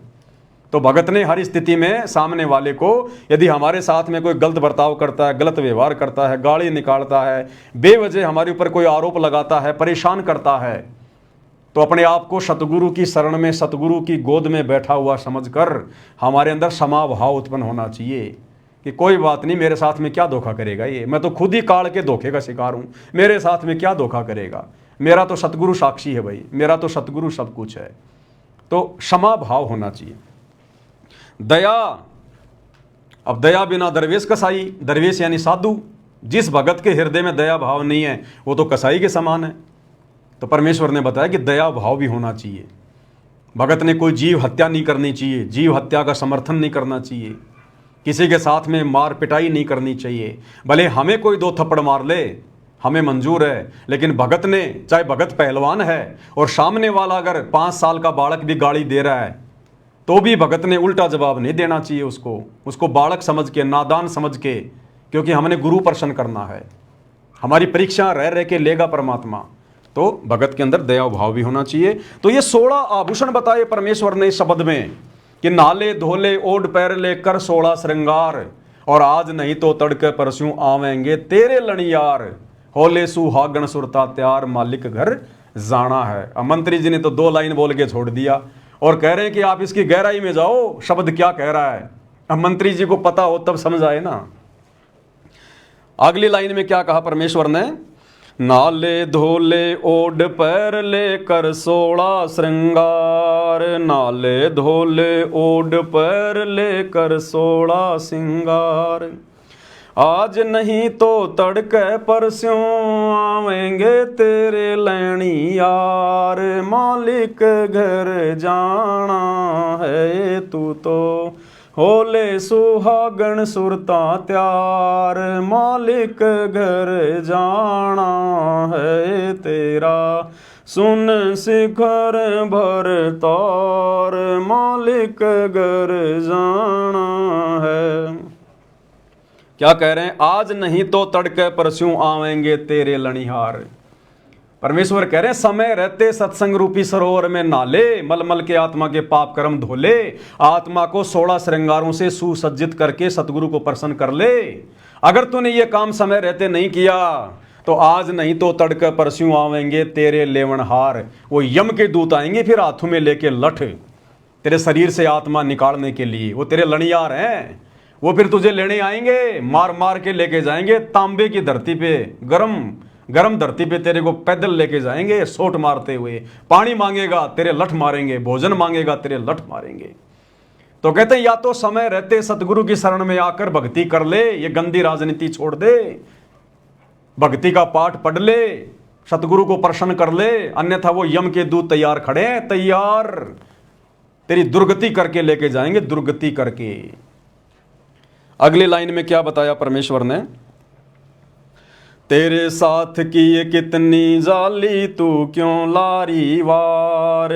तो भगत ने हर स्थिति में सामने वाले को, यदि हमारे साथ में कोई गलत बर्ताव करता है, गलत व्यवहार करता है, गाली निकालता है, बेवजह हमारे ऊपर कोई आरोप लगाता है, परेशान करता है, तो अपने आप को सतगुरु की शरण में, सतगुरु की गोद में बैठा हुआ समझकर हमारे अंदर क्षमा भाव उत्पन्न होना चाहिए कि कोई बात नहीं, मेरे साथ में क्या धोखा करेगा ये, मैं तो खुद ही काल के धोखे का शिकार हूं, मेरे साथ में क्या धोखा करेगा, मेरा तो सतगुरु साक्षी है भाई, मेरा तो सतगुरु सब कुछ है। तो क्षमा भाव होना चाहिए। दया, अब दया बिना दरवेश कसाई, दरवेश यानी साधु, जिस भगत के हृदय में दया भाव नहीं है वो तो कसाई के समान है। तो परमेश्वर ने बताया कि दया भाव भी होना चाहिए। भगत ने कोई जीव हत्या नहीं करनी चाहिए, जीव हत्या का समर्थन नहीं करना चाहिए, किसी के साथ में मार पिटाई नहीं करनी चाहिए। भले हमें कोई दो थप्पड़ मार ले हमें मंजूर है, लेकिन भगत ने, चाहे भगत पहलवान है और सामने वाला अगर 5 साल का बालक भी गाली दे रहा है तो भी भगत ने उल्टा जवाब नहीं देना चाहिए उसको बालक समझ के, नादान समझ के, क्योंकि हमने गुरु प्रसन्न करना है, हमारी परीक्षा रह के लेगा परमात्मा। तो भगत के अंदर दया भाव भी होना चाहिए। तो ये 16 आभूषण बताए परमेश्वर ने शब्द में कि नाले धोले ओढ़ पैर लेकर 16 श्रृंगार, और आज नहीं तो तड़के परस्यों आवेंगे तेरे लणियार, होले सुहागण सुरता त्यार, मालिक घर जाना है। अब मंत्री जी ने तो 2 लाइन बोल के छोड़ दिया और कह रहे हैं कि आप इसकी गहराई में जाओ, शब्द क्या कह रहा है। अब मंत्री जी को पता हो तब समझ आए ना। अगली लाइन में क्या कहा परमेश्वर ने, नाले धोले ओढ़ पैर लेकर 16 श्रृंगार, नाले धोले ओढ़ पैर लेकर 16 श्रृंगार, आज नहीं तो तड़के परस्यों आवेंगे तेरे लैनी यार, मालिक घर जाना है तू तो होले सुहागण सुरता त्यार, मालिक घर जाना है तेरा, सुन शिखर भर तार, मालिक घर जाना है। क्या कह रहे हैं? आज नहीं तो तड़के परस्यों आवेंगे तेरे लणिहार। परमेश्वर कह रहे हैं समय रहते सत्संग रूपी सरोवर में नाले, मलमल के आत्मा के पाप कर्म धोले, आत्मा को 16 श्रृंगारों से सुसज्जित करके सतगुरु को प्रसन्न कर ले। अगर तूने ये काम समय रहते नहीं किया तो आज नहीं तो तड़के परस्यों आवेंगे तेरे लेवनहार। वो यम के दूत आएंगे फिर हाथों में लेके लठ, तेरे शरीर से आत्मा निकालने के लिए। वो तेरे लणियार हैं, वो फिर तुझे लेने आएंगे, मार मार के लेके जाएंगे तांबे की धरती पे, गरम धरती पे तेरे को पैदल लेके जाएंगे सोट मारते हुए। पानी मांगेगा तेरे लठ मारेंगे, भोजन मांगेगा तेरे लठ मारेंगे। तो कहते हैं या तो समय रहते सतगुरु की शरण में आकर भक्ति कर ले, ये गंदी राजनीति छोड़ दे, भक्ति का पाठ पढ़ ले, सतगुरु को प्रसन्न कर ले, अन्यथा वो यम के दूत तैयार खड़े हैं, तैयार तेरी दुर्गति करके लेके जाएंगे, दुर्गति करके। अगली लाइन में क्या बताया परमेश्वर ने? तेरे साथ की ये कितनी जाली तू क्यों लारी वार,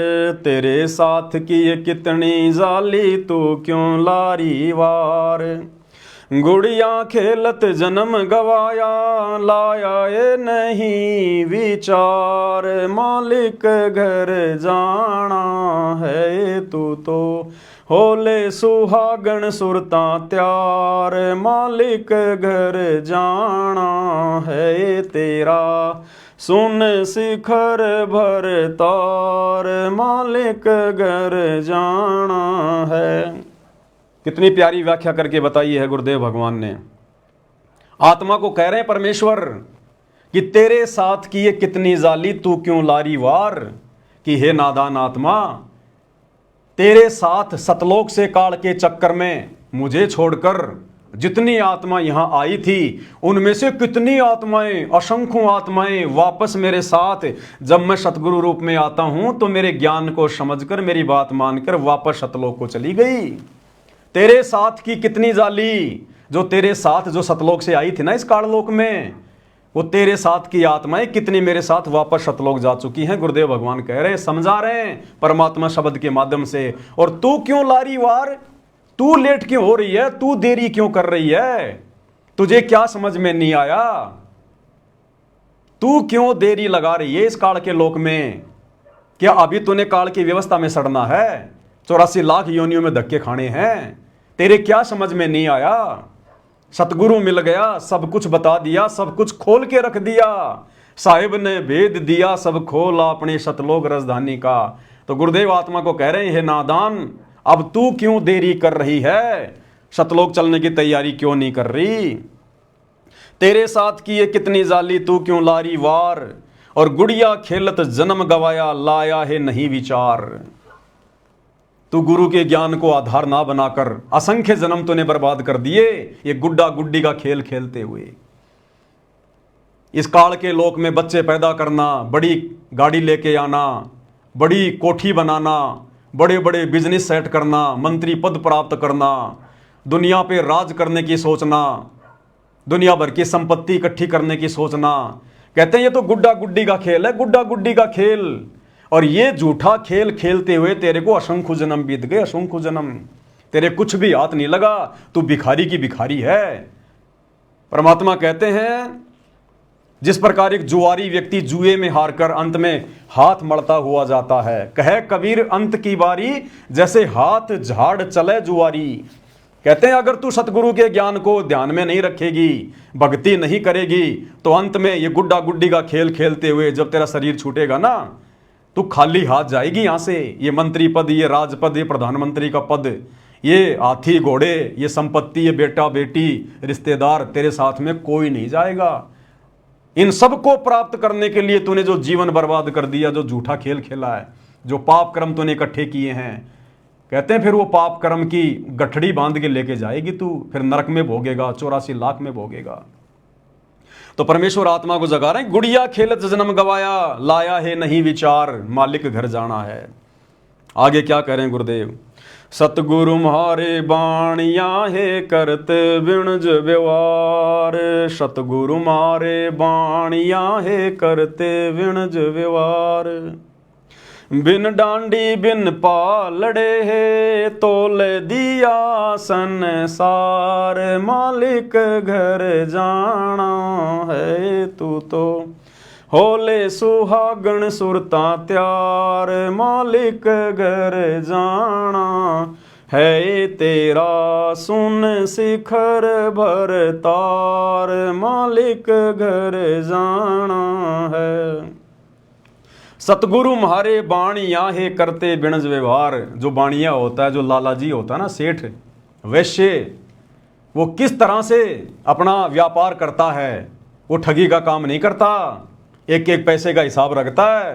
तेरे साथ की ये कितनी जाली तू क्यों लारी वार। गुड़िया खेलत जन्म गवाया, लाया ये नहीं विचार, मालिक घर जाना है तू तो होले सुहागण सुरता त्यार, मालिक घर जाना है तेरा, सुन शिखर भर तार, मालिक घर जाना है। कितनी प्यारी व्याख्या करके बताई है गुरुदेव भगवान ने। आत्मा को कह रहे हैं परमेश्वर कि तेरे साथ की ये कितनी जाली तू क्यों लारी वार, कि हे नादान आत्मा, तेरे साथ सतलोक से काल के चक्कर में मुझे छोड़कर जितनी आत्मा यहां आई थी उनमें से कितनी आत्माएं, असंख्यों आत्माएं वापस मेरे साथ जब मैं सतगुरु रूप में आता हूं तो मेरे ज्ञान को समझकर मेरी बात मानकर वापस सतलोक को चली गई। तेरे साथ की कितनी जाली, जो तेरे साथ जो सतलोक से आई थी ना इस काललोक में, वो तेरे साथ की आत्माएं कितनी मेरे साथ वापस सतलोक जा चुकी हैं। गुरुदेव भगवान कह रहे हैं, समझा रहे हैं परमात्मा शब्द के माध्यम से। और तू क्यों लारी वार, तू लेट क्यों हो रही है, तू देरी क्यों कर रही है, तुझे क्या समझ में नहीं आया, तू क्यों देरी लगा रही है इस काल के लोक में? क्या अभी तूने काल की व्यवस्था में सड़ना है? 84 लाख योनियों में धक्के खाने हैं, तेरे क्या समझ में नहीं आया? सतगुरु मिल गया, सब कुछ बता दिया, सब कुछ खोल के रख दिया, साहिब ने भेद दिया सब खोला अपने सतलोक राजधानी का। तो गुरुदेव आत्मा को कह रहे हैं, हे नादान, अब तू क्यों देरी कर रही है, सतलोक चलने की तैयारी क्यों नहीं कर रही? तेरे साथ की ये कितनी जाली तू क्यों लारी वार, और गुड़िया खेलत जन्म गवाया, लाया है नहीं विचार। तू गुरु के ज्ञान को आधार ना बनाकर असंख्य जन्म तूने बर्बाद कर दिए ये गुड्डा गुड्डी का खेल खेलते हुए। इस काल के लोक में बच्चे पैदा करना, बड़ी गाड़ी लेके आना, बड़ी कोठी बनाना, बड़े बड़े बिजनेस सेट करना, मंत्री पद प्राप्त करना, दुनिया पे राज करने की सोचना, दुनिया भर की संपत्ति इकट्ठी करने की सोचना। कहते हैं ये तो गुड्डा गुड्डी का खेल है, गुड्डा गुड्डी का खेल। और ये झूठा खेल खेलते हुए तेरे को असंख्य जन्म बीत गए, असंख्य जन्म, तेरे कुछ भी हाथ नहीं लगा, तू भिखारी की भिखारी है। परमात्मा कहते हैं जिस प्रकार एक जुआरी व्यक्ति जुए में हारकर अंत में हाथ मलता हुआ जाता है, कहे कबीर अंत की बारी, जैसे हाथ झाड़ चले जुआरी। कहते हैं अगर तू सतगुरु के ज्ञान को ध्यान में नहीं रखेगी, भक्ति नहीं करेगी, तो अंत में ये गुड्डा गुड्डी का खेल खेलते हुए जब तेरा शरीर छूटेगा ना, तू खाली हाथ जाएगी यहां से। ये मंत्री पद, ये राजपद, ये प्रधानमंत्री का पद, ये हाथी घोड़े, ये संपत्ति, ये बेटा बेटी, रिश्तेदार, तेरे साथ में कोई नहीं जाएगा। इन सब को प्राप्त करने के लिए तूने जो जीवन बर्बाद कर दिया, जो झूठा खेल खेला है, जो पाप कर्म तूने इकट्ठे किए हैं, कहते हैं फिर वो पाप कर्म की गठड़ी बांध के लेके जाएगी तू, फिर नरक में भोगेगा, 84 लाख में भोगेगा। तो परमेश्वर आत्मा को जगा रहे हैं, गुड़िया खेलत जन्म गवाया, लाया है नहीं विचार, मालिक घर जाना है। आगे क्या कह रहे हैं गुरुदेव? सतगुरु म्हारे बाणिया हे करते बिणज व्यवहार। सतगुरु म्हारे बाणिया हे करते बिणज व्यवहार। बिन डांडी बिन पालड़े है तोल दिया संसार। मालिक घर जाना है तू तो होले सुहागण सुरता त्यार। मालिक घर जाना है तेरा सुन शिखर भर तार। मालिक घर जाना है। सतगुरु म्हारे बाणिया हे करते बिणज व्यवहार। जो बाणिया होता है, जो लालाजी होता है ना, सेठ वैश्य, वो किस तरह से अपना व्यापार करता है। वो ठगी का काम नहीं करता, एक एक पैसे का हिसाब रखता है।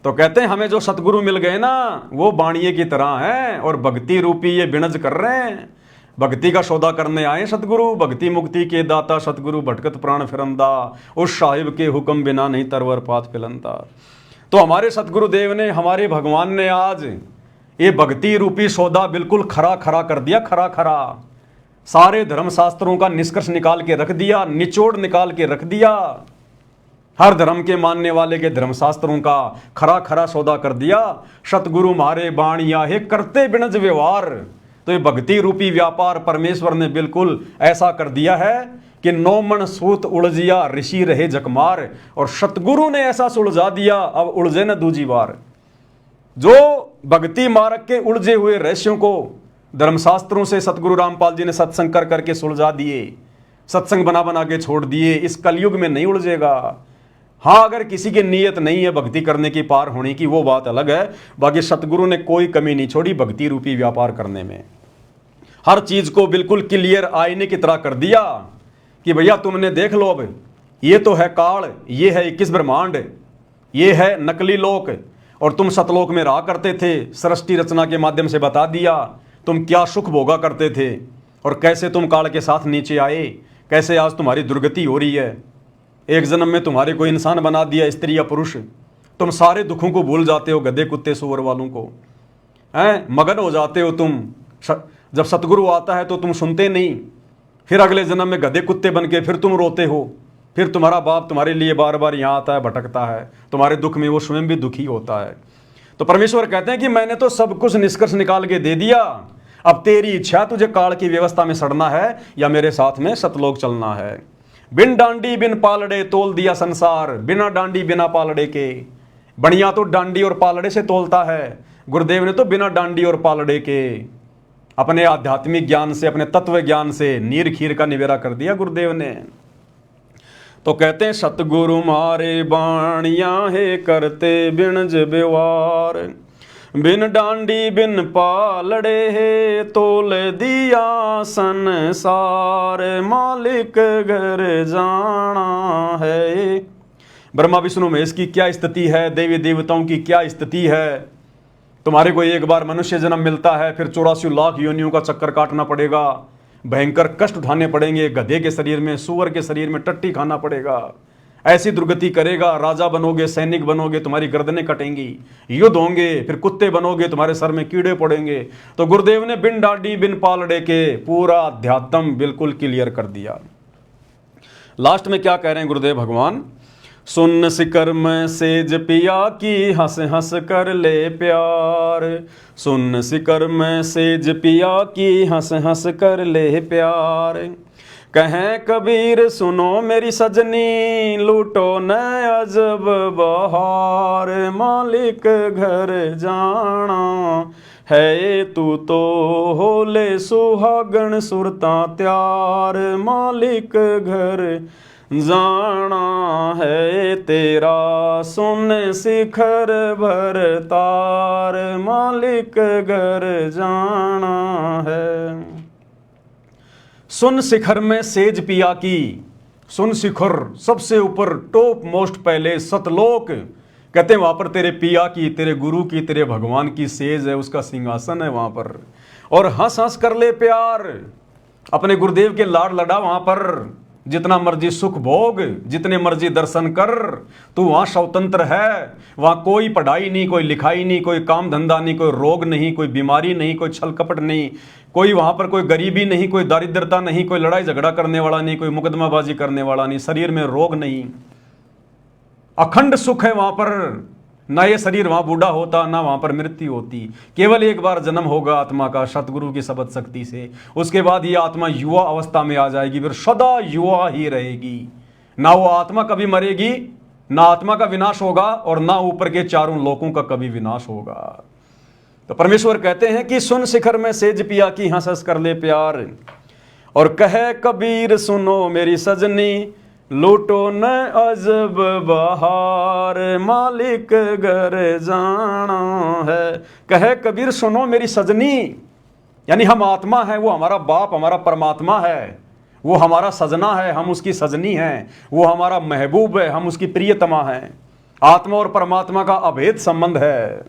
तो कहते हैं हमें जो सतगुरु मिल गए ना, वो बाणिये की तरह हैं और भक्ति रूपी ये बिणज कर रहे हैं। भक्ति का सौदा करने आए सतगुरु, भक्ति मुक्ति के दाता सतगुरु भटकत प्राण फिरंदा। उस साहिब के हुक्म बिना नहीं तरवर पात फिलंदा। तो हमारे सतगुरुदेव ने, हमारे भगवान ने आज ये भक्ति रूपी सौदा बिल्कुल खरा खरा कर दिया, खरा खरा। सारे धर्मशास्त्रों का निष्कर्ष निकाल के रख दिया, निचोड़ निकाल के रख दिया। हर धर्म के मानने वाले के धर्मशास्त्रों का खरा खरा सौदा कर दिया। सतगुरु म्हारे बाणिया हे करते बिणज व्यवहार। तो ये भक्ति रूपी व्यापार परमेश्वर ने बिल्कुल ऐसा कर दिया है कि 9 मन सूत उलझिया ऋषि रहे जकमार। और सतगुरु ने ऐसा सुलझा दिया, अब उलझे न दूजी बार। जो भक्ति मार्ग के उलझे हुए रहस्यों को धर्मशास्त्रों से सतगुरु रामपाल जी ने सत्संग कर करके सुलझा दिए, सत्संग बना बना के छोड़ दिए। इस कलयुग में नहीं उलझेगा। हाँ, अगर किसी की नीयत नहीं है भक्ति करने की, पार होने की, वो बात अलग है। बाकी सतगुरु ने कोई कमी नहीं छोड़ी भक्ति रूपी व्यापार करने में। हर चीज को बिल्कुल क्लियर आईने की तरह कर दिया कि भैया तुमने देख लो, अब ये तो है काल, ये है 21 ब्रह्मांड, ये है नकली लोक, और तुम सतलोक में रहा करते थे। सृष्टि रचना के माध्यम से बता दिया तुम क्या सुख भोगा करते थे और कैसे तुम काल के साथ नीचे आए, कैसे आज तुम्हारी दुर्गति हो रही है। एक जन्म में तुम्हारे को इंसान बना दिया, स्त्री या पुरुष। तुम सारे दुखों को भूल जाते हो, गधे कुत्ते सुअर वालों को, हैं, मगन हो जाते हो तुम। जब सतगुरु आता है तो तुम सुनते नहीं, फिर अगले जन्म में गधे कुत्ते बन के फिर तुम रोते हो। फिर तुम्हारा बाप तुम्हारे लिए बार बार यहाँ आता है, भटकता है, तुम्हारे दुख में वो स्वयं भी दुखी होता है। तो परमेश्वर कहते हैं कि मैंने तो सब कुछ निष्कर्ष निकाल के दे दिया, अब तेरी इच्छा, तुझे काल की व्यवस्था में सड़ना है या मेरे साथ में सतलोक चलना है। बिन डांडी बिन पालड़े तोल दिया संसार। बिना डांडी बिना पालड़े के, बढ़िया तो डांडी और पालड़े से तोलता है, गुरुदेव ने तो बिना डांडी और पालड़े के अपने आध्यात्मिक ज्ञान से, अपने तत्व ज्ञान से नीर खीर का निवेरा कर दिया गुरुदेव ने। तो कहते हैं सतगुरु म्हारे बाणिया हे करते बिणज व्यवहार। बिन डांडी बिन पालड़े हे तोल दिया संसार। मालिक घर जाना है। ब्रह्मा विष्णु महेश की क्या स्थिति है, देवी देवताओं की क्या स्थिति है। तुम्हारे को एक बार मनुष्य जन्म मिलता है, फिर 84 लाख योनियों का चक्कर काटना पड़ेगा, भयंकर कष्ट उठाने पड़ेंगे, गधे के शरीर में, सुअर के शरीर में टट्टी खाना पड़ेगा। ऐसी दुर्गति करेगा, राजा बनोगे, सैनिक बनोगे, तुम्हारी गर्दनें कटेंगी, युद्ध होंगे, फिर कुत्ते बनोगे, तुम्हारे सर में कीड़े पड़ेंगे। तो गुरुदेव ने बिन डांडी बिन पालड़े के पूरा अध्यात्म बिल्कुल क्लियर कर दिया। लास्ट में क्या कह रहे हैं गुरुदेव भगवान, सुन सिकर में सेज पिया की हंस हंस कर ले प्यार। सुन सिकर में सेज पिया की हंस हंस कर ले प्यार। कहें कबीर सुनो मेरी सजनी, लूटो न अजब बहार। मालिक घर जाना है तू तो होले सुहागण सुरता त्यार। मालिक घर जाना है तेरा सुन शिखर भर तार। मालिक घर जाना है। सुन शिखर में सेज पिया की, सुन शिखर सबसे ऊपर टॉप मोस्ट पहले सतलोक, कहते हैं वहां पर तेरे पिया की, तेरे गुरु की, तेरे भगवान की सेज है, उसका सिंहासन है वहां पर। और हंस हंस कर ले प्यार, अपने गुरुदेव के लाड़ लड़ा वहां पर, जितना मर्जी सुख भोग, जितने मर्जी दर्शन कर, तू वहां स्वतंत्र है। वहां कोई पढ़ाई नहीं, कोई लिखाई नहीं, कोई काम धंधा नहीं, कोई रोग नहीं, कोई बीमारी नहीं, कोई छल कपट नहीं, कोई वहां पर कोई गरीबी नहीं, कोई दारिद्रता नहीं, कोई लड़ाई झगड़ा करने वाला नहीं, कोई मुकदमाबाजी करने वाला नहीं, शरीर में रोग नहीं, अखंड सुख है वहां पर। ना ये शरीर वहां बूढ़ा होता, ना वहां पर मृत्यु होती। केवल एक बार जन्म होगा आत्मा का सतगुरु की शब्द शक्ति से, उसके बाद ये आत्मा युवा अवस्था में आ जाएगी, फिर सदा युवा ही रहेगी। ना वो आत्मा कभी मरेगी, ना आत्मा का विनाश होगा, और ना ऊपर के चारों लोकों का कभी विनाश होगा। तो परमेश्वर कहते हैं कि सुन शिखर में सेज पिया की हंस हंस कर ले प्यार, और कहे कबीर सुनो मेरी सजनी, लूटो न अजब बहार, मालिक घर जाना है। कहे कबीर सुनो मेरी सजनी, यानी हम आत्मा है, वो हमारा बाप, हमारा परमात्मा है, वो हमारा सजना है, हम उसकी सजनी हैं, वो हमारा महबूब है, हम उसकी प्रियतमा हैं। आत्मा और परमात्मा का अभेद संबंध है।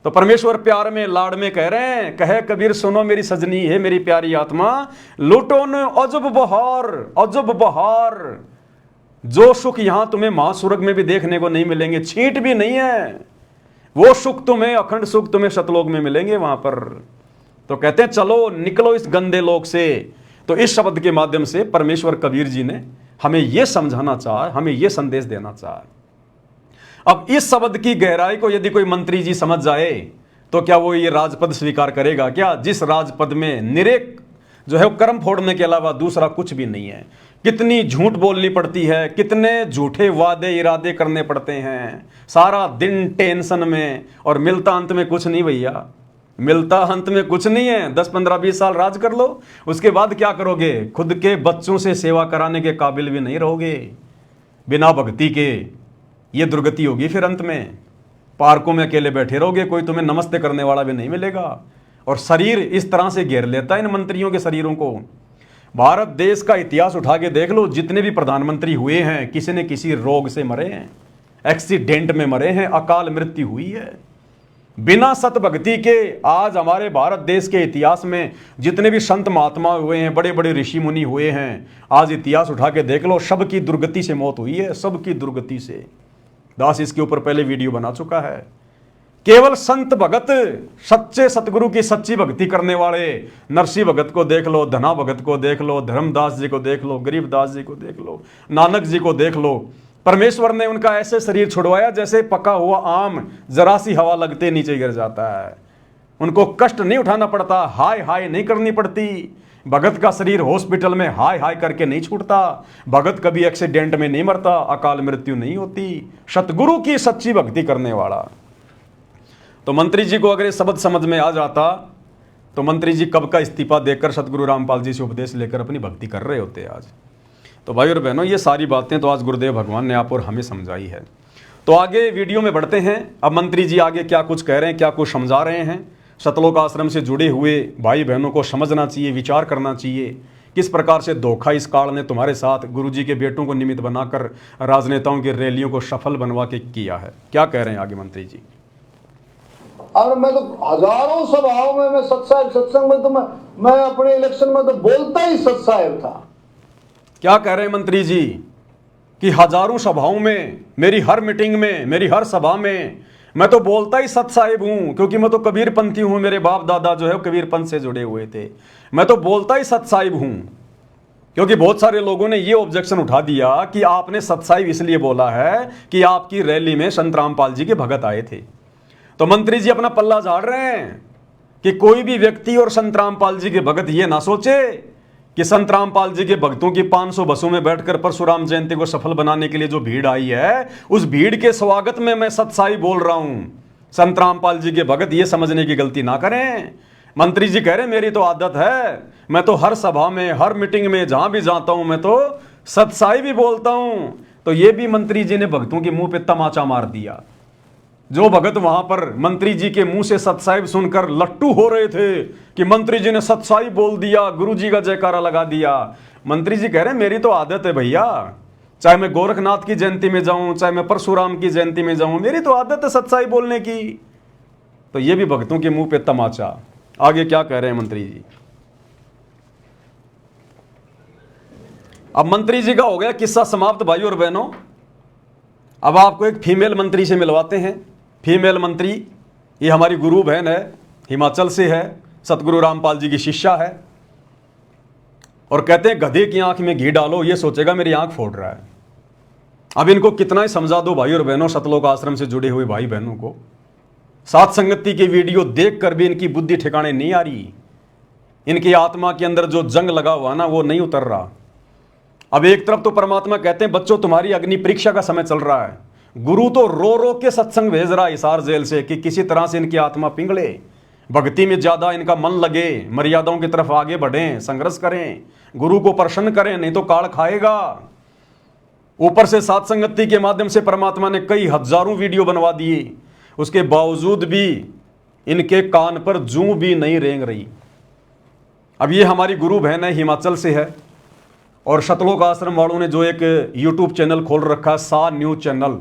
तो परमेश्वर प्यार में, लाड़ में कह रहे हैं, कहे कबीर सुनो मेरी सजनी, है मेरी प्यारी आत्मा, लूटो न अजब बहार, अजब बहार। जो सुख यहां तुम्हें महास्वर्ग में भी देखने को नहीं मिलेंगे, छींट भी नहीं है, वो सुख तुम्हें, अखंड सुख तुम्हें सतलोक में मिलेंगे वहां पर। तो कहते हैं चलो निकलो इस गंदे लोक से। तो इस शब्द के माध्यम से परमेश्वर कबीर जी ने हमें यह समझाना चाहा, हमें यह संदेश देना चाहा। अब इस शब्द की गहराई को यदि कोई मंत्री जी समझ जाए तो क्या वो ये राजपद स्वीकार करेगा क्या, जिस राजपद में निरेक जो है वो कर्म फोड़ने के अलावा दूसरा कुछ भी नहीं है। कितनी झूठ बोलनी पड़ती है, कितने झूठे वादे इरादे करने पड़ते हैं, सारा दिन टेंशन में, और मिलता अंत में कुछ नहीं भैया, मिलता अंत में कुछ नहीं है। 10 15 20 साल राज कर लो, उसके बाद क्या करोगे, खुद के बच्चों से सेवा कराने के काबिल भी नहीं रहोगे बिना भक्ति के। ये दुर्गति होगी फिर अंत में, पार्कों में अकेले बैठे रहोगे, कोई तुम्हें नमस्ते करने वाला भी नहीं मिलेगा। और शरीर इस तरह से घेर लेता है इन मंत्रियों के शरीरों को। भारत देश का इतिहास उठा के देख लो, जितने भी प्रधानमंत्री हुए हैं किसी न किसी रोग से मरे हैं, एक्सीडेंट में मरे हैं, अकाल मृत्यु हुई है। बिना सत भक्ति के आज हमारे भारत देश के इतिहास में जितने भी संत महात्मा हुए हैं, बड़े बड़े ऋषि मुनि हुए हैं, आज इतिहास उठा के देख लो, सबकी दुर्गति से मौत हुई है, सबकी दुर्गति से। दास इसके ऊपर पहले वीडियो बना चुका है। केवल संत भगत, सच्चे सतगुरु की सच्ची भक्ति करने वाले, नरसिंह भगत को देख लो, धना भगत को देख लो, धर्मदास जी को देख लो, गरीबदास जी को देख लो, नानक जी को देख लो। परमेश्वर ने उनका ऐसे शरीर छुड़वाया जैसे पका हुआ आम जरा सी हवा लगते नीचे गिर जाता है। उनको कष्ट नहीं उठाना पड़ता, हाय हाय नहीं करनी पड़ती। भगत का शरीर हॉस्पिटल में हाय हाय करके नहीं छूटता, भगत कभी एक्सीडेंट में नहीं मरता, अकाल मृत्यु नहीं होती। सतगुरु की सच्ची भक्ति करने वाला। तो मंत्री जी को अगर ये शब्द समझ में आ जाता तो मंत्री जी कब का इस्तीफा देकर सतगुरु रामपाल जी से उपदेश लेकर अपनी भक्ति कर रहे होते आज। तो भाई और बहनों, ये सारी बातें तो आज गुरुदेव भगवान ने आप और हमें समझाई है। तो आगे वीडियो में बढ़ते हैं। अब मंत्री जी आगे क्या कुछ कह रहे हैं, क्या कुछ समझा रहे हैं। सतलोक आश्रम से जुड़े हुए भाई बहनों को समझना चाहिए, विचार करना चाहिए, किस प्रकार से धोखा इस काल ने तुम्हारे साथ गुरुजी के बेटों को निमित्त बनाकर राजनेताओं की रैलियों को सफल बनवा के किया है। क्या कह रहे हैं आगे मंत्री जी। और मैं तो हजारों सभाओं में, मैं सत्संग में तो मैं अपने इलेक्शन में तो बोलता ही सत्साहेब था। क्या कह रहे हैं मंत्री जी कि हजारों सभाओं में, मेरी हर मीटिंग में, मेरी हर सभा में मैं तो बोलता ही सत साहिब हूं, क्योंकि मैं तो कबीर पंथी हूं, मेरे बाप दादा जो है कबीर पंथ से जुड़े हुए थे। मैं तो बोलता ही सत साहिब हूं। क्योंकि बहुत सारे लोगों ने ये ऑब्जेक्शन उठा दिया कि आपने सत साहिब इसलिए बोला है कि आपकी रैली में संत रामपाल जी के भगत आए थे। तो मंत्री जी अपना पल्ला झाड़ रहे हैं कि कोई भी व्यक्ति और संत रामपाल जी के भगत ये ना सोचे कि संत रामपाल जी के भक्तों की 500 बसों में बैठकर परशुराम जयंती को सफल बनाने के लिए जो भीड़ आई है, उस भीड़ के स्वागत में मैं सत्साई बोल रहा हूं। संत रामपाल जी के भगत ये समझने की गलती ना करें। मंत्री जी कह रहे मेरी तो आदत है, मैं तो हर सभा में, हर मीटिंग में जहां भी जाता हूं मैं तो सत्साई भी बोलता हूं। तो ये भी मंत्री जी ने भक्तों के मुंह पे तमाचा मार दिया। जो भगत वहां पर मंत्री जी के मुंह से सत्साहिब सुनकर लट्टू हो रहे थे कि मंत्री जी ने सत्साहिब बोल दिया, गुरु जी का जयकारा लगा दिया। मंत्री जी कह रहे हैं मेरी तो आदत है भैया, चाहे मैं गोरखनाथ की जयंती में जाऊं, चाहे मैं परशुराम की जयंती में जाऊं, मेरी तो आदत है सत्साहिब बोलने की। तो ये भी भक्तों के मुंह पे तमाचा। आगे क्या कह रहे हैं मंत्री जी। अब मंत्री जी का हो गया किस्सा समाप्त भाई और बहनों। अब आपको एक फीमेल मंत्री से मिलवाते हैं। फीमेल मंत्री ये हमारी गुरु बहन है, हिमाचल से है, सतगुरु रामपाल जी की शिष्या है, और कहते हैं गधे की आंख में घी डालो ये सोचेगा मेरी आंख फोड़ रहा है। अब इनको कितना ही समझा दो भाई और बहनों, सतलोक आश्रम से जुड़े हुए भाई बहनों को, सात संगति की वीडियो देखकर भी इनकी बुद्धि ठिकाने नहीं आ रही। इनकी आत्मा के अंदर जो जंग लगा हुआ ना वो नहीं उतर रहा। अब एक तरफ तो परमात्मा कहते हैं बच्चों तुम्हारी अग्नि परीक्षा का समय चल रहा है, गुरु तो रो रो के सत्संग भेज रहा है हिसार जेल से कि किसी तरह से इनकी आत्मा पिघले, भक्ति में ज्यादा इनका मन लगे, मर्यादाओं की तरफ आगे बढ़ें, संघर्ष करें, गुरु को प्रसन्न करें, नहीं तो काल खाएगा। ऊपर से सात संगति के माध्यम से परमात्मा ने कई हजारों वीडियो बनवा दिए, उसके बावजूद भी इनके कान पर जूं भी नहीं रेंग रही। अब ये हमारी गुरु बहन है, हिमाचल से है, और सतलोक आश्रम वालों ने जो एक यूट्यूब चैनल खोल रखा है सा न्यूज चैनल,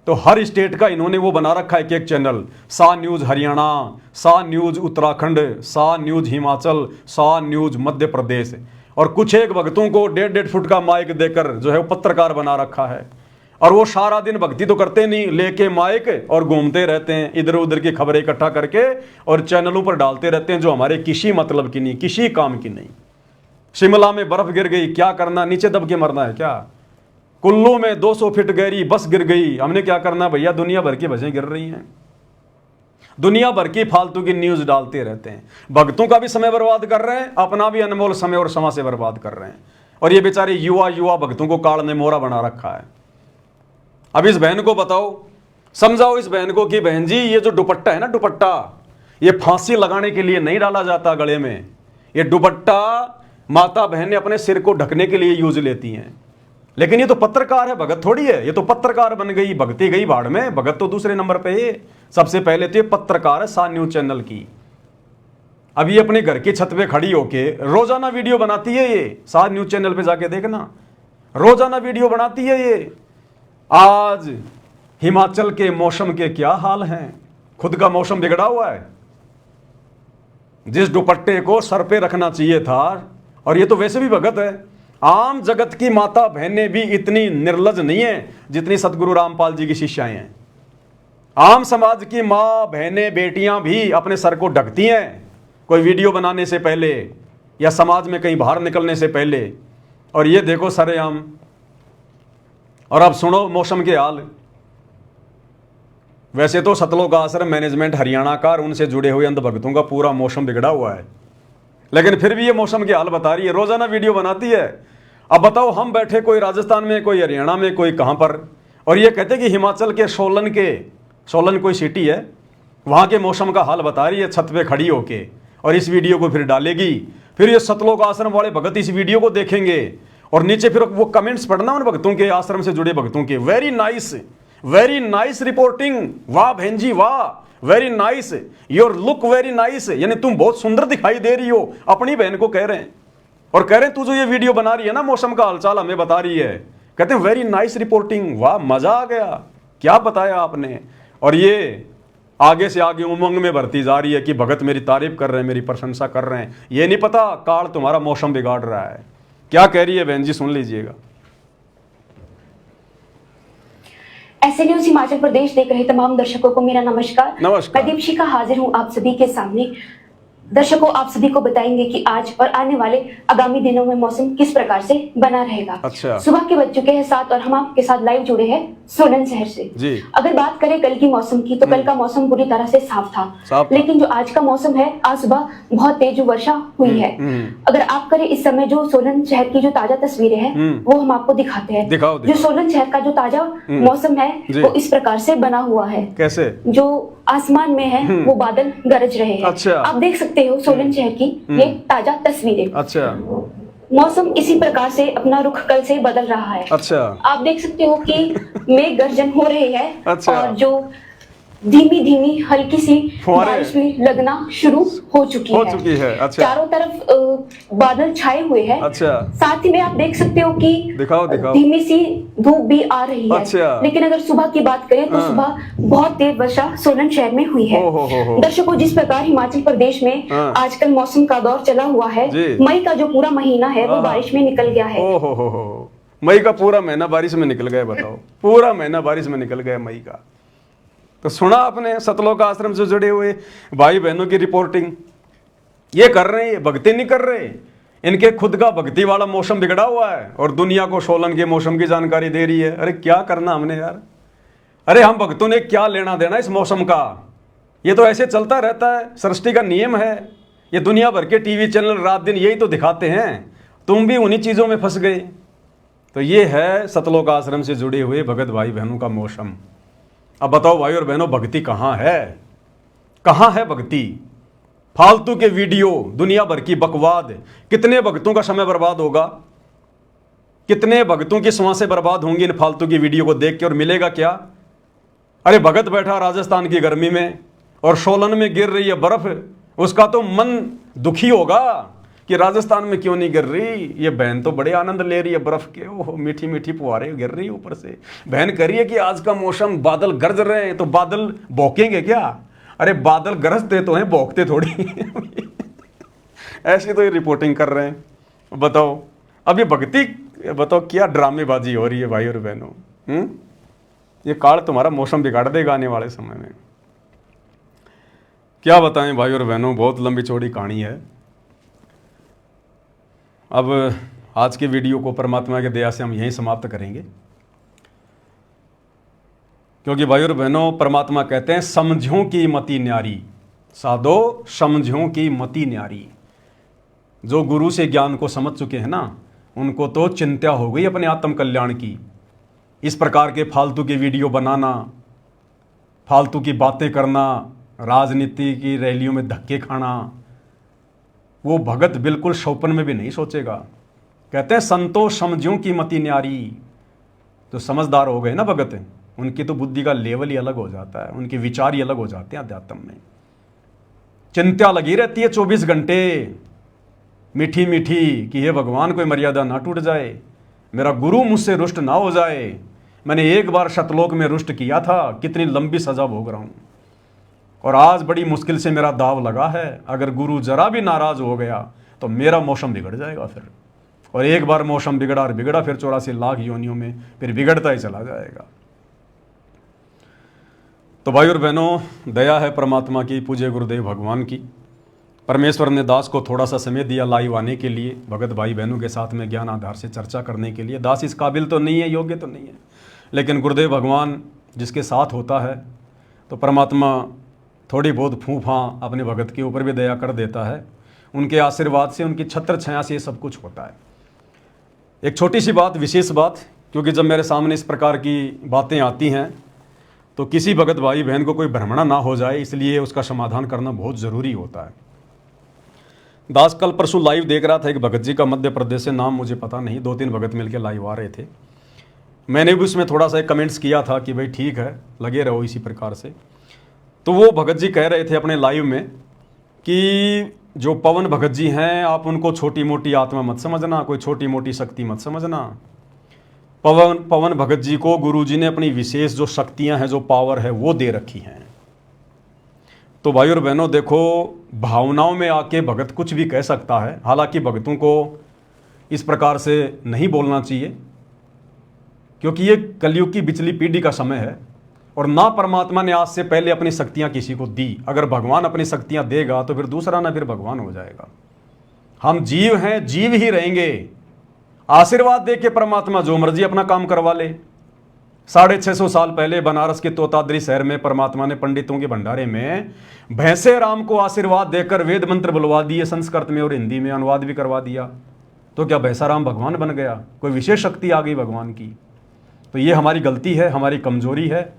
तो हर स्टेट का इन्होंने वो बना रखा है एक चैनल, सा न्यूज हरियाणा, सा न्यूज उत्तराखंड, सा न्यूज हिमाचल, सा न्यूज मध्य प्रदेश, और कुछ एक भक्तों को 1.5 फुट का माइक देकर जो है वो पत्रकार बना रखा है। और वो सारा दिन भक्ति तो करते नहीं, लेके माइक और घूमते रहते हैं, इधर उधर की खबरें इकट्ठा करके और चैनलों पर डालते रहते हैं जो हमारे किसी मतलब की नहीं, किसी काम की नहीं। शिमला में बर्फ गिर गई, क्या करना, नीचे दब के मरना है क्या? कुल्लू में 200 फीट गहरी बस गिर गई, हमने क्या करना भैया? दुनिया भर की बसें गिर रही हैं, दुनिया भर की फालतू की न्यूज डालते रहते हैं, भक्तों का भी समय बर्बाद कर रहे हैं, अपना भी अनमोल समय और समाज से बर्बाद कर रहे हैं, और ये बेचारे युवा भक्तों को काल ने मोरा बना रखा है। अब इस बहन को बताओ, समझाओ इस बहन को कि बहन जी ये जो दुपट्टा है ना, दुपट्टा ये फांसी लगाने के लिए नहीं डाला जाता गले में, ये दुपट्टा माता बहनें अपने सिर को ढकने के लिए यूज लेती हैं। लेकिन ये तो पत्रकार है, भगत थोड़ी है, ये तो पत्रकार बन गई, भक्ति गई भाड़ में, भगत तो दूसरे नंबर पे है। सबसे पहले तो ये पत्रकार है सा न्यूज चैनल की। अब ये अपने घर की छत पे खड़ी होके रोजाना वीडियो बनाती है, ये सा न्यूज चैनल पे जाके देखना, रोजाना वीडियो बनाती है ये। आज हिमाचल के मौसम के क्या हाल हैं, खुद का मौसम बिगड़ा हुआ है। जिस दुपट्टे को सर पे रखना चाहिए था, और ये तो वैसे भी भगत है, आम जगत की माता बहनें भी इतनी निर्लज नहीं है जितनी सतगुरु रामपाल जी की शिष्याएं हैं। आम समाज की माँ बहनें बेटियां भी अपने सर को ढकती हैं कोई वीडियो बनाने से पहले या समाज में कहीं बाहर निकलने से पहले, और ये देखो सरेआम। और अब सुनो मौसम के हाल। वैसे तो सतलोक आश्रम मैनेजमेंट हरियाणा का और उनसे जुड़े हुए अंध भक्तों का पूरा मौसम बिगड़ा हुआ है, लेकिन फिर भी ये मौसम के हाल बता रही है, रोजाना वीडियो बनाती है। अब बताओ हम बैठे कोई राजस्थान में, कोई हरियाणा में, कोई कहां पर, और ये कहते कि हिमाचल के सोलन कोई सिटी है, वहां के मौसम का हाल बता रही है छत पे खड़ी होके, और इस वीडियो को फिर डालेगी। फिर ये सतलोक आश्रम वाले भगत इस वीडियो को देखेंगे और नीचे फिर वो कमेंट्स पढ़ना उन भक्तों के, आश्रम से जुड़े भक्तों के, वेरी नाइस रिपोर्टिंग, वाह बहन जी वाह, very nice, your look very nice, यानी तुम बहुत सुंदर दिखाई दे रही हो, अपनी बहन को कह रहे हैं। और कह रहे हैं तू जो ये वीडियो बना रही है ना, मौसम का हालचाल हमें बता रही है, कहते हैं वेरी नाइस रिपोर्टिंग, वाह मजा आ गया, क्या बताया आपने। और ये आगे से आगे उमंग में भरती जा रही है कि भगत मेरी तारीफ कर रहे हैं, मेरी प्रशंसा कर रहे हैं। ये नहीं पता काल तुम्हारा मौसम बिगाड़ रहा है। क्या कह रही है बहन जी, सुन लीजिएगा। ऐसे न्यूज हिमाचल प्रदेश देख रहे तमाम दर्शकों को मेरा नमस्कार। मैं दीपशिखा हाजिर हूं आप सभी के सामने। दर्शकों, आप सभी को बताएंगे कि आज और आने वाले आगामी दिनों में मौसम किस प्रकार से बना रहेगा। अच्छा। सुबह के बज चुके हैं 7 और हम आपके साथ लाइव जुड़े हैं सोलन शहर से जी। अगर बात करें कल की मौसम की, तो कल का मौसम पूरी तरह से साफ था, लेकिन जो आज का मौसम है, आज सुबह बहुत तेज वर्षा हुई है। अगर आप करें इस समय जो सोलन शहर की जो ताजा तस्वीरें हैं वो हम आपको दिखाते हैं। जो सोलन शहर का जो ताजा मौसम है वो इस प्रकार से बना हुआ है। कैसे? जो आसमान में है वो बादल गरज रहे हैं। अच्छा। आप देख सकते हो सोलन शहर की ये ताजा तस्वीरें। अच्छा। मौसम इसी प्रकार से अपना रुख कल से बदल रहा है। अच्छा। आप देख सकते हो कि मेघ गर्जन हो रहे हैं। अच्छा। और जो धीमी धीमी हल्की सी फुहारे बारिश भी लगना शुरू हो चुकी है। अच्छा। चारों तरफ बादल छाए हुए हैं। अच्छा। साथ ही में आप देख सकते हो कि दिखाओ। धीमी सी धूप भी आ रही है। अच्छा। लेकिन अगर सुबह की बात करें तो सुबह बहुत तेज वर्षा सोलन शहर में हुई है। दर्शकों, जिस प्रकार हिमाचल प्रदेश में आजकल मौसम का दौर चला हुआ है, मई का जो पूरा महीना है वो बारिश में निकल गया है। मई का पूरा महीना बारिश में निकल गया। बताओ, पूरा महीना बारिश में निकल गया मई का। तो सुना आपने सतलोक आश्रम से जुड़े हुए भाई बहनों की रिपोर्टिंग। ये कर रहे हैं, ये भक्ति नहीं कर रहे। इनके खुद का भक्ति वाला मौसम बिगड़ा हुआ है और दुनिया को सोलन के मौसम की जानकारी दे रही है। अरे क्या करना हमने यार। अरे हम भक्तों ने क्या लेना देना इस मौसम का। ये तो ऐसे चलता रहता है, सृष्टि का नियम है। ये दुनिया भर के टीवी चैनल रात दिन यही तो दिखाते हैं। तुम भी उन्हीं चीजों में फंस गए। तो ये है सतलोक आश्रम से जुड़े हुए भगत भाई बहनों का मौसम। अब बताओ भाई और बहनों, भक्ति कहाँ है? कहाँ है भक्ति? फालतू के वीडियो, दुनिया भर की बकवाद। कितने भक्तों का समय बर्बाद होगा, कितने भक्तों की सांसें बर्बाद होंगी इन फालतू की वीडियो को देख के, और मिलेगा क्या? अरे भगत बैठा राजस्थान की गर्मी में और सोलन में गिर रही है बर्फ, उसका तो मन दुखी होगा कि राजस्थान में क्यों नहीं गिर रही। ये बहन तो बड़े आनंद ले रही है बर्फ के। ओह, मीठी मीठी फुहारे गिर रही है ऊपर से। बहन कह रही है कि आज का मौसम, बादल गरज रहे हैं, तो बादल भौंकेंगे क्या? अरे बादल गरजते तो हैं, भौंकते थोड़ी। ऐसी तो ये रिपोर्टिंग कर रहे हैं। बताओ, अब ये भक्ति, बताओ क्या ड्रामेबाजी हो रही है भाई और बहनों। ये काल तुम्हारा मौसम बिगाड़ देगा आने वाले समय में। क्या बताएं भाई और बहनों, बहुत लंबी चौड़ी कहानी है। अब आज के वीडियो को परमात्मा के दया से हम यहीं समाप्त करेंगे, क्योंकि भाई और बहनों, परमात्मा कहते हैं समझों की मति न्यारी, साधो समझों की मति न्यारी। जो गुरु से ज्ञान को समझ चुके हैं ना, उनको तो चिंता हो गई अपने आत्म कल्याण की। इस प्रकार के फालतू की वीडियो बनाना, फालतू की बातें करना, राजनीति की रैलियों में धक्के खाना, वो भगत बिल्कुल सौपन में भी नहीं सोचेगा। कहते हैं संतो समझों की मति न्यारी। तो समझदार हो गए ना भगत, उनकी तो बुद्धि का लेवल ही अलग हो जाता है, उनके विचार ही अलग हो जाते हैं अध्यात्म में। चिंता लगी रहती है 24 घंटे मीठी मीठी कि हे भगवान कोई मर्यादा ना टूट जाए, मेरा गुरु मुझसे रुष्ट ना हो जाए। मैंने एक बार सतलोक में रुष्ट किया था, कितनी लंबी सजा भोग रहा हूं, और आज बड़ी मुश्किल से मेरा दाव लगा है। अगर गुरु जरा भी नाराज हो गया तो मेरा मौसम बिगड़ जाएगा फिर। और एक बार मौसम बिगड़ा और बिगड़ा, फिर 84 लाख योनियों में फिर बिगड़ता ही चला जाएगा। तो भाई और बहनों, दया है परमात्मा की, पूज्य गुरुदेव भगवान की। परमेश्वर ने दास को थोड़ा सा समय दिया लाइव आने के लिए, भगत भाई बहनों के साथ में ज्ञान आधार से चर्चा करने के लिए। दास इस काबिल तो नहीं है, योग्य तो नहीं है, लेकिन गुरुदेव भगवान जिसके साथ होता है तो परमात्मा थोड़ी बहुत फूफा अपने भगत के ऊपर भी दया कर देता है। उनके आशीर्वाद से, उनकी छत्र छाया से ये सब कुछ होता है। एक छोटी सी बात, विशेष बात, क्योंकि जब मेरे सामने इस प्रकार की बातें आती हैं तो किसी भगत भाई बहन को कोई भ्रमणा ना हो जाए, इसलिए उसका समाधान करना बहुत ज़रूरी होता है। दास कल परसों लाइव देख रहा था एक भगत जी का, मध्य प्रदेश से, नाम मुझे पता नहीं, 2-3 भगत मिलकर लाइव आ रहे थे। मैंने भी उसमें थोड़ा सा एक कमेंट्स किया था कि भाई ठीक है, लगे रहो इसी प्रकार से। तो वो भगत जी कह रहे थे अपने लाइव में कि जो पवन भगत जी हैं, आप उनको छोटी मोटी आत्मा मत समझना, कोई छोटी मोटी शक्ति मत समझना। पवन भगत जी को गुरु जी ने अपनी विशेष जो शक्तियां हैं, जो पावर है, वो दे रखी हैं। तो भाई और बहनों देखो, भावनाओं में आके भगत कुछ भी कह सकता है। हालांकि भगतों को इस प्रकार से नहीं बोलना चाहिए, क्योंकि ये कलयुग की बिचली पीढ़ी का समय है और ना परमात्मा ने आज से पहले अपनी शक्तियां किसी को दी। अगर भगवान अपनी शक्तियां देगा तो फिर दूसरा ना फिर भगवान हो जाएगा। हम जीव हैं, जीव ही रहेंगे। आशीर्वाद दे के परमात्मा जो मर्जी अपना काम करवा ले। 650 साल पहले बनारस के तोताद्री शहर में परमात्मा ने पंडितों के भंडारे में भैंसे राम को आशीर्वाद देकर वेद मंत्र बुलवा दिए, संस्कृत में और हिंदी में अनुवाद भी करवा दिया। तो क्या भैंसा राम भगवान बन गया? कोई विशेष शक्ति आ गई भगवान की? तो ये हमारी गलती है, हमारी कमजोरी है।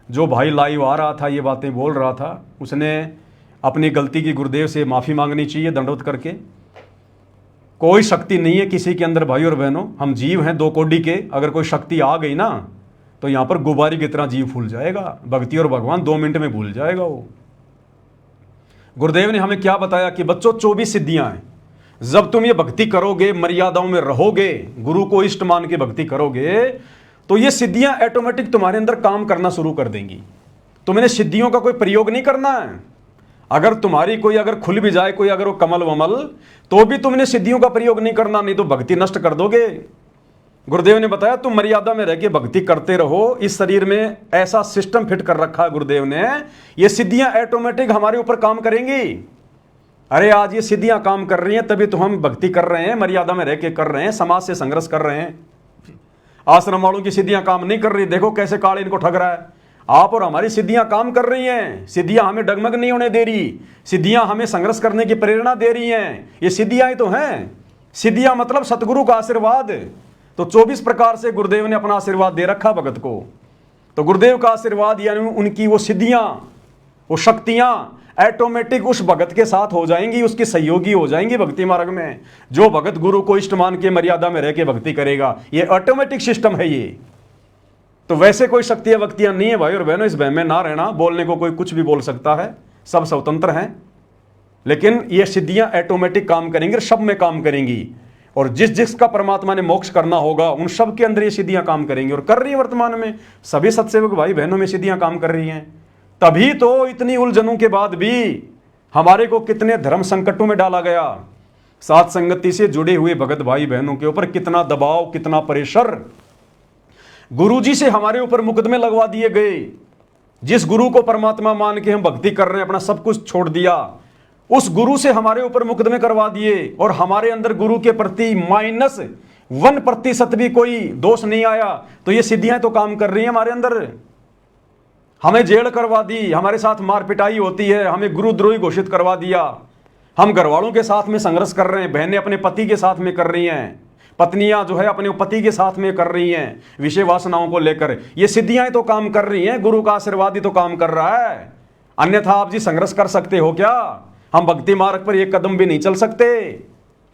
जो भाई लाइव आ रहा था, ये बातें बोल रहा था, उसने अपनी गलती की गुरुदेव से माफ़ी मांगनी चाहिए दंडोत करके। कोई शक्ति नहीं है किसी के अंदर भाई और बहनों, हम जीव हैं 2 कोड़ी के। अगर कोई शक्ति आ गई ना तो यहाँ पर गुब्बारे की तरह जीव फूल जाएगा, भक्ति और भगवान 2 मिनट में भूल जाएगा वो। गुरुदेव ने हमें क्या बताया कि बच्चों 24 सिद्धियां हैं, जब तुम ये भक्ति करोगे, मर्यादाओं में रहोगे, गुरु को इष्ट मान के भक्ति करोगे, तो ये सिद्धियां ऑटोमेटिक तुम्हारे अंदर काम करना शुरू कर देंगी। तुमने सिद्धियों का कोई प्रयोग नहीं करना है। अगर तुम्हारी कोई अगर खुल भी जाए कोई अगर वो कमल वमल, तो भी तुमने सिद्धियों का प्रयोग नहीं करना, नहीं तो भक्ति नष्ट कर दोगे। गुरुदेव ने बताया तुम मर्यादा में रह के भक्ति करते रहो। इस शरीर में ऐसा सिस्टम फिट कर रखा है गुरुदेव ने, ये सिद्धियां ऑटोमेटिक हमारे ऊपर काम करेंगी। अरे आज ये सिद्धियां काम कर रही हैं तभी तो हम भक्ति कर रहे हैं, मर्यादा में रह के कर रहे हैं, समाज से संघर्ष कर रहे हैं। आश्रम वालों की सिद्धियां काम नहीं कर रही, देखो कैसे काल इनको ठग रहा है। आप और हमारी सिद्धियां काम कर रही हैं, सिद्धियां हमें डगमग नहीं होने दे रही, सिद्धियां हमें संघर्ष करने की प्रेरणा दे रही हैं। ये सिद्धियां ही तो हैं। सिद्धियां मतलब सतगुरु का आशीर्वाद। तो 24 प्रकार से गुरुदेव ने अपना आशीर्वाद दे रखा भगत को। तो गुरुदेव का आशीर्वाद यानी उनकी वो सिद्धियां, वो शक्तियां ऑटोमेटिक उस भगत के साथ हो जाएंगी, उसकी सहयोगी हो जाएंगी भक्ति मार्ग में। जो भगत गुरु को इष्ट मान के मर्यादा में रह के भक्ति करेगा, ये ऑटोमेटिक सिस्टम है ये। तो वैसे कोई शक्तियां वक्तियां नहीं है भाई और बहनों, इस भय में ना रहना। बोलने को कोई कुछ भी बोल सकता है, सब स्वतंत्र हैं, लेकिन ये सिद्धियां ऑटोमेटिक काम करेंगी, सब में काम करेंगी। और जिस जिसका परमात्मा ने मोक्ष करना होगा उन सब के अंदर ये सिद्धियां काम करेंगी और कर रही है वर्तमान में। सभी सत्सेवक भाई बहनों में सिद्धियां काम कर रही हैं। तभी तो इतनी उलझनों के बाद भी हमारे को कितने धर्म संकटों में डाला गया। साथ संगति से जुड़े हुए भगत भाई बहनों के ऊपर कितना दबाव, कितना प्रेशर। गुरुजी से हमारे ऊपर मुकदमे लगवा दिए गए। जिस गुरु को परमात्मा मान के हम भक्ति कर रहे हैं, अपना सब कुछ छोड़ दिया, उस गुरु से हमारे ऊपर मुकदमे करवा दिए और हमारे अंदर गुरु के प्रति -1% भी कोई दोष नहीं आया। तो ये सिद्धियां तो काम कर रही हैं हमारे अंदर। हमें जेल करवा दी, हमारे साथ मार पिटाई होती है, हमें गुरुद्रोही घोषित करवा दिया। हम घरवालों के साथ में संघर्ष कर रहे हैं, बहनें अपने पति के साथ में कर रही हैं, पत्नियां जो है अपने पति के साथ में कर रही हैं विषय वासनाओं को लेकर। ये सिद्धियां तो काम कर रही हैं, गुरु का आशीर्वाद ही तो काम कर रहा है। अन्यथा आप जी संघर्ष कर सकते हो क्या? हम भक्ति मार्ग पर एक कदम भी नहीं चल सकते।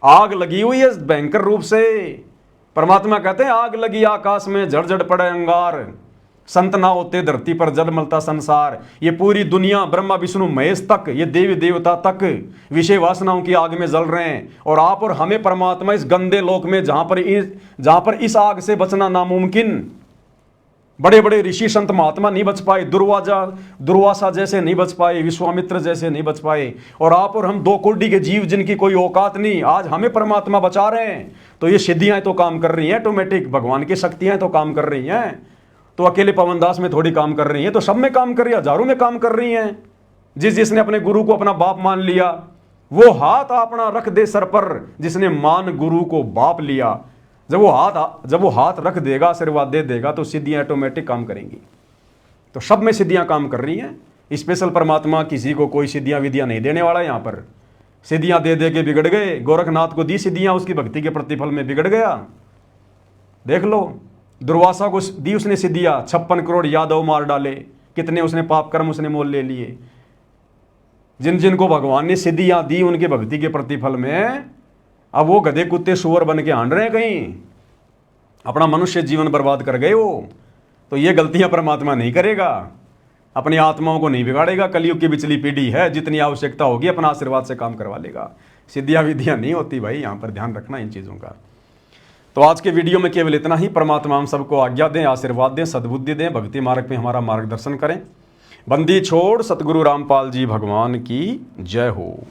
आग लगी हुई है भयंकर रूप से। परमात्मा कहते हैं आग लगी आकाश में, झड़ पड़े अंगार, संत ना होते धरती पर जल मलता संसार। ये पूरी दुनिया ब्रह्मा विष्णु महेश तक, ये देवी देवता तक विषय वासनाओं की आग में जल रहे हैं। और आप और हमें परमात्मा इस गंदे लोक में जहां पर इस आग से बचना नामुमकिन, बड़े बड़े ऋषि संत महात्मा नहीं बच पाए, दुर्वासा जैसे नहीं बच पाए, विश्वामित्र जैसे नहीं बच पाए, और आप और हम 2 कोटि के जीव जिनकी कोई औकात नहीं, आज हमें परमात्मा बचा रहे हैं। तो ये सिद्धियां तो काम कर रही हैं ऑटोमेटिक, भगवान की शक्तियां तो काम कर रही हैं। तो अकेले पवनदास में थोड़ी काम कर रही हैं, तो सब में काम कर रही है, हजारों में काम कर रही हैं। जिसने अपने गुरु को अपना बाप मान लिया, वो हाथ अपना रख दे सर पर, जिसने मान गुरु को बाप लिया। जब वो हाथ रख देगा, आशीर्वाद दे देगा, तो सिद्धियां ऑटोमेटिक काम करेंगी। तो सब में सिद्धियां काम कर रही हैं। स्पेशल परमात्मा किसी को कोई सिद्धियां विधियां नहीं देने वाला। यहाँ पर सिद्धियां दे दे के बिगड़ गए। गोरखनाथ को दी सिद्धियां, उसकी भक्ति के प्रतिफल में बिगड़ गया। देख लो, दुर्वासा को दी उसने सिद्धियां, 56 करोड़ यादव मार डाले, कितने उसने पाप कर्म उसने मोल ले लिए। जिन जिनको भगवान ने सिद्धियां दी उनके भक्ति के प्रतिफल में अब वो गधे कुत्ते सुअर बन के हांड रहे हैं, कहीं अपना मनुष्य जीवन बर्बाद कर गए वो। तो ये गलतियां परमात्मा नहीं करेगा, अपनी आत्माओं को नहीं बिगाड़ेगा। कलयुग की पिछली पीढ़ी है, जितनी आवश्यकता होगी अपना आशीर्वाद से काम करवा लेगा। सिद्धियां विधियां नहीं होती भाई, यहाँ पर ध्यान रखना इन चीज़ों का। तो आज के वीडियो में केवल इतना ही। परमात्मा हम सबको आज्ञा दें, आशीर्वाद दें, सद्बुद्धि दें, भक्ति मार्ग में हमारा मार्गदर्शन करें। बंदी छोड़ सतगुरु रामपाल जी भगवान की जय हो।